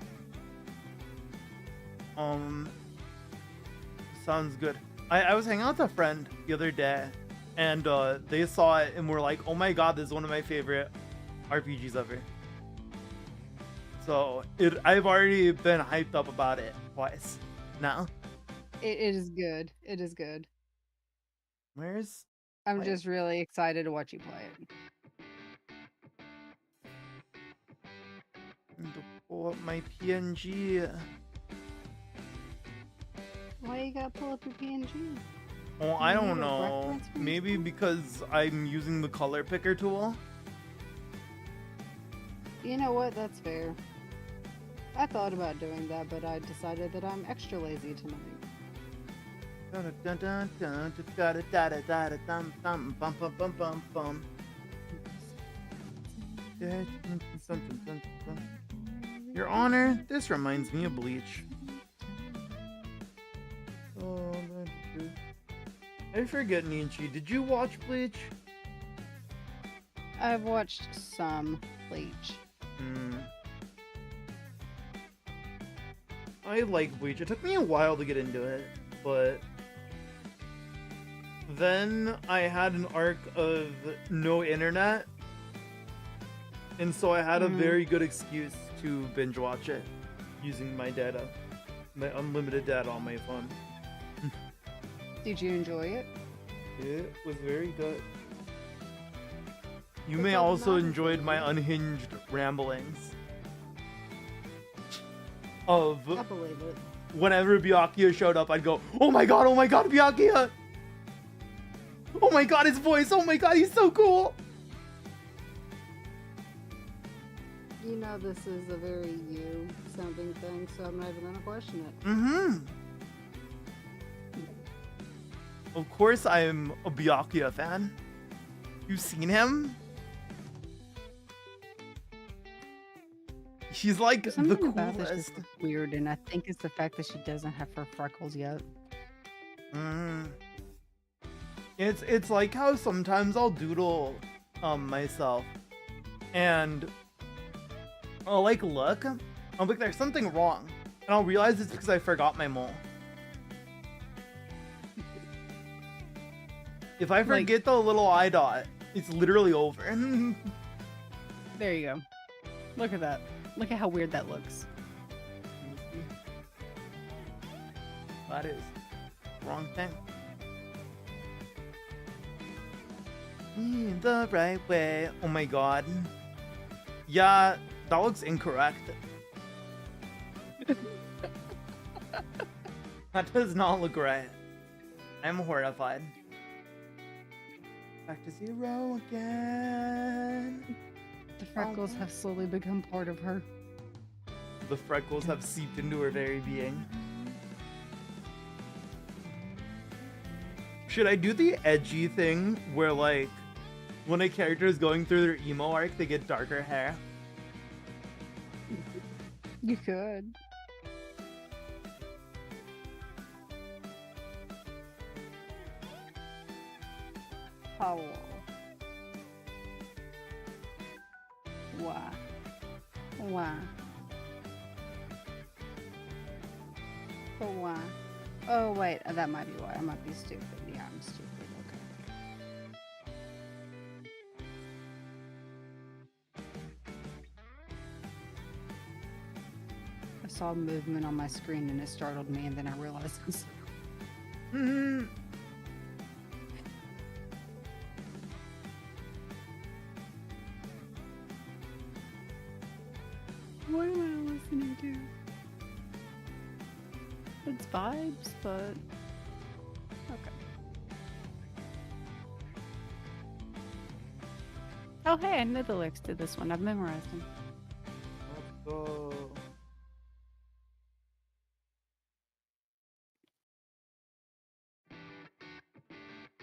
Sounds good. I was hanging out with a friend the other day, and they saw it and were like, oh my god, this is one of my favorite RPGs ever. So I've already been hyped up about it twice now. It is good. It is good. I'm just really excited to watch you play it. I need to pull up my PNG. Why you gotta pull up your PNG? Oh, I You don't need a know. reference for Maybe yourself? because I'm using the color picker tool. You know what? That's fair. I thought about doing that, but I decided that I'm extra lazy tonight. Your Honor, this reminds me of Bleach. I forget, NICHI, did you watch Bleach? I've watched some Bleach. I like Bleach. It took me a while to get into it, but then I had an arc of no internet, and so I had a very good excuse to binge watch it using my data, my unlimited data on my phone. Did you enjoy it? It was very good. You But may that's also not enjoyed my enjoyable. unhinged ramblings of I believe it. whenever Byakuya showed up, I'd go, oh my god, Byakuya! Oh my god, his voice, oh my god, he's so cool! You know this is a very you sounding thing, so I'm not even gonna question it. Of course I'm a Byakuya fan. You've seen him? She's like the Something about this coolest. just looks weird, and I think it's the fact that she doesn't have her freckles yet. It's like how sometimes I'll doodle myself and I'll like look, I'll be like, there's something wrong, and I'll realize it's because I forgot my mole. If I Like- forget the little eye dot, it's literally over. There you go. Look at that. Look at how weird that looks. That is wrong thing. The right way. Oh my god. Yeah, that looks incorrect. That does not look right. I'm horrified. Back to zero again. The freckles have slowly become part of her. The freckles have seeped into her very being. Should I do the edgy thing where, like, when a character is going through their emo arc, they get darker hair? You could. Oh. Why? Why? But why? Oh wait, that might be why. I might be stupid. Yeah, I'm stupid. Okay. I saw movement on my screen and it startled me, and then I realized. What am I listening to? It's vibes, but okay. Oh hey, I know the lyrics to this one. I've memorized them. Let's go.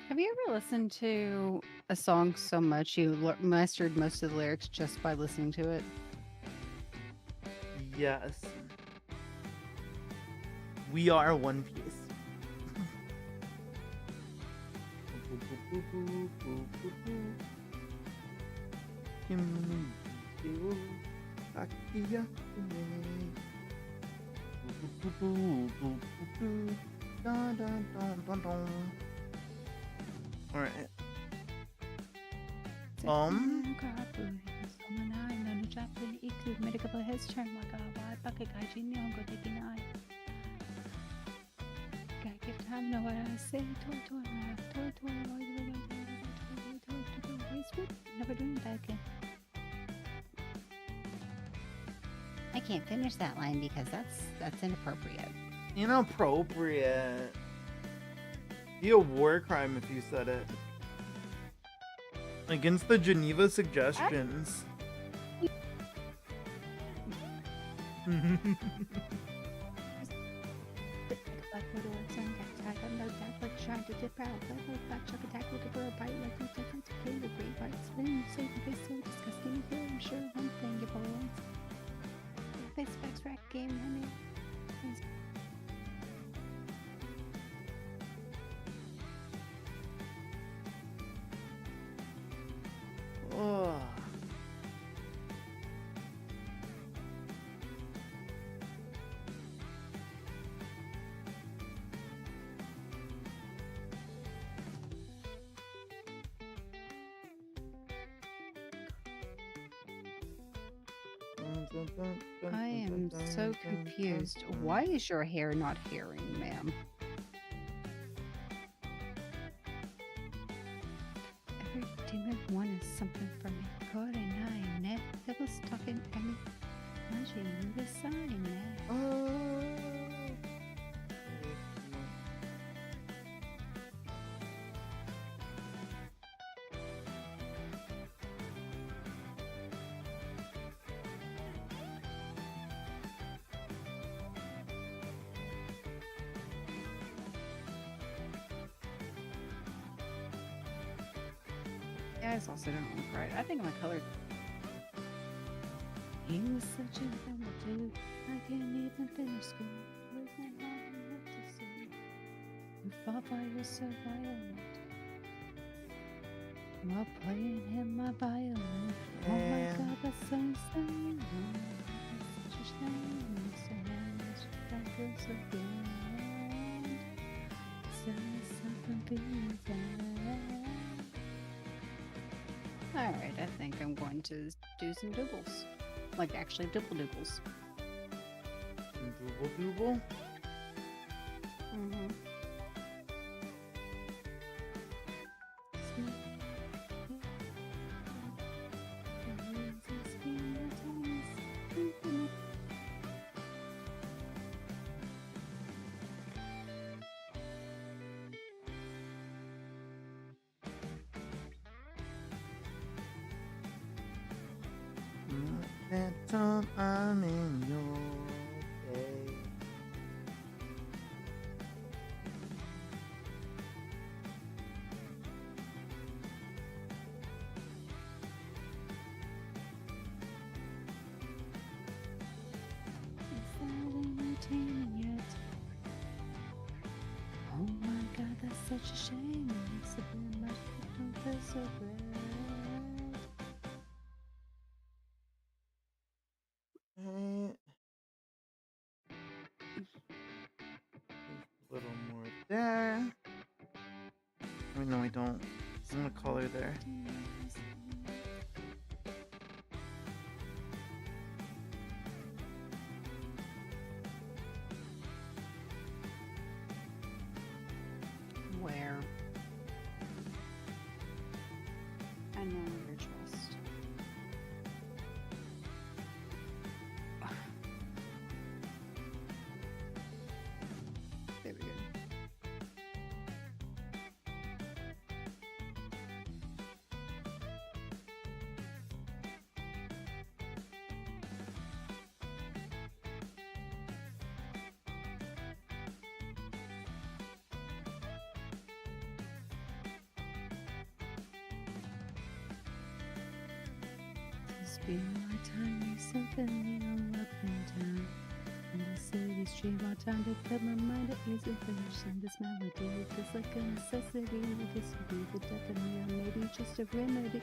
Have you ever listened to a song so much you mastered most of the lyrics just by listening to it? Yes. We are One Piece. Alright. I can't finish that line because that's inappropriate. Inappropriate. Be a war crime if you said it. Against the Geneva Suggestions. Trying to dip out, but chuck attack with a bird bite like you different to pay the great white spin. So you can so disgusting. I'm sure one thing if always. Face facts rack game, honey. Oh. I am so confused. Why is your hair not hairing, ma'am? Every demon one is something for me. God and I, net. That was talking at me. Imagine the sign, net. Guys also don't look right. I think my color. He was such a bummer too. I can't even finish school. With my mom what to say. You fought by yourself violent. While playing him my violin. Oh my god, that's so insane. That's such a shame. So much that feels so good. So something feels bad. Alright, I think I'm going to do some doubles. Like, actually, double doubles. Double? Mm-hmm. That time I'm in your day. Is that entertaining yet? Oh my god, that's such a shame. It's a bit much, but don't feel so bad. A little more there. Wait, no, I don't. I'm gonna color there. Where? I know your trust. There we go. This be my tiny symphony all up and down. In the city street, my time to put my mind at ease and finish in this melody. Feels like a necessity. This would be the death of me, or maybe just a remedy.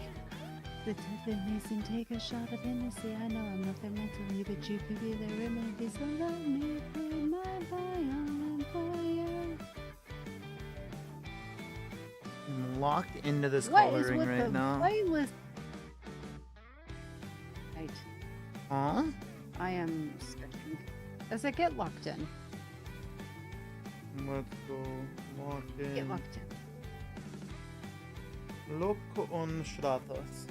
The death in me, and take a shot of Hennessy. I know I'm not there mentally, but you could be the remedy. So let me play my violin for you. I'm locked into this What is coloring with right the now. playlist? Right. Huh? I am sketching. Does it get locked in? Let's go lock in. Get locked in. Look on Stratas.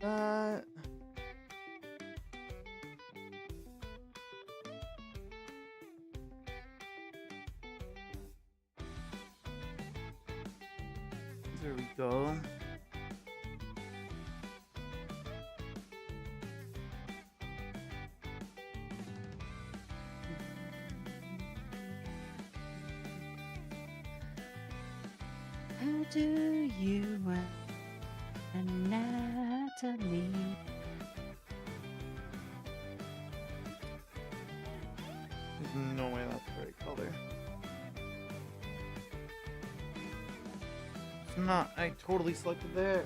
That. There we go. How do you anatomy? There's no way that's the right color. It's not. I totally selected there.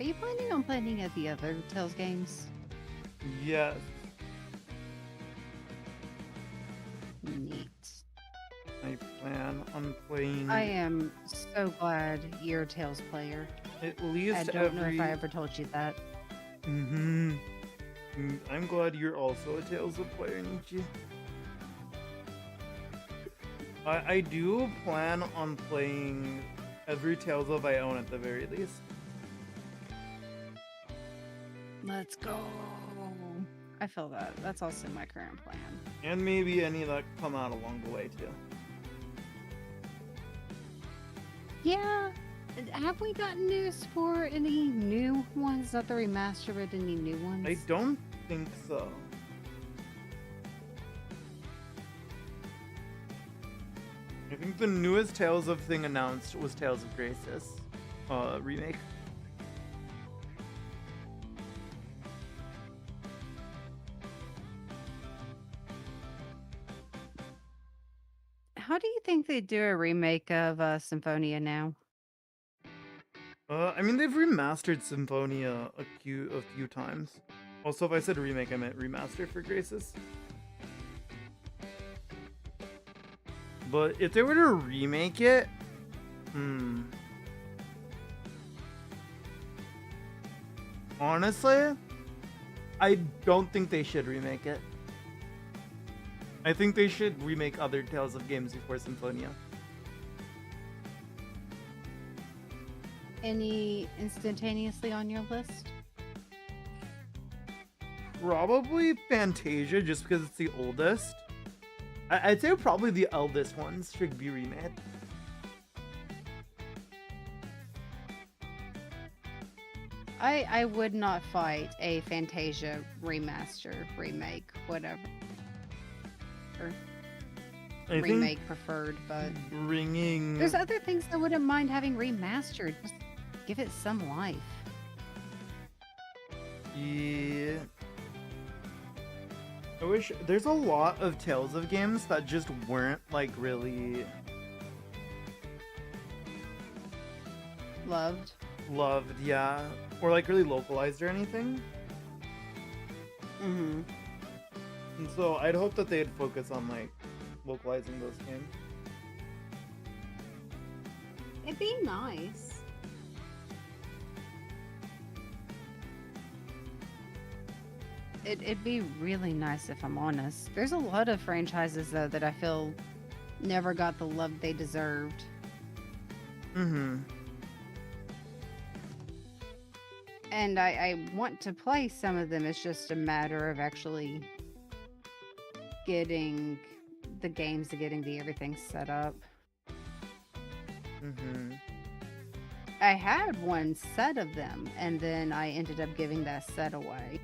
Are you planning on playing any of the other Tales games? Yes. Neat. I plan on playing I am so glad you're a Tales player. at least I don't know if I ever told you that. Mm-hmm. I'm glad you're also a Tales of player, NICHI. I do plan on playing every Tales of I own at the very least. Let's go. I feel that. That's also my current plan. And maybe any that come out along the way too. Yeah. Have we gotten news for any new ones? Not the remaster, but any new ones? I don't think so. I think the newest Tales of thing announced was Tales of Graces remake. How do you think they do a remake of Symphonia now? I mean, they've remastered Symphonia a few times. Also, if I said remake, I meant remaster for Graces. But if they were to remake it, honestly, I don't think they should remake it. I think they should remake other Tales of games before Symphonia. Any instantaneously on your list? Probably Fantasia, just because it's the oldest. I'd say probably the eldest ones should be remade. I would not fight a Fantasia remaster, remake, whatever. I Remake think preferred, but bringing... there's other things I wouldn't mind having remastered. Just give it some life. Yeah. I wish... There's a lot of Tales of games that just weren't, like, really... Loved. loved, yeah. Or, like, really localized or anything. Mm-hmm. And so I'd hope that they'd focus on, like, localizing those games. It'd be nice. It'd be really nice if I'm honest. There's a lot of franchises though that I feel never got the love they deserved. Mm-hmm. And I want to play some of them. It's just a matter of actually getting the games and getting the everything set up. Mm-hmm. I had one set of them, and then I ended up giving that set away.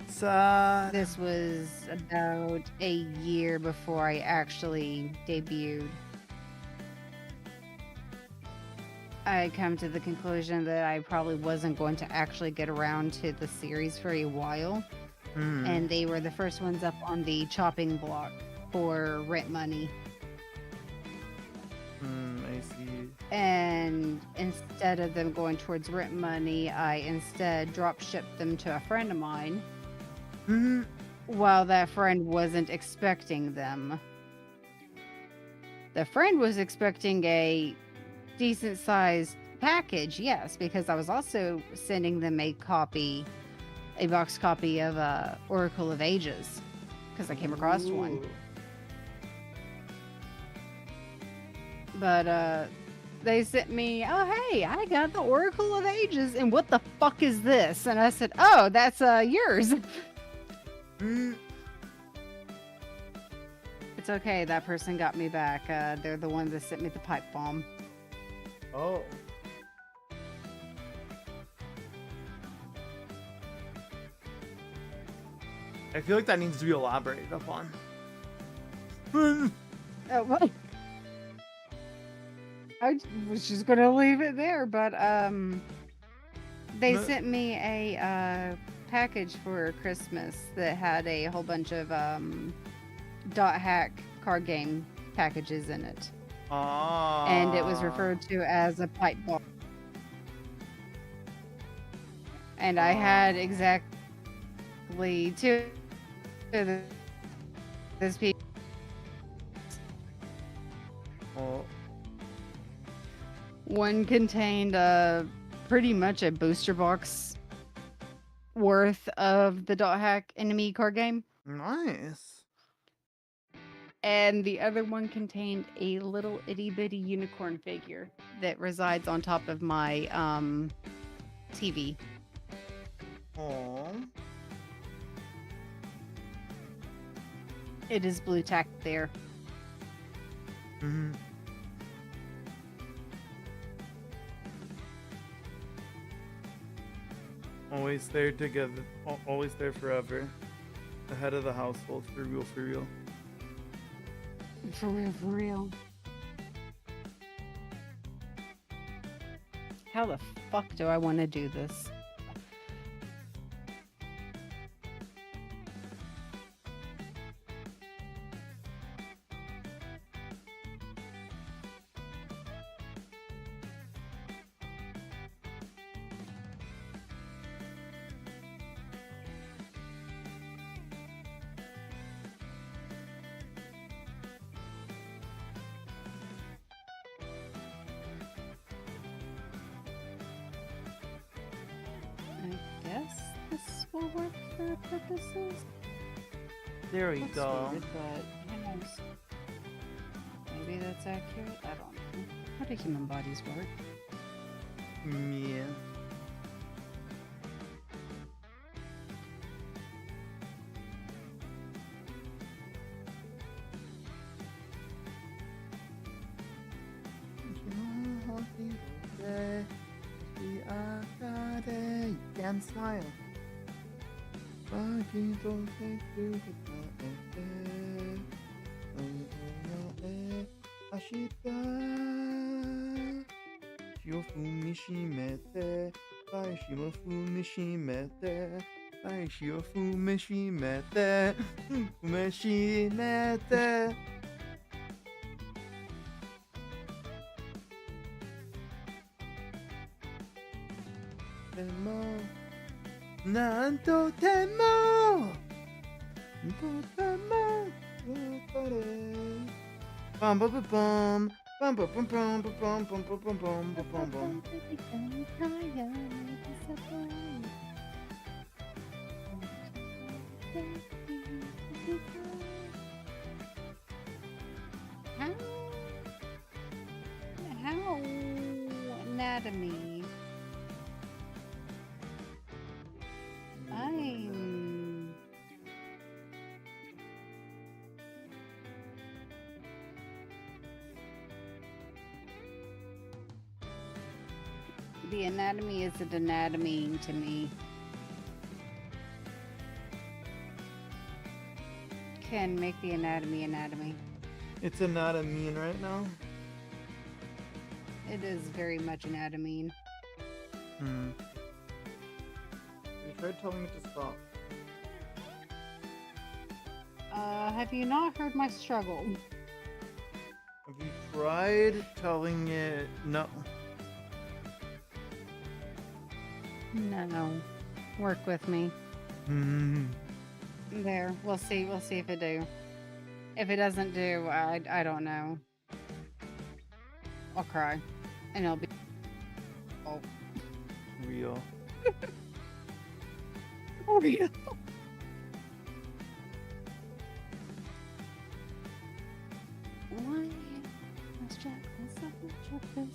Sad. This was about a year before I actually debuted. I had come to the conclusion that I probably wasn't going to actually get around to the series for a while. And they were the first ones up on the chopping block for rent money. I see. And instead of them going towards rent money, I instead drop shipped them to a friend of mine. While that friend wasn't expecting them. The friend was expecting a decent sized package, yes, because I was also sending them a box copy of Oracle of Ages, because I came across one. Ooh. But they sent me, oh hey, I got the Oracle of Ages, and what the fuck is this? And I said, oh, that's yours. It's okay. That person got me back. They're the one that sent me the pipe bomb. Oh. I feel like that needs to be elaborated upon. Oh, what? I was just gonna leave it there, but they sent me a package for Christmas that had a whole bunch of dot hack card game packages in it. And it was referred to as a pipe bomb. And I had exactly two of this piece. Oh. One contained pretty much a booster box worth of the dot hack enemy card game. Nice. And the other one contained a little itty bitty unicorn figure that resides on top of my TV. Aww. It is blue tack there. Mm-hmm. Always there together. Always there forever. The head of the household. For real, for real. For real, for real. How the fuck do I want to do this? I guess this will work for our purposes. There we Looks go. weird, but who knows? Maybe that's accurate. I don't know. How do human bodies work? Yeah. You can smile.なんとてもバンバブバンバンバブバンババンバンババンバンババンバン How anatomy? I'm the anatomy isn't anatomy to me. Can make the anatomy anatomy. It's a not a mean right now. It is very much anatomy. You tried telling it to stop. Have you not heard my struggle? Have you tried telling it no? No. Work with me. There. We'll see. We'll see if it do. If it doesn't do, I don't know. I'll cry. And it'll be Real. Real. Why? Let's check this.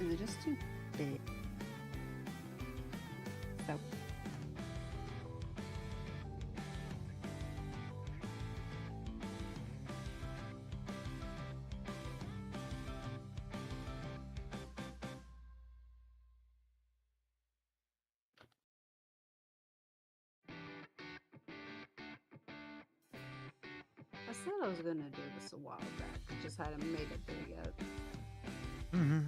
Is it just too big? So. I said I was gonna do this a while back. I just hadn't made it there yet. Mm-hmm.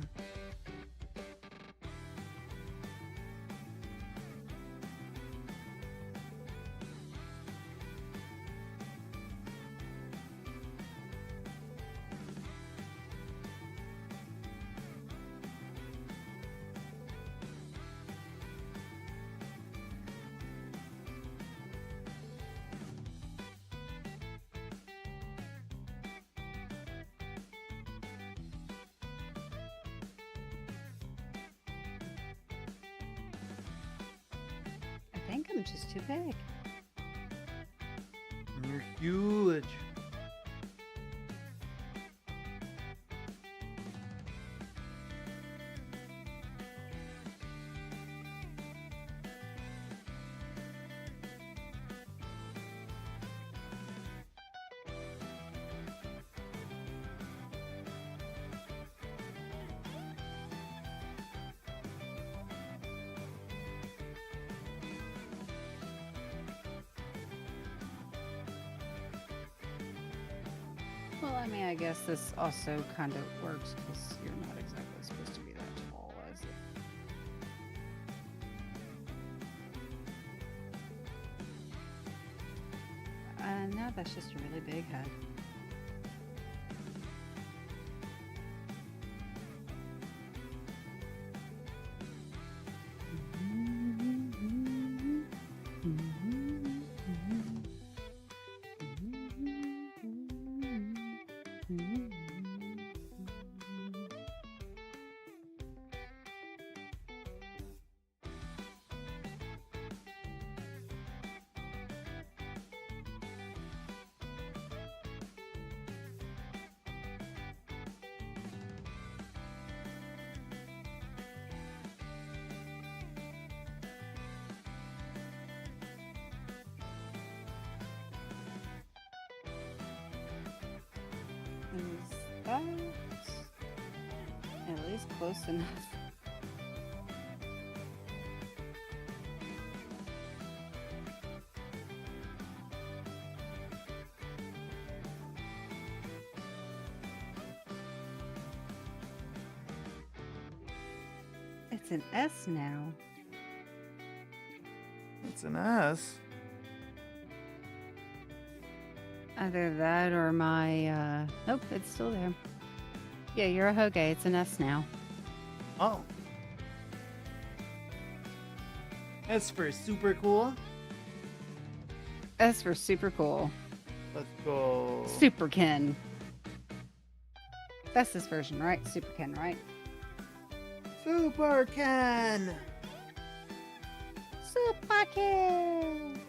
I think I'm just too big. You're huge. Well, I mean, I guess this also kind of works because you're not exactly supposed to be that tall, is it? No, that's just a really big head. Is that at least close enough? It's an S now. It's an S. Either that or my, nope, it's still there. Yeah, you're a Hoge. It's an S now. Oh. S for super cool. S for super cool. Let's go. Superkin. That's this version, right? Superkin, right? Super Ken. Superkin.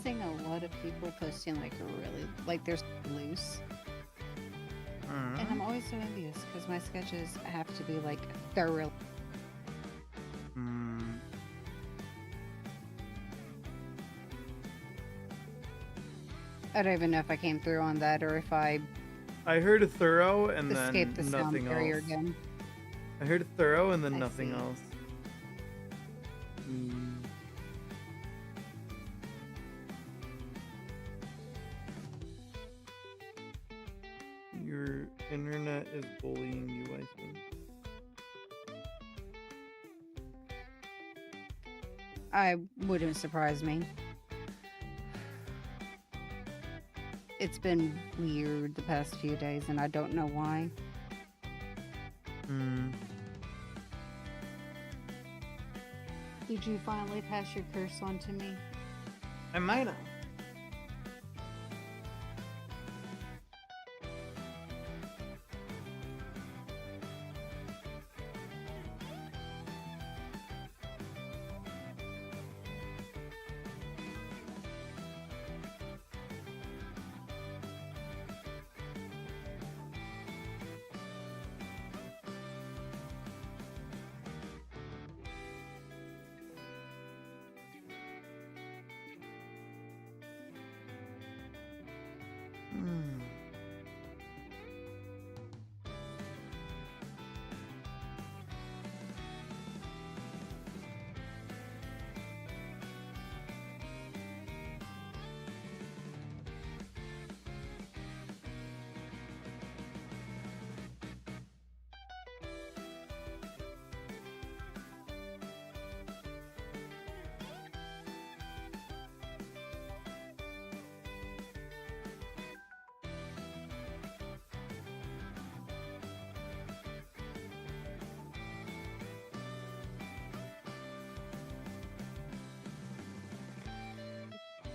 noticing a lot of people posting like they're loose. And I'm always so envious because my sketches have to be like thorough. I don't even know if I came through on that or if I heard thorough and escaped the then sound nothing barrier else. again. I heard thorough and then I nothing see. else. Your internet is bullying you, I think. I wouldn't surprise me. It's been weird the past few days and I don't know why. Did you finally pass your curse on to me? I might have.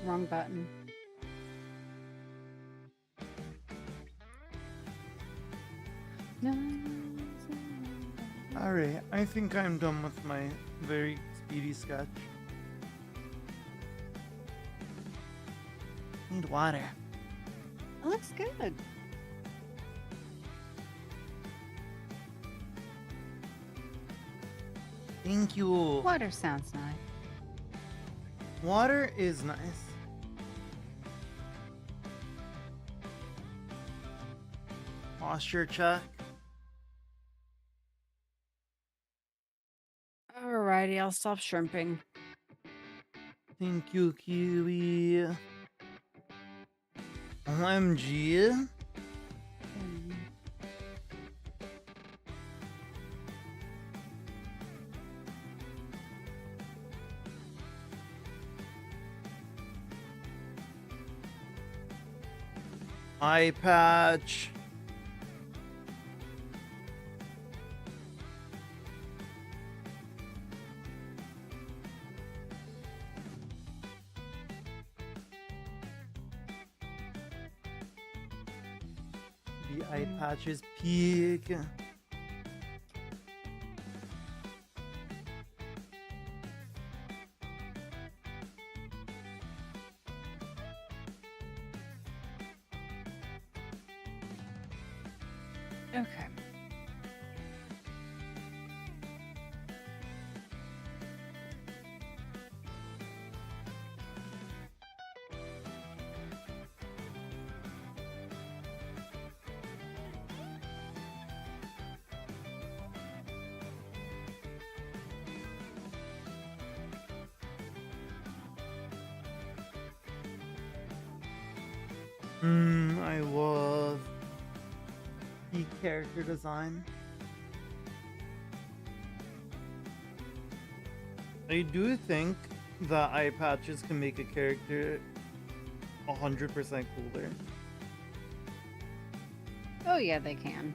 Wrong button. Alright, I think I'm done with my very speedy sketch. Need water. It looks good. Thank you. Water sounds nice. Water is nice. Posture check. Alrighty, I'll stop shrimping. Thank you, Kiwi. OMG. Eye patch. The eye patch is peak. Okay. I love the character design. I do think that eye patches can make a character 100% cooler. Oh yeah, they can.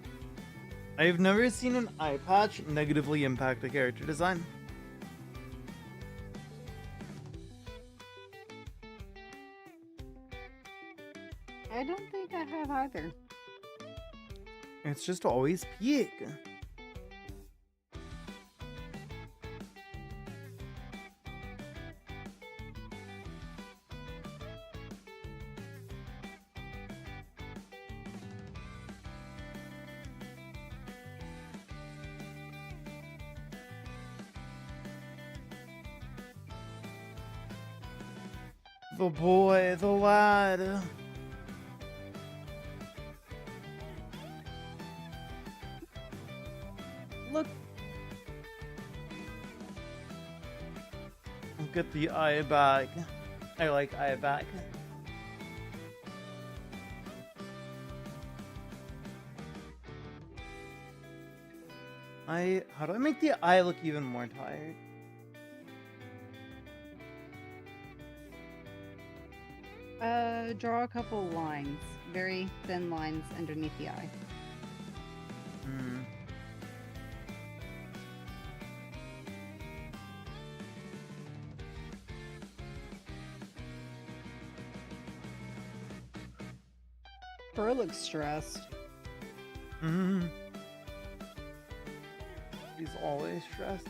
I've never seen an eye patch negatively impact a character design. I don't think I have either. It's just always peak. The boy, the lad. Look. Look at the eye bag. I like eye bag. How do I make the eye look even more tired? Draw a couple lines, very thin lines underneath the eye. Hmm. Fur looks stressed. Hmm. He's always stressed.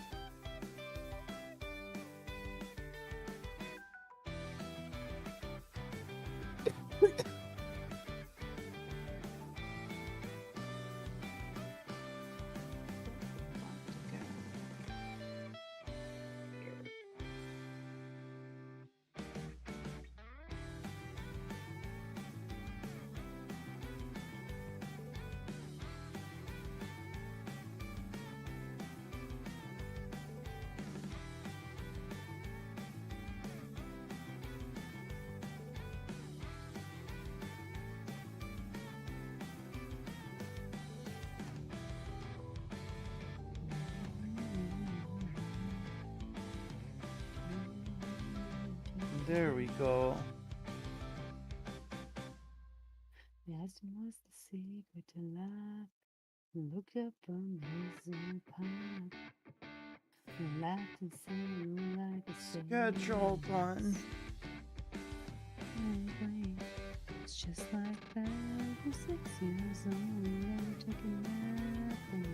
There we go. Yes, what's the secret to life? Look up amazing pop. Laugh and sing like a Schedule done. It's just like that. You're 6 years old and took a nap and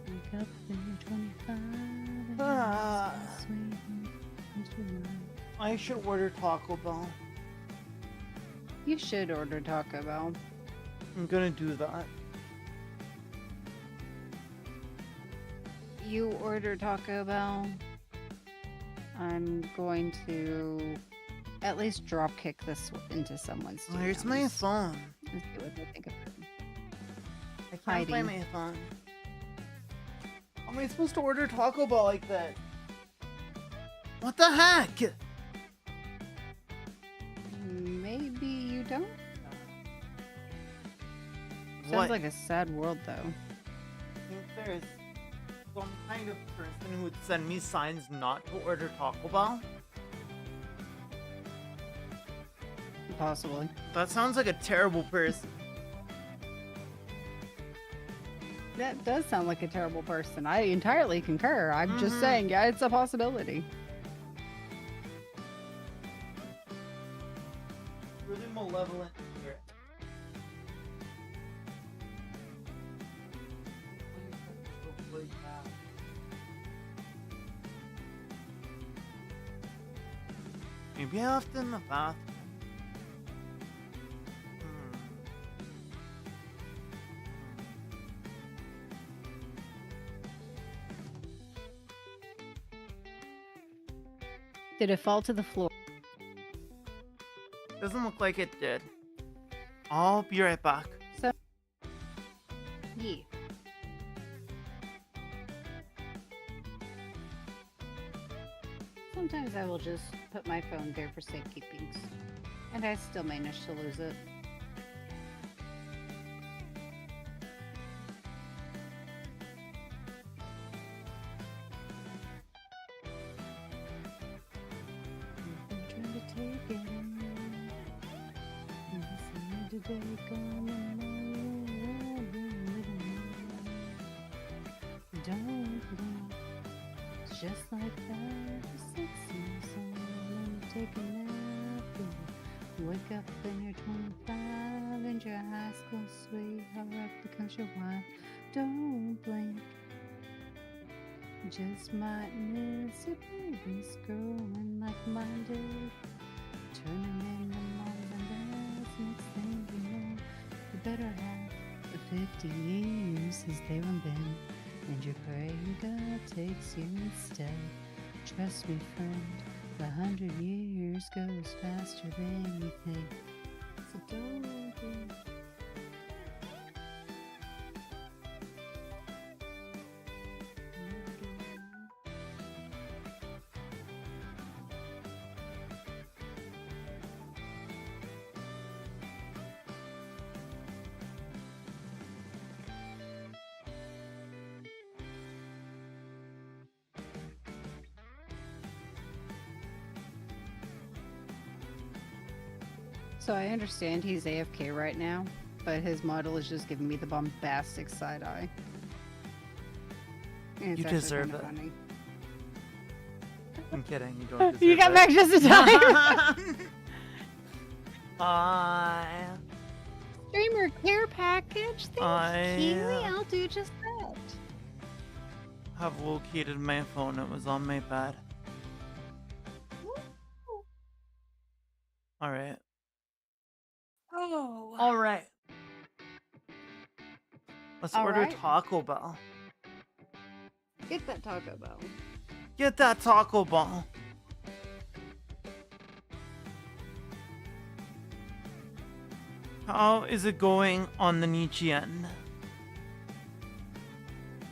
wake up and you're 25. And sweet and your life. I should order Taco Bell. You should order Taco Bell. I'm gonna do that. You order Taco Bell. I'm going to at least drop kick this into someone's DMs. Where's my phone? Let's see what they think of it. I can't find my phone. How am I supposed to order Taco Bell like that? What the heck? Maybe you don't? What? Sounds like a sad world, though. I think there's some kind of person who would send me signs not to order Taco Bell. Possibly. That sounds like a terrible person. That does sound like a terrible person. I entirely concur. I'm just saying, yeah, it's a possibility. Really malevolent spirit. Maybe I left it in the bathroom. Did it fall to the floor? Doesn't look like it did. I'll be right back. Yeah. Sometimes I will just put my phone there for safekeeping, and I still manage to lose it. Don't blink, just like that. For 6 years old and you take a nap and wake up and you're 25 and your high school sweetheart becomes your wife. Don't blink, just might miss your babies growing like mine did, turning into moms and dads. Next thing you know, you better have the 50 years since they were been. And you're praying God takes you instead. Trust me, friend, 100 years goes faster than you think. So don't think. So I understand he's AFK right now, but his model is just giving me the bombastic side eye. And it's You actually deserve kinda it. funny. I'm kidding. You don't deserve You got it. back just in time. Streamer care package. Thank you. I'll do just that. Have located my phone. It was on my bed. All right. Oh. All right. Let's All order right. Taco Bell. Get that Taco Bell. Get that Taco Bell. How is it going on the NICHI end?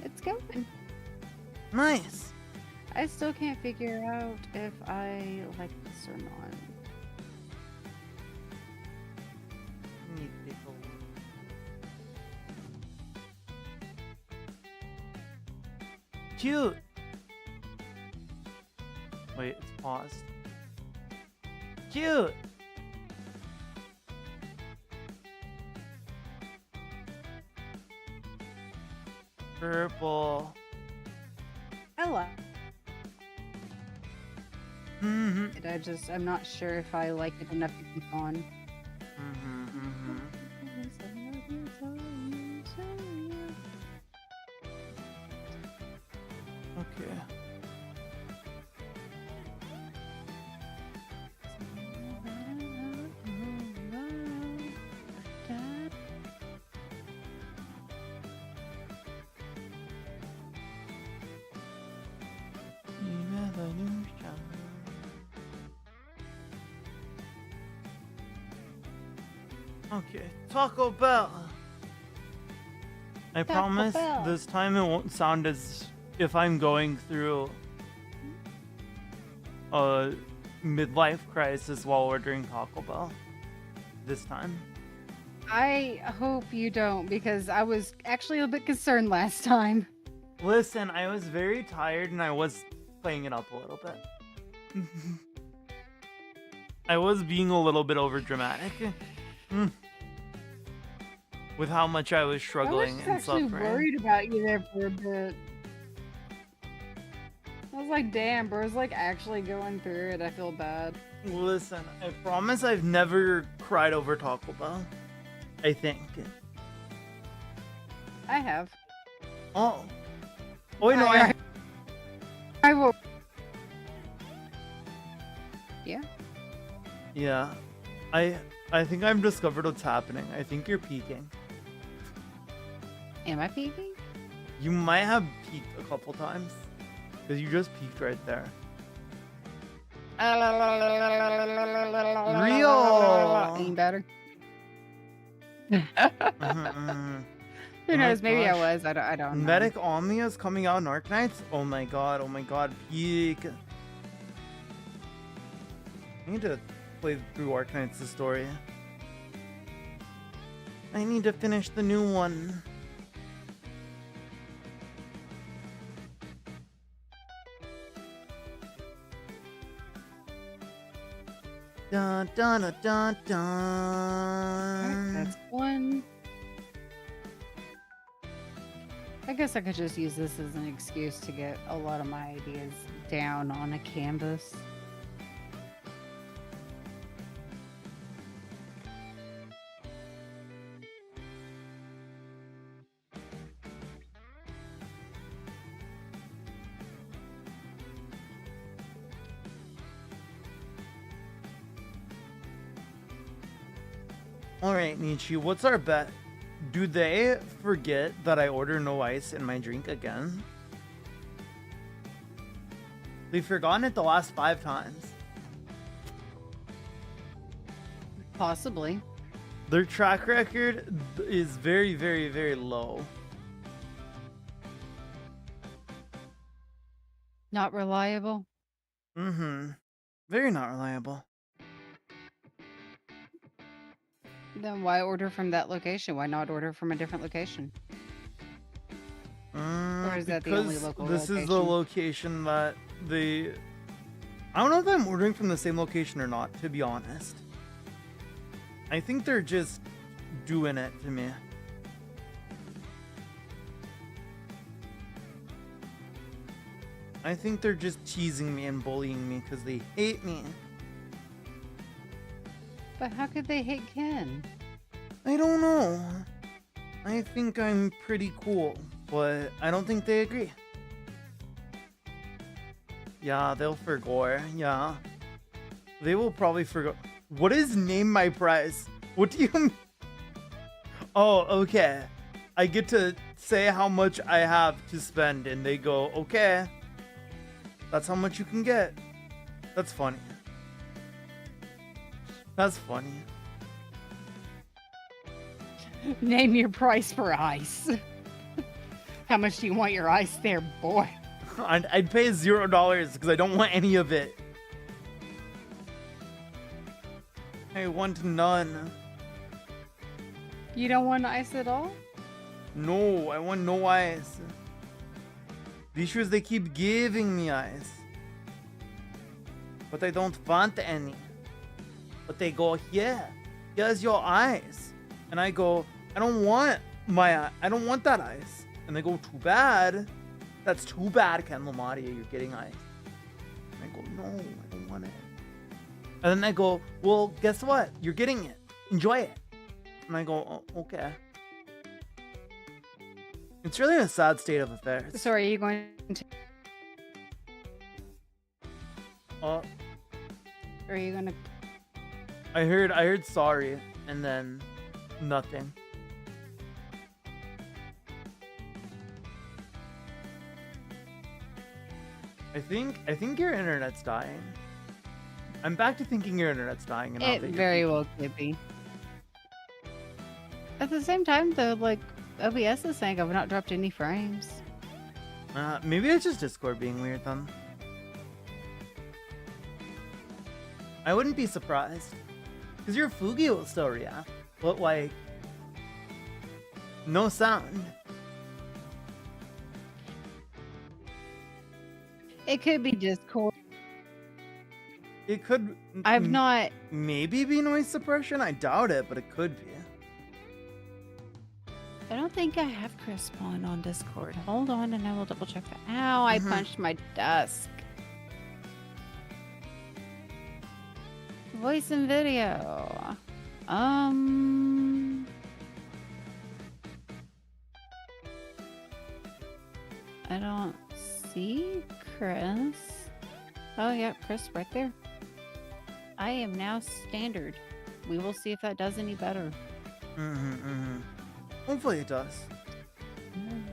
It's going. Nice. I still can't figure out if I like this or not. Need to take a look. Cute. Wait, it's paused. Cute. Purple. Ella. Mm-hmm. I'm not sure if I like it enough to keep on. Okay. Okay, Taco Bell. I Taco promise Bell. this time it won't sound as if I'm going through a midlife crisis while ordering Taco Bell. This time. I hope you don't, because I was actually a bit concerned last time. Listen, I was very tired and I was playing it up a little bit. I was being a little bit over dramatic. With how much I was struggling I and was actually suffering. worried about you there for a bit. I was like, damn, bro's like actually going through it. I feel bad. Listen, I promise I've never cried over Taco Bell. I think. I have. Oh. Oh, wait, no, I I will. Yeah. Yeah. I think I've discovered what's happening. I think you're peaking. Am I peeking? You might have peaked a couple times. Because you just peaked right there. Real! Ain't better. Mhm. Who Oh my knows? Maybe I gosh. was. I don't know. Medic Omnia is coming out in Arknights? Oh my god, peak. I need to play through Arknights the story. I need to finish the new one. Dun dun dun dun dun. That's one. I guess I could just use this as an excuse to get a lot of my ideas down on a canvas. Alright, NICHI, what's our bet? Do they forget that I order no ice in my drink again? They've forgotten it the last 5 times. Possibly. Their track record is very, very, very low. Not reliable. Very not reliable. Then why order from that location? Why not order from a different location? Or is that the only Because local this location? is the location that they... I don't know if I'm ordering from the same location or not, to be honest. I think they're just doing it to me. I think they're just teasing me and bullying me because they hate me. But how could they hate Ken? I don't know. I think I'm pretty cool, but I don't think they agree. Yeah, they'll forgo. Yeah. They will probably forgo. What is name my price? What do you mean? Oh, okay. I get to say how much I have to spend, and they go, okay. That's how much you can get. That's funny. That's funny. Name your price for ice. How much do you want your ice there, boy? I'd pay $0 because I don't want any of it. I want none. You don't want ice at all? No, I want no ice. These shoes, they keep giving me ice. But I don't want any. But they go, yeah, here's your ice. And I go, I don't want that ice. And they go, too bad. That's too bad, Ken Lamadia, you're getting ice. And I go, no, I don't want it. And then they go, well, guess what? You're getting it. Enjoy it. And I go, oh, okay. It's really a sad state of affairs. So are you going to... Or are you going to... I heard sorry, and then nothing. I think your internet's dying. I'm back to thinking your internet's dying. And It very well could be. At the same time, though, like, OBS is saying I've not dropped any frames. Maybe it's just Discord being weird then. I wouldn't be surprised. Because your Fugi will still react. But like... no sound. It could be Discord. It could... I've not... maybe be noise suppression? I doubt it, but it could be. I don't think I have Crisp on Discord. Hold on and I will double check that. Ow, I punched my desk. Voice and video. I don't see Chris. Oh yeah, Chris right there. I am now standard. We will see if that does any better. Hopefully it does.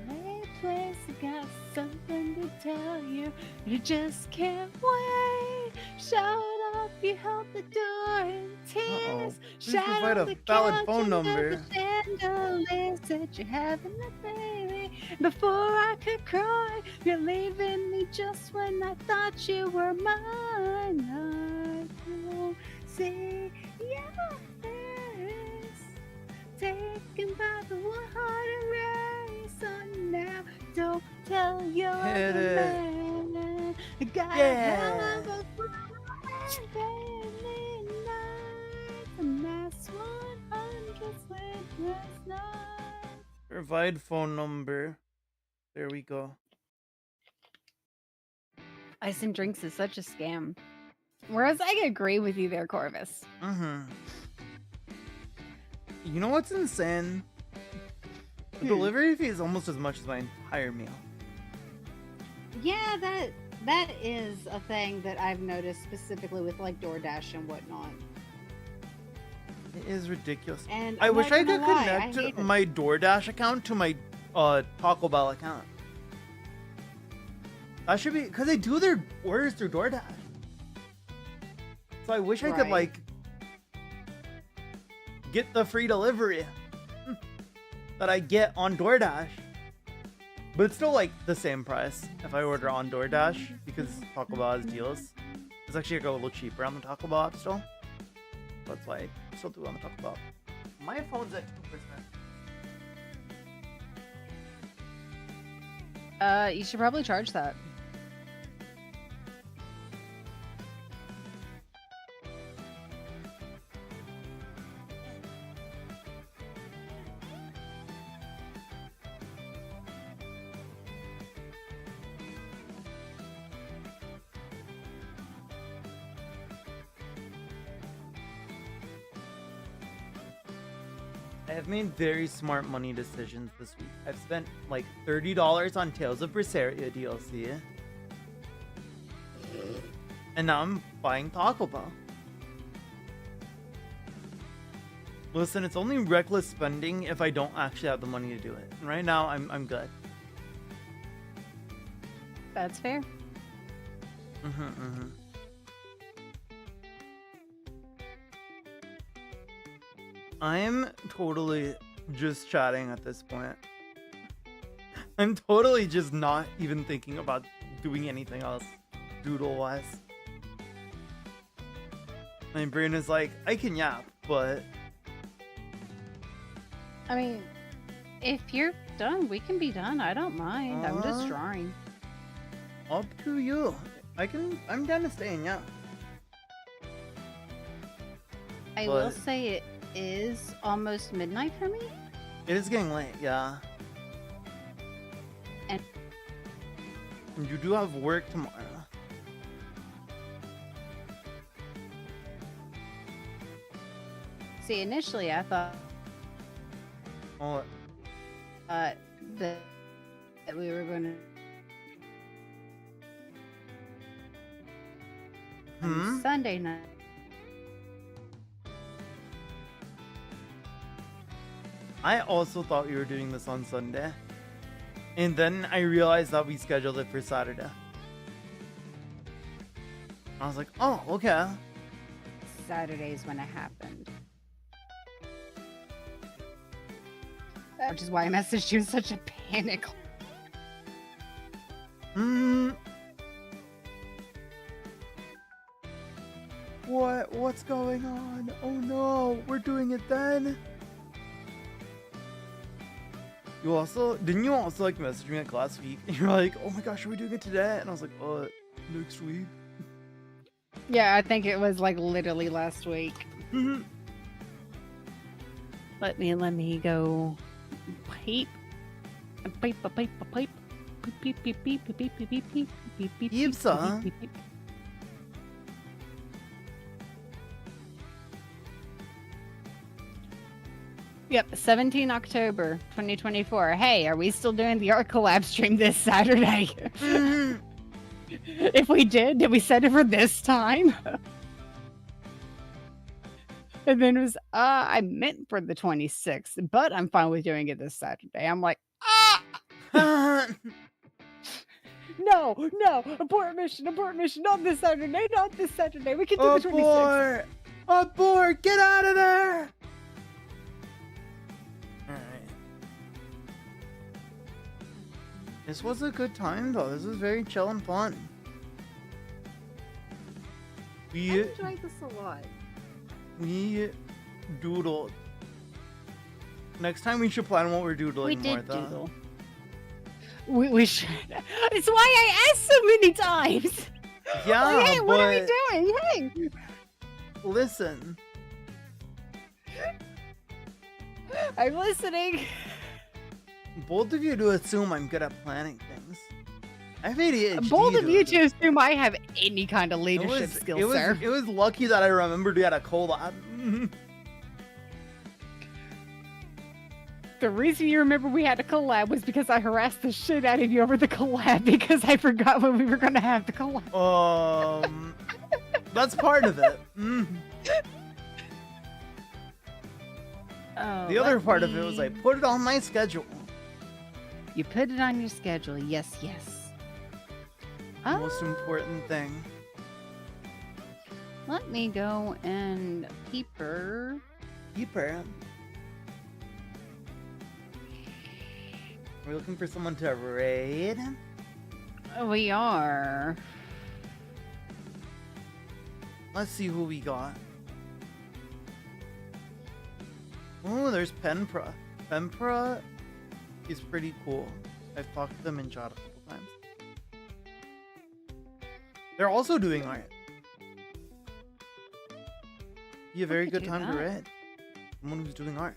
Hey, place, I got something to tell you. You just can't wait. Shout up, you held the door in tears. Please provide a valid phone number. Said you're having a baby. Before I could cry, you're leaving me just when I thought you were mine. I don't see your face. Taken by the one-hearted race on now. Don't tell your Hit it. man. Got Yeah. and that's 100 sleepless nights. Provide phone number. There we go. Ice and drinks is such a scam. Whereas I agree with you there, Corvus. You know what's insane? The delivery fee is almost as much as my entire meal. Yeah, that is a thing that I've noticed specifically with like DoorDash and whatnot. It is ridiculous. And I I'm wish not I could gonna lie, I connect hate it. my DoorDash account to my Taco Bell account. That should be because they do their orders through DoorDash. So I wish I could Right. like get the free delivery that I get on DoorDash. But it's still like the same price if I order on DoorDash because Taco Bell has deals. It's actually like a little cheaper on the Taco Bell app still. That's why I still do it on the Taco Bell. My phone's at 2%. You should probably charge that. I have made very smart money decisions this week. I've spent like $30 on Tales of Berseria DLC. And now I'm buying Taco Bell. Listen, it's only reckless spending if I don't actually have the money to do it. And right now, I'm good. That's fair. I'm totally just chatting at this point. I'm totally just not even thinking about doing anything else doodle-wise. My brain is like, I can yap, but... I mean, if you're done, we can be done. I don't mind. I'm just drawing. Up to you. I'm down to stay and yap. I will say it is almost midnight for me. It is getting late, yeah. And you do have work tomorrow. see, initially I thought that we were going to Sunday night. I also thought we were doing this on Sunday. And then I realized that we scheduled it for Saturday. I was like, oh, okay. Saturday's when it happened. Which is why I messaged you in such a panic. What's going on? Oh no, we're doing it then. Didn't you also like message me like last week? And you're like, oh my gosh, are we doing it today? And I was like, next week. Yeah, I think it was like literally last week. Let me go. Pipe. Yipsa. Yep, 17 October 2024. Hey, are we still doing the art collab stream this Saturday? If we did we set it for this time? And then it was, I meant for the 26th, but I'm fine with doing it this Saturday. I'm like, no, abort mission, not this Saturday, We can do the 26th. Abort, get out of there! Alright. This was a good time though, this was very chill and fun. I enjoyed this a lot. We doodled. Next time we should plan what we're doodling. We did Martha. doodle. We should. It's why I asked so many times. Yeah, like, hey, what are we doing? Hey, listen. I'm listening. Both of you to assume I'm good at planning things. I have ADHD. Both of you to assume I have any kind of leadership skills, sir. It was lucky that I remembered we had a collab. The reason you remember we had a collab was because I harassed the shit out of you over the collab because I forgot when we were going to have the collab. That's part of it. The other part of it was I put it on my schedule. You put it on your schedule. Yes. The most important thing. Let me go and peeper. Keeper. We're looking for someone to raid. We are. Let's see who we got. Oh, there's Penpra. Penpra is pretty cool. I've talked to them in chat a couple times. They're also doing art. Be a very good time to raid. Someone who's doing art.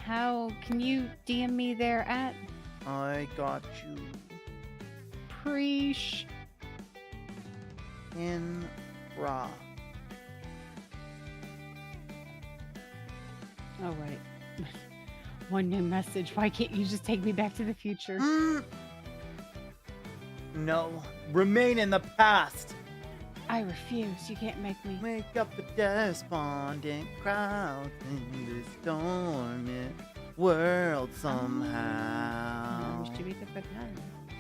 How can you DM me there at? I got you. Preach. In raw. Oh, right. One new message. Why can't you just take me back to the future? No. Remain in the past. I refuse. You can't make me. Wake up the despondent crowd in this stormy world somehow. Wish to be the begun.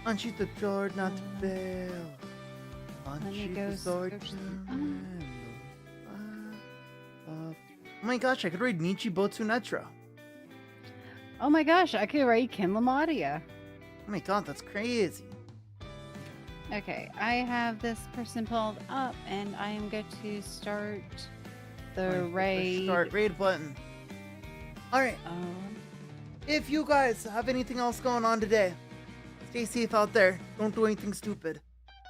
Unsheath the sword not to fail. Unsheath the sword to handle. Oh my gosh, I could read NICHI Botsu Netra. Oh my gosh, I could write Ken Lamadia. Oh my god, that's crazy. Okay, I have this person pulled up, and I am going to start the raid. Start raid button. Alright, if you guys have anything else going on today, stay safe out there. Don't do anything stupid.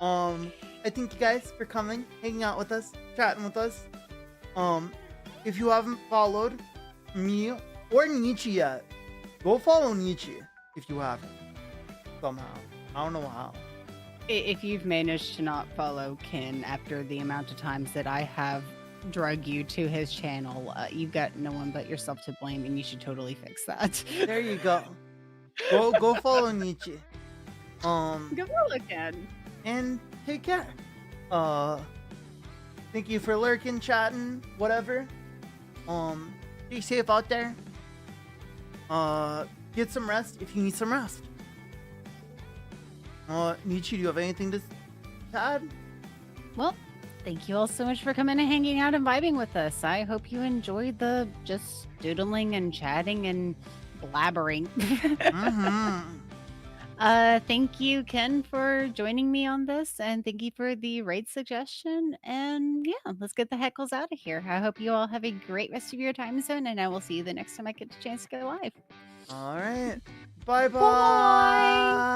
I thank you guys for coming, hanging out with us, chatting with us. If you haven't followed me or NICHI yet, go follow NICHI if you haven't. Somehow. I don't know how. If you've managed to not follow Ken after the amount of times that I have drug you to his channel, you've got no one but yourself to blame, and you should totally fix that. There you go. Go follow NICHI. Go follow Ken. And take care. Thank you for lurking, chatting, whatever. Stay safe out there. Get some rest if you need some rest. NICHI, do you have anything to add? Well, thank you all so much for coming and hanging out and vibing with us. I hope you enjoyed the just doodling and chatting and blabbering. Thank you, Ken, for joining me on this, and thank you for the raid suggestion. And yeah, let's get the heckles out of here. I hope you all have a great rest of your time zone, and I will see you the next time I get the chance to go live. All right. Bye-bye. Bye.